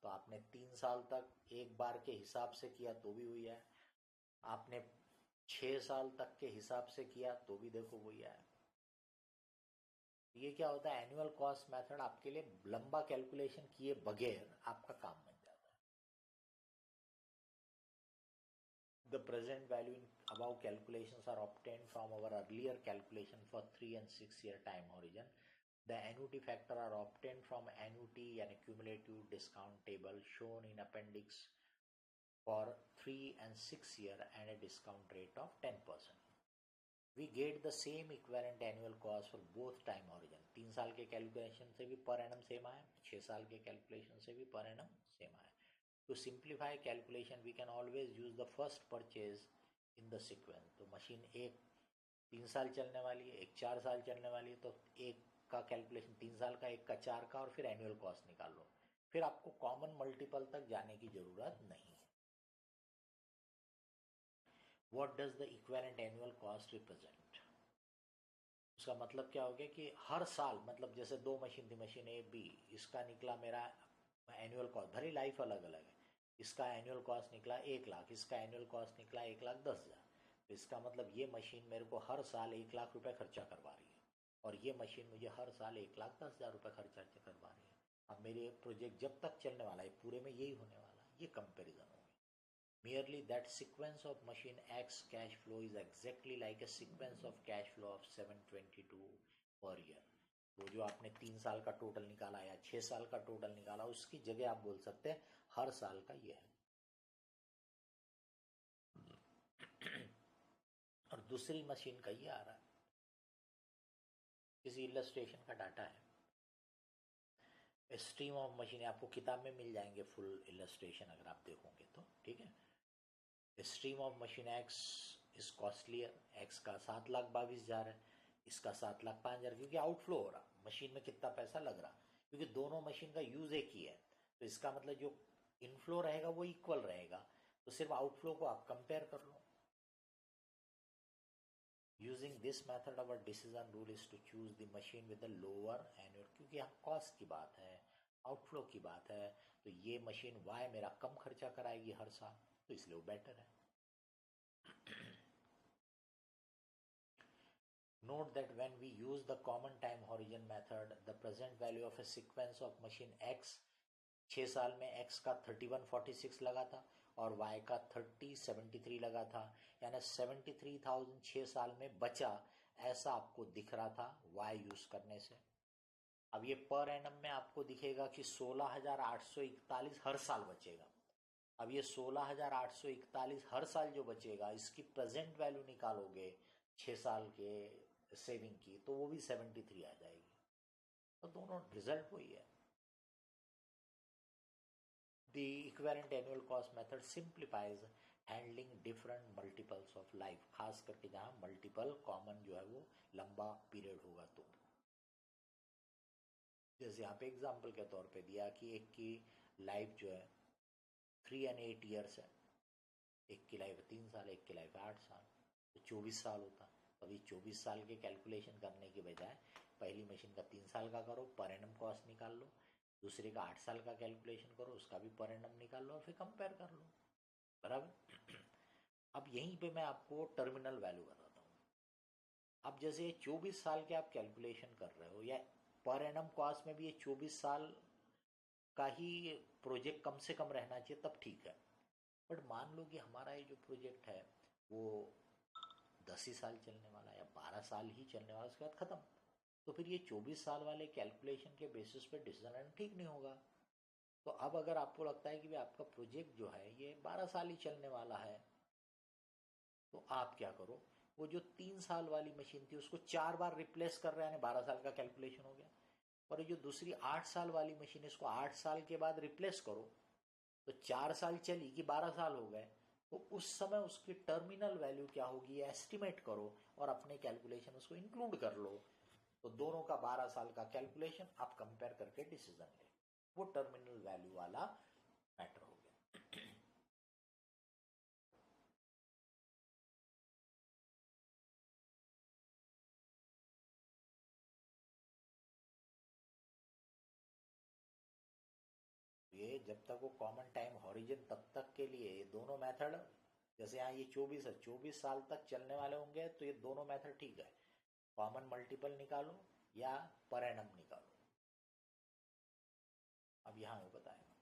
तो आपने 3 साल तक एक बार के हिसाब से किया तो भी वही है, आपने 6 साल तक के हिसाब से किया तो भी देखो वही है। ये क्या होता है, एनुअल कॉस्ट मेथड आपके लिए लंबा कैलकुलेशन किए बगैर आपका काम बन जाता है। The present value in above calculations are obtained from our earlier calculation for 3 and 6 year time horizon. The annuity factor are obtained from annuity and cumulative discount table shown in appendix for 3 and 6 year and a discount rate of 10%. We get the same equivalent annual cost for both time horizon. 3 साल के calculation से भी per annum same आया, 6 साल के calculation से भी per annum same आया। To simplify calculation, we can always use the first purchase in the sequence. तो मशीन एक 3 साल चलने वाली है, एक 4 साल चलने वाली है, तो एक का कैलकुलेशन 3 साल का, एक का 4 का, और फिर एनुअल कॉस्ट निकाल लो। फिर आपको कॉमन मल्टीपल तक जाने की जरूरत नहीं है। What does the equivalent annual cost represent? उसका मतलब क्या हो गया कि हर साल, मतलब जैसे 2 मशीन थी, मशीन ए बी, इसका निकला मेरा एनुअल कॉस्ट, भले लाइफ अलग अलग है, इसका एनुअल कॉस्ट निकला 1,00,000, इसका एनुअल कॉस्ट निकला 1,10,000। तो इसका मतलब ये मशीन मेरे को हर साल 1,00,000 रुपये खर्चा करवा रही है, और ये मशीन मुझे हर साल 1,10,000 रुपये खर्चा करवा रही है। अब मेरे प्रोजेक्ट जब तक चलने वाला है पूरे में यही होने वाला है। ये कंपेरिजन हो गया। Merely that sequence of machine X cash flow is exactly like a sequence of cash flow of 722 per year. तो जो आपने 3 साल का टोटल निकाला या 6 साल का टोटल निकाला, उसकी जगह आप बोल सकते हैं हर साल का ये है। और दूसरी मशीन का ये आ रहा है, किसी इलस्ट्रेशन का डाटा है। स्ट्रीम ऑफ मशीन आपको किताब में मिल जाएंगे फुल इलस्ट्रेशन अगर आप देखोगे तो, ठीक है। Stream of machine x is costlier, x का 7,22,000 है, इसका 7,05,000, क्योंकि आउटफ्लो हो रहा, मशीन में कितना पैसा लग रहा, क्योंकि दोनों मशीन का यूज एक ही है। तो इसका मतलब जो इनफ्लो रहेगा वो इक्वल रहेगा, तो सिर्फ आउटफ्लो को आप कंपेयर कर लो। Using this method our decision rule is to choose the machine with the lower annual, क्योंकि यहाँ कॉस्ट की बात है, आउटफ्लो की बात है, तो ये मशीन वाई मेरा कम खर्चा कराएगी हर साल, तो इसलिए वो बेटर है। Note that when we use the common time horizon method, the present value of a sequence of machine X 6 साल में X का 3146 लगा था और Y का 3073 लगा था, यानी 73,000 6 साल में बचा, ऐसा आपको दिख रहा था Y यूज करने से। अब ये पर एनम में आपको दिखेगा कि 16,841 हर साल बचेगा। अब ये 16,841 हर साल जो बचेगा, इसकी प्रेजेंट वैल्यू निकालोगे 6 साल के सेविंग की, तो वो भी 73 आ जाएगी। तो दोनों रिजल्ट वही है। The equivalent annual cost method simplifies handling different multiples of life, खास करके जहां मल्टीपल कॉमन जो है वो लंबा पीरियड होगा। तो जैसे यहाँ पे एग्जाम्पल के तौर पे दिया कि एक की लाइफ जो है 3 and 8 years है, एक की लाइफ 3 साल, एक की लाइफ 8 साल, तो 24 साल होता। तो अभी 24 साल के कैलकुलेशन करने के बजाय पहली मशीन का 3 साल का करो, पर एनम कॉस्ट निकाल लो, दूसरे का 8 साल का कैलकुलेशन करो, उसका भी पर एनम निकाल लो और फिर कंपेयर कर लो, बराबर। अब यहीं पे मैं आपको टर्मिनल वैल्यू बताता हूँ। अब जैसे 24 साल के आप कैलकुलेशन कर रहे हो, या पर एनम कॉस्ट में भी ये 24 साल का ही प्रोजेक्ट कम से कम रहना चाहिए, तब ठीक है। बट मान लो कि हमारा ये जो प्रोजेक्ट है वो 10 ही साल चलने वाला या 12 साल ही चलने वाला, उसके बाद खत्म, तो फिर ये 24 साल वाले कैलकुलेशन के बेसिस पे डिसीजन लेना ठीक नहीं होगा। तो अब अगर आपको लगता है कि भाई आपका प्रोजेक्ट जो है ये 12 साल ही चलने वाला है, तो आप क्या करो, वो जो 3 साल वाली मशीन थी उसको 4 बार रिप्लेस कर रहे हैं, 12 साल का कैलकुलेशन हो गया। और ये जो दूसरी 8 साल वाली मशीन है इसको 8 साल के बाद रिप्लेस करो, तो 4 साल चली कि 12 साल हो गए, तो उस समय उसकी टर्मिनल वैल्यू क्या होगी एस्टिमेट करो और अपने कैलकुलेशन उसको इंक्लूड कर लो। तो दोनों का 12 साल का कैलकुलेशन आप कंपेयर करके डिसीजन ले, वो टर्मिनल वैल्यू वाला मैटर हो गया। ये जब तक वो कॉमन टाइम हॉरिजन तब तक के लिए ये दोनों मेथड, जैसे यहाँ ये 24 है, 24 साल तक चलने वाले होंगे, तो ये दोनों मेथड ठीक है, कॉमन मल्टीपल निकालो या पर एनम निकालो। अब यहाँ वो बताएगा,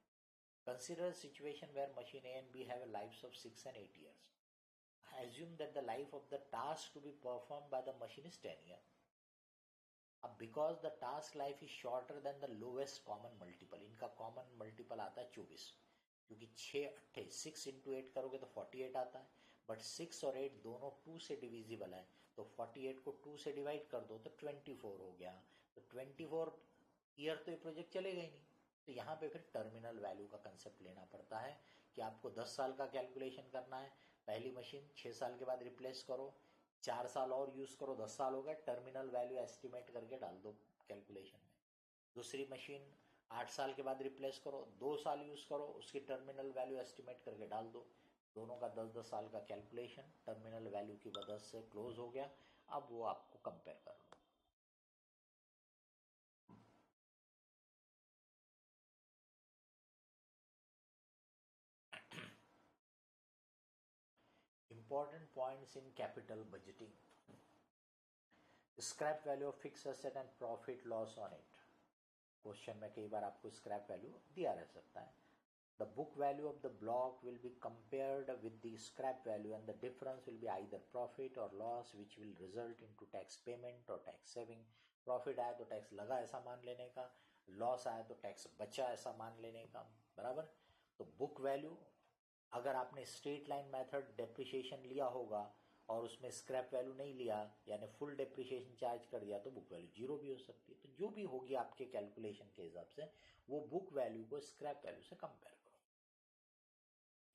consider situation where machine A and B have a lives of 6 and 8 years. Assume that the life of the task to be performed by the machine is 10 years. अब because the task life is shorter than the lowest common multiple, इनका common multiple आता है 24, क्योंकि 6 अट्ठे 6 into 8 करोगे तो 48 आता है, but 6 और 8 दोनों 2 से डिविजिबल है, तो 48 को 2 से डिवाइड कर दो तो 24 हो गया। तो 24 ईयर तो ये प्रोजेक्ट चलेगा ही नहीं, तो यहाँ पे फिर टर्मिनल वैल्यू का कंसेप्ट लेना पड़ता है कि आपको 10 साल का कैलकुलेशन करना है, पहली मशीन 6 साल के बाद रिप्लेस करो, 4 साल और यूज करो, 10 साल हो गए, टर्मिनल वैल्यू एस्टिमेट करके डाल दो कैलकुलेशन में। दूसरी मशीन 8 साल के बाद रिप्लेस करो, 2 साल यूज करो, उसकी टर्मिनल वैल्यू एस्टिमेट करके डाल दो, दोनों का 10-10 साल का कैलकुलेशन टर्मिनल वैल्यू की मदद से क्लोज हो गया। अब वो आपको कंपेयर कर लो। Important points in capital budgeting. Scrap value of fix asset and profit loss on it. Question में कई बार आपको स्क्रैप वैल्यू दिया रह सकता है। The book value of the block will be compared with the scrap value and the difference will be either profit or loss which will result into tax payment or tax saving. Profit आया तो tax लगा ऐसा मान लेने का, loss आया तो tax बचा ऐसा मान लेने का, बराबर। तो बुक वैल्यू, अगर आपने स्ट्रेट लाइन मेथड डेप्रिसिएशन लिया होगा और उसमें स्क्रैप वैल्यू नहीं लिया, यानी फुल डेप्रिसिएशन चार्ज कर दिया, तो बुक वैल्यू 0 भी हो सकती है। तो जो भी होगी आपके कैलकुलेशन के हिसाब से, वो बुक वैल्यू को स्क्रैप वैल्यू से कंपेयर करो।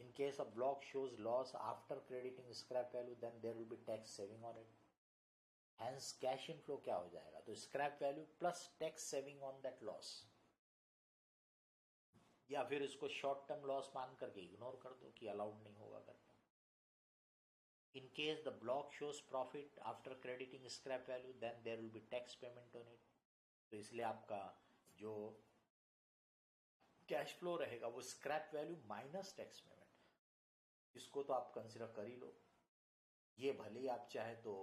In case of block shows loss after crediting scrap value, then there will be tax saving on it. Hence cash inflow क्या हो जाएगा, तो scrap value plus tax saving on that loss, या फिर इसको short term loss मान करके ignore कर दो कि अलाउड नहीं होगा करके। In case the block shows profit after crediting scrap value, then there will be tax payment on it. तो इसलिए आपका जो कैश फ्लो रहेगा वो scrap value minus tax payment, इसको तो आप कंसिडर कर ही लो। ये भले ही आप चाहे तो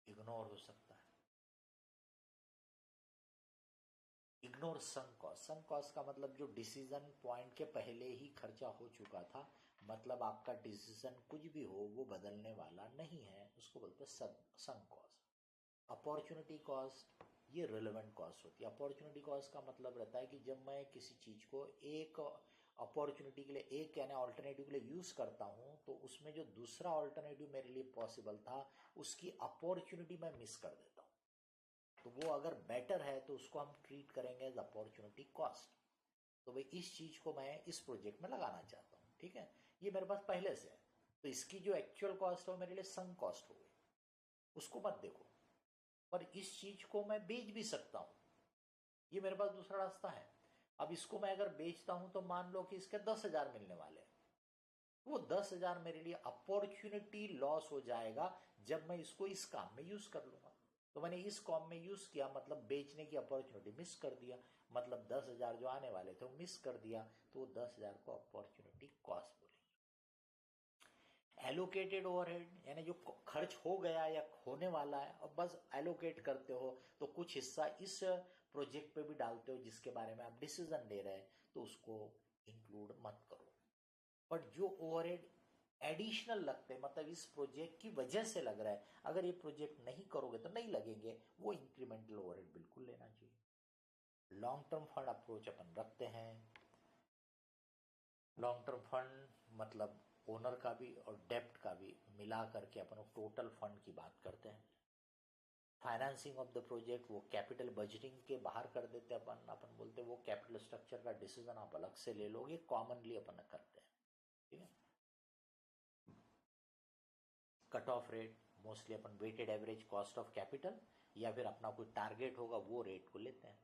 इग्नोर हो सकता है। इग्नोर सम कॉस्ट। सम कॉस्ट का मतलब जो डिसीजन पॉइंट के पहले ही खर्चा हो चुका था, मतलब आपका डिसीजन कुछ भी हो वो बदलने वाला नहीं है, उसको बोलते हैं सम कॉस्ट। अपॉर्चुनिटी कॉस्ट, ये रिलेवेंट कॉस्ट होती है। अपॉर्चुनिटी कॉस्ट का मतलब रहता है कि जब मैं किसी चीज़ को एक अपॉर्चुनिटी के लिए, एक यानी ऑल्टरनेटिव के लिए यूज़ करता हूँ, तो उसमें जो दूसरा ऑल्टरनेटिव मेरे लिए पॉसिबल था उसकी अपॉर्चुनिटी मैं मिस कर देता हूँ, तो वो अगर बेटर है तो उसको हम ट्रीट करेंगे एज अपॉर्चुनिटी कॉस्ट। तो भाई इस चीज़ को मैं इस प्रोजेक्ट में लगाना चाहता हूँ, ठीक है, ये मेरे पास पहले से है, तो इसकी जो एक्चुअल कॉस्ट है वो मेरे लिए संक कॉस्ट हो गई, उसको मत देखो। पर इस चीज को मैं बेच भी सकता हूं, ये मेरे पास दूसरा रास्ता है। अब इसको मैं अगर बेचता हूं तो मान लो कि इसके 10,000 मिलने वाले हैं, वो 10,000 मेरे लिए अपॉर्चुनिटी लॉस हो जाएगा जब मैं इसको इस काम में यूज कर लूंगा। तो मैंने इस काम में यूज किया, मतलब बेचने की अपॉर्चुनिटी मिस कर दिया, मतलब 10,000 जो आने वाले थे वो मिस कर दिया, तो वो 10,000 को अपॉर्चुनिटी कॉस्ट बोलेंगे। एलोकेटेड ओवरहेड, यानी जो खर्च हो गया या होने वाला है और बस एलोकेट करते हो, तो कुछ हिस्सा इस प्रोजेक्ट पे भी डालते हो जिसके बारे में आप डिसीजन ले रहे हैं, तो उसको इंक्लूड मत करो। बट जो ओवरहेड एडिशनल लगते हैं, मतलब इस प्रोजेक्ट की वजह से लग रहा है, अगर ये प्रोजेक्ट नहीं करोगे तो नहीं लगेंगे, वो इंक्रीमेंटल ओवरहेड बिल्कुल लेना चाहिए। लॉन्ग टर्म फंड अप्रोच अपन रखते हैं। लॉन्ग टर्म फंड मतलब ओनर का भी और डेप्ट का भी मिला करके अपन टोटल फंड की बात करते हैं। फाइनेंसिंग ऑफ द प्रोजेक्ट वो कैपिटल बजटिंग के बाहर कर देते अपन अपन बोलते वो कैपिटल स्ट्रक्चर का डिसीजन आप अलग से ले लोगे, कॉमनली अपन करते हैं, ठीक है। कट ऑफ रेट मोस्टली अपन weighted average cost of capital या फिर अपना कोई टारगेट होगा वो रेट को लेते हैं।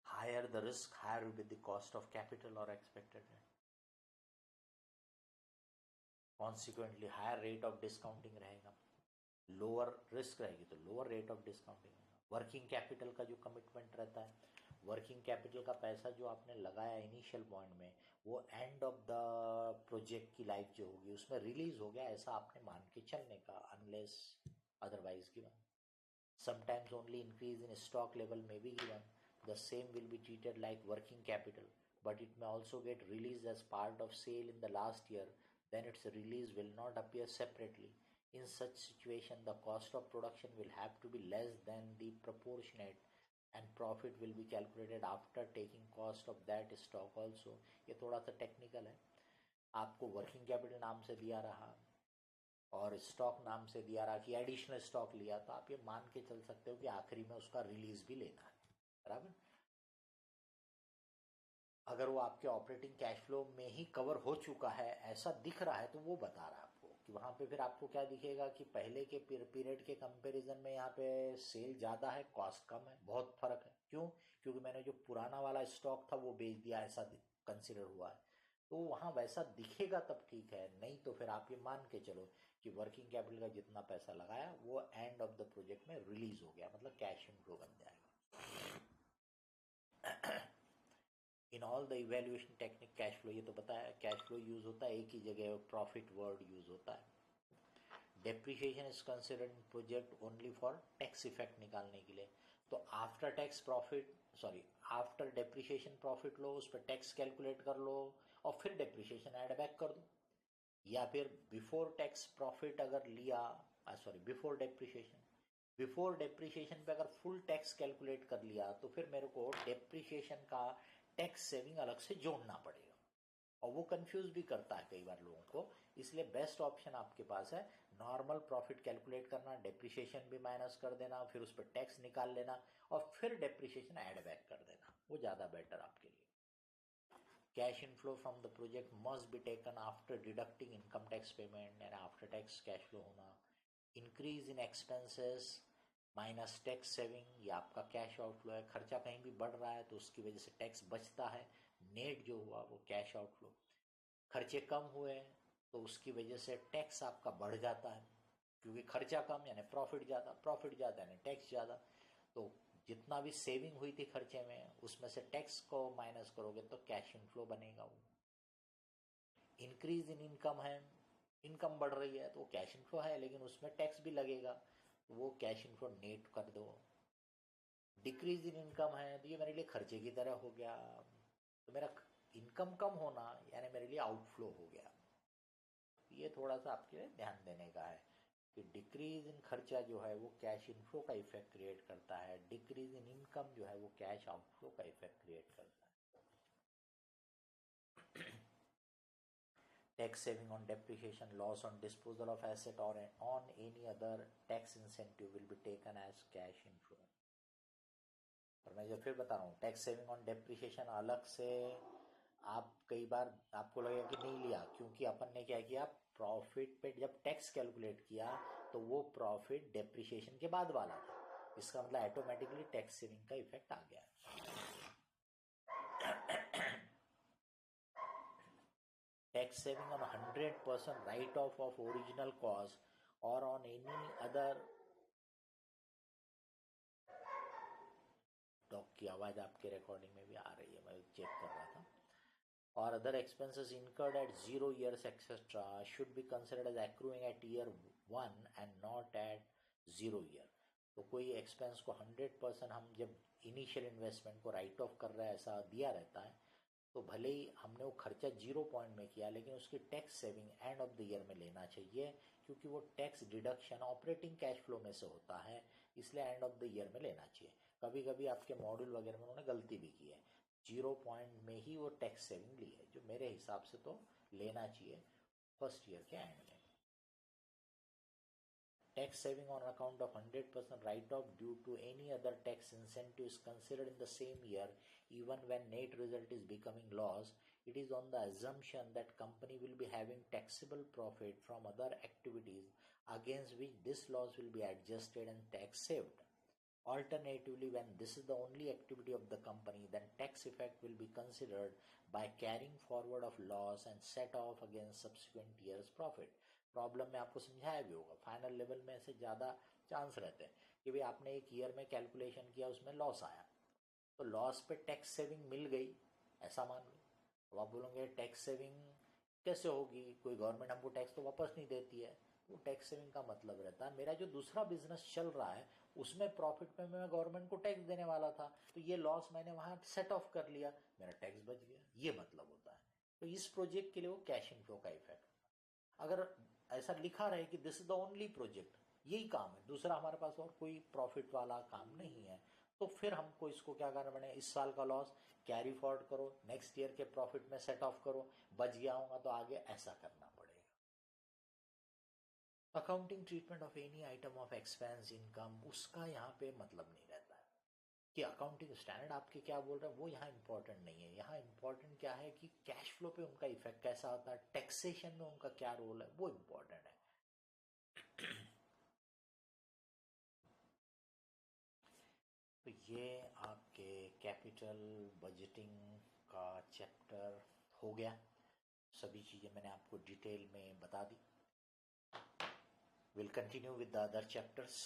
Higher the risk higher will be the cost of capital और expected rate, consequently higher rate of discounting रहेगा, लोअर रिस्क रहेगी तो लोअर रेट ऑफ डिस्काउंटिंग रहेगा। वर्किंग कैपिटल का जो कमिटमेंट रहता है, वर्किंग कैपिटल का पैसा जो आपने लगाया इनिशियल पॉइंट में वो एंड ऑफ द प्रोजेक्ट की लाइफ जो होगी उसमें रिलीज हो गया ऐसा आपने मान के चलने का, unless otherwise given. Sometimes only increase in stock level may be given. The same will be treated like working capital, but it may also get released as part of sale in the last year. Then its release will not appear separately. In such situation, the cost of production will have to be less than the proportionate and profit will be calculated after taking cost of that stock also. ये थोड़ा सा technical है, आपको working capital नाम से दिया रहा और स्टॉक नाम से दिया रहा कि एडिशनल स्टॉक लिया, तो आप ये मान के चल सकते हो कि आखिरी में उसका रिलीज भी लेना है, बराबर। अगर वो आपके ऑपरेटिंग कैश फ्लो में ही कवर हो चुका है ऐसा दिख रहा है तो वो बता रहा है आपको कि वहां पे फिर आपको क्या दिखेगा कि पहले के पीरियड के कंपैरिजन में यहाँ पे सेल ज़्यादा है, कॉस्ट कम है, बहुत फर्क है। क्यों? क्योंकि मैंने जो पुराना वाला स्टॉक था वो बेच दिया, ऐसा कंसिडर हुआ है। तो वहाँ वैसा दिखेगा तब ठीक है, नहीं तो फिर आप ये मान के चलो कि वर्किंग कैपिटल का जितना पैसा लगाया वो एंड ऑफ द प्रोजेक्ट में रिलीज हो गया, मतलब कैश इनफ्लो बन जाएगा। In all the evaluation technique cash flow, ये तो बताया कैश फ्लो यूज होता है, एक ही जगह प्रॉफिट वर्ड यूज होता है। Depreciation is considered in project only for tax effect निकालने के लिए। तो after tax profit after depreciation profit लो, उस पर टैक्स कैलकुलेट कर लो और फिर डेप्रिसिएशन ऐड बैक कर दो। या फिर बिफोर टैक्स प्रॉफिट अगर लिया, बिफोर डेप्रिसिएशन पे अगर फुल टैक्स कैलकुलेट कर लिया तो फिर मेरे को डेप्रिसिएशन का टैक्स सेविंग अलग से जोड़ना पड़ेगा और वो कंफ्यूज भी करता है कई बार लोगों को। इसलिए बेस्ट ऑप्शन आपके पास है नॉर्मल प्रॉफिट कैलकुलेट करना, डेप्रिसिएशन भी माइनस कर देना, फिर उस पर टैक्स निकाल लेना और फिर डेप्रिसिएशन ऐड बैक कर देना, वो ज़्यादा बेटर आपके लिए। Cash inflow from the project must be taken after deducting income tax payment and after tax cash flow होना। Increase in expenses minus tax saving, ये आपका कैश आउटफ्लो है। खर्चा कहीं भी बढ़ रहा है तो उसकी वजह से टैक्स बचता है, नेट जो हुआ वो कैश आउटफ्लो। खर्चे कम हुए तो उसकी वजह से टैक्स आपका बढ़ जाता है, क्योंकि खर्चा कम यानी प्रॉफिट ज़्यादा, प्रॉफिट ज़्यादा यानी टैक्स ज़्यादा। तो जितना भी सेविंग हुई थी खर्चे में उसमें से टैक्स को माइनस करोगे तो कैश इनफ्लो बनेगा। वो इंक्रीज इन इनकम है, इनकम बढ़ रही है तो वो कैश इनफ्लो है, लेकिन उसमें टैक्स भी लगेगा तो वो कैश इनफ्लो नेट कर दो। डिक्रीज इन इनकम है तो ये मेरे लिए खर्चे की तरह हो गया, तो मेरा इनकम कम होना यानी मेरे लिए आउटफ्लो हो गया। ये थोड़ा सा आपके लिए ध्यान देने का है कि डिक्रीज इन खर्चा जो है वो कैश इनफ्लो का इफेक्ट क्रिएट करता है, डिक्रीज इन इनकम जो है वो कैश आउटफ्लो का इफेक्ट क्रिएट करता है। Tax saving on depreciation, loss on disposal of asset और on any other tax incentive will be taken as cash inflow. और मैं जो फिर बता रहा हूँ टैक्स सेविंग ऑन डेप्रिसिएशन अलग से आप कई बार आपको लगेगा कि नहीं लिया, क्योंकि अपन ने क्या किया, प्रॉफिट पे जब टैक्स कैलकुलेट किया तो वो प्रॉफिट डेप्रिसिएशन के बाद वाला था, इसका मतलब ऑटोमेटिकली टैक्स सेविंग का इफेक्ट आ गया। Tax saving on 100% right of original cost और ऑन एनी अदर डॉग की आवाज आपके रिकॉर्डिंग में भी आ रही है, मैं चेक कर रहा था। और other expenses incurred at 0 years etc. should be considered as accruing at year 1 and not at 0 year। तो कोई एक्सपेंस को 100% हम जब इनिशियल इन्वेस्टमेंट को राइट ऑफ कर रहे हैं ऐसा दिया रहता है, तो भले ही हमने वो खर्चा 0 पॉइंट में किया लेकिन उसकी tax saving and of the year में लेना चाहिए, क्योंकि वो tax deduction operating cash flow में से होता है, इसलिए एंड ऑफ द ईयर में लेना चाहिए। कभी कभी आपके मॉड्यूल वगैरह में उन्होंने गलती भी की है, 0 पॉइंट में ही वो टैक्स सेविंग ली है, जो मेरे हिसाब से तो लेना चाहिए। फर्स्ट ईयर के एंड में. Tax saving on account of 100% write-off due to any other tax incentive is considered in the same year even when net result is becoming loss. It is on the assumption that company will be having taxable profit from other activities against which this loss will be adjusted and tax saved. Alternatively, when this is the only activity of the company, then tax effect will be considered by carrying forward of loss and set off against subsequent year's profit. Problem में आपको समझाया भी होगा, final level में ऐसे ज़्यादा chance रहते हैं कि भाई आपने एक ईयर में कैलकुलेशन किया, उसमें लॉस आया, तो लॉस पे टैक्स सेविंग मिल गई ऐसा मान लो. अब आप बोलोगे टैक्स सेविंग कैसे होगी, कोई गवर्नमेंट हमको टैक्स तो वापस नहीं देती है. वो टैक्स सेविंग का मतलब रहता है मेरा जो दूसरा बिजनेस चल रहा है उसमें प्रॉफिट में मैं गवर्नमेंट को टैक्स देने वाला था, तो ये लॉस मैंने वहां सेट ऑफ कर लिया, मेरा टैक्स बच गया, ये मतलब होता है. तो इस प्रोजेक्ट के लिए वो कैश इनफ्लो का इफेक्ट. अगर ऐसा लिखा रहे कि this is the only project, यही काम है, दूसरा हमारे पास और कोई प्रॉफिट वाला काम नहीं है, तो फिर हमको इसको क्या करना पड़ेगा, इस साल का लॉस कैरी फॉरवर्ड करो, नेक्स्ट ईयर के प्रॉफिट में सेट ऑफ करो, बच गया होगा तो आगे ऐसा करना पड़ेगा. Accounting treatment of any item of expense income, उसका यहाँ पे मतलब नहीं रहता है कि अकाउंटिंग स्टैंडर्ड आपके क्या बोल रहे हैं, वो यहाँ इंपॉर्टेंट नहीं है. यहाँ इंपॉर्टेंट क्या है कि कैश फ्लो पे उनका इफेक्ट कैसा होता है, टैक्सेशन में उनका क्या रोल है, वो इंपॉर्टेंट है. तो ये आपके कैपिटल बजटिंग का चैप्टर हो गया. सभी चीज़ें मैंने आपको डिटेल में बता दी. Will continue with the other chapters.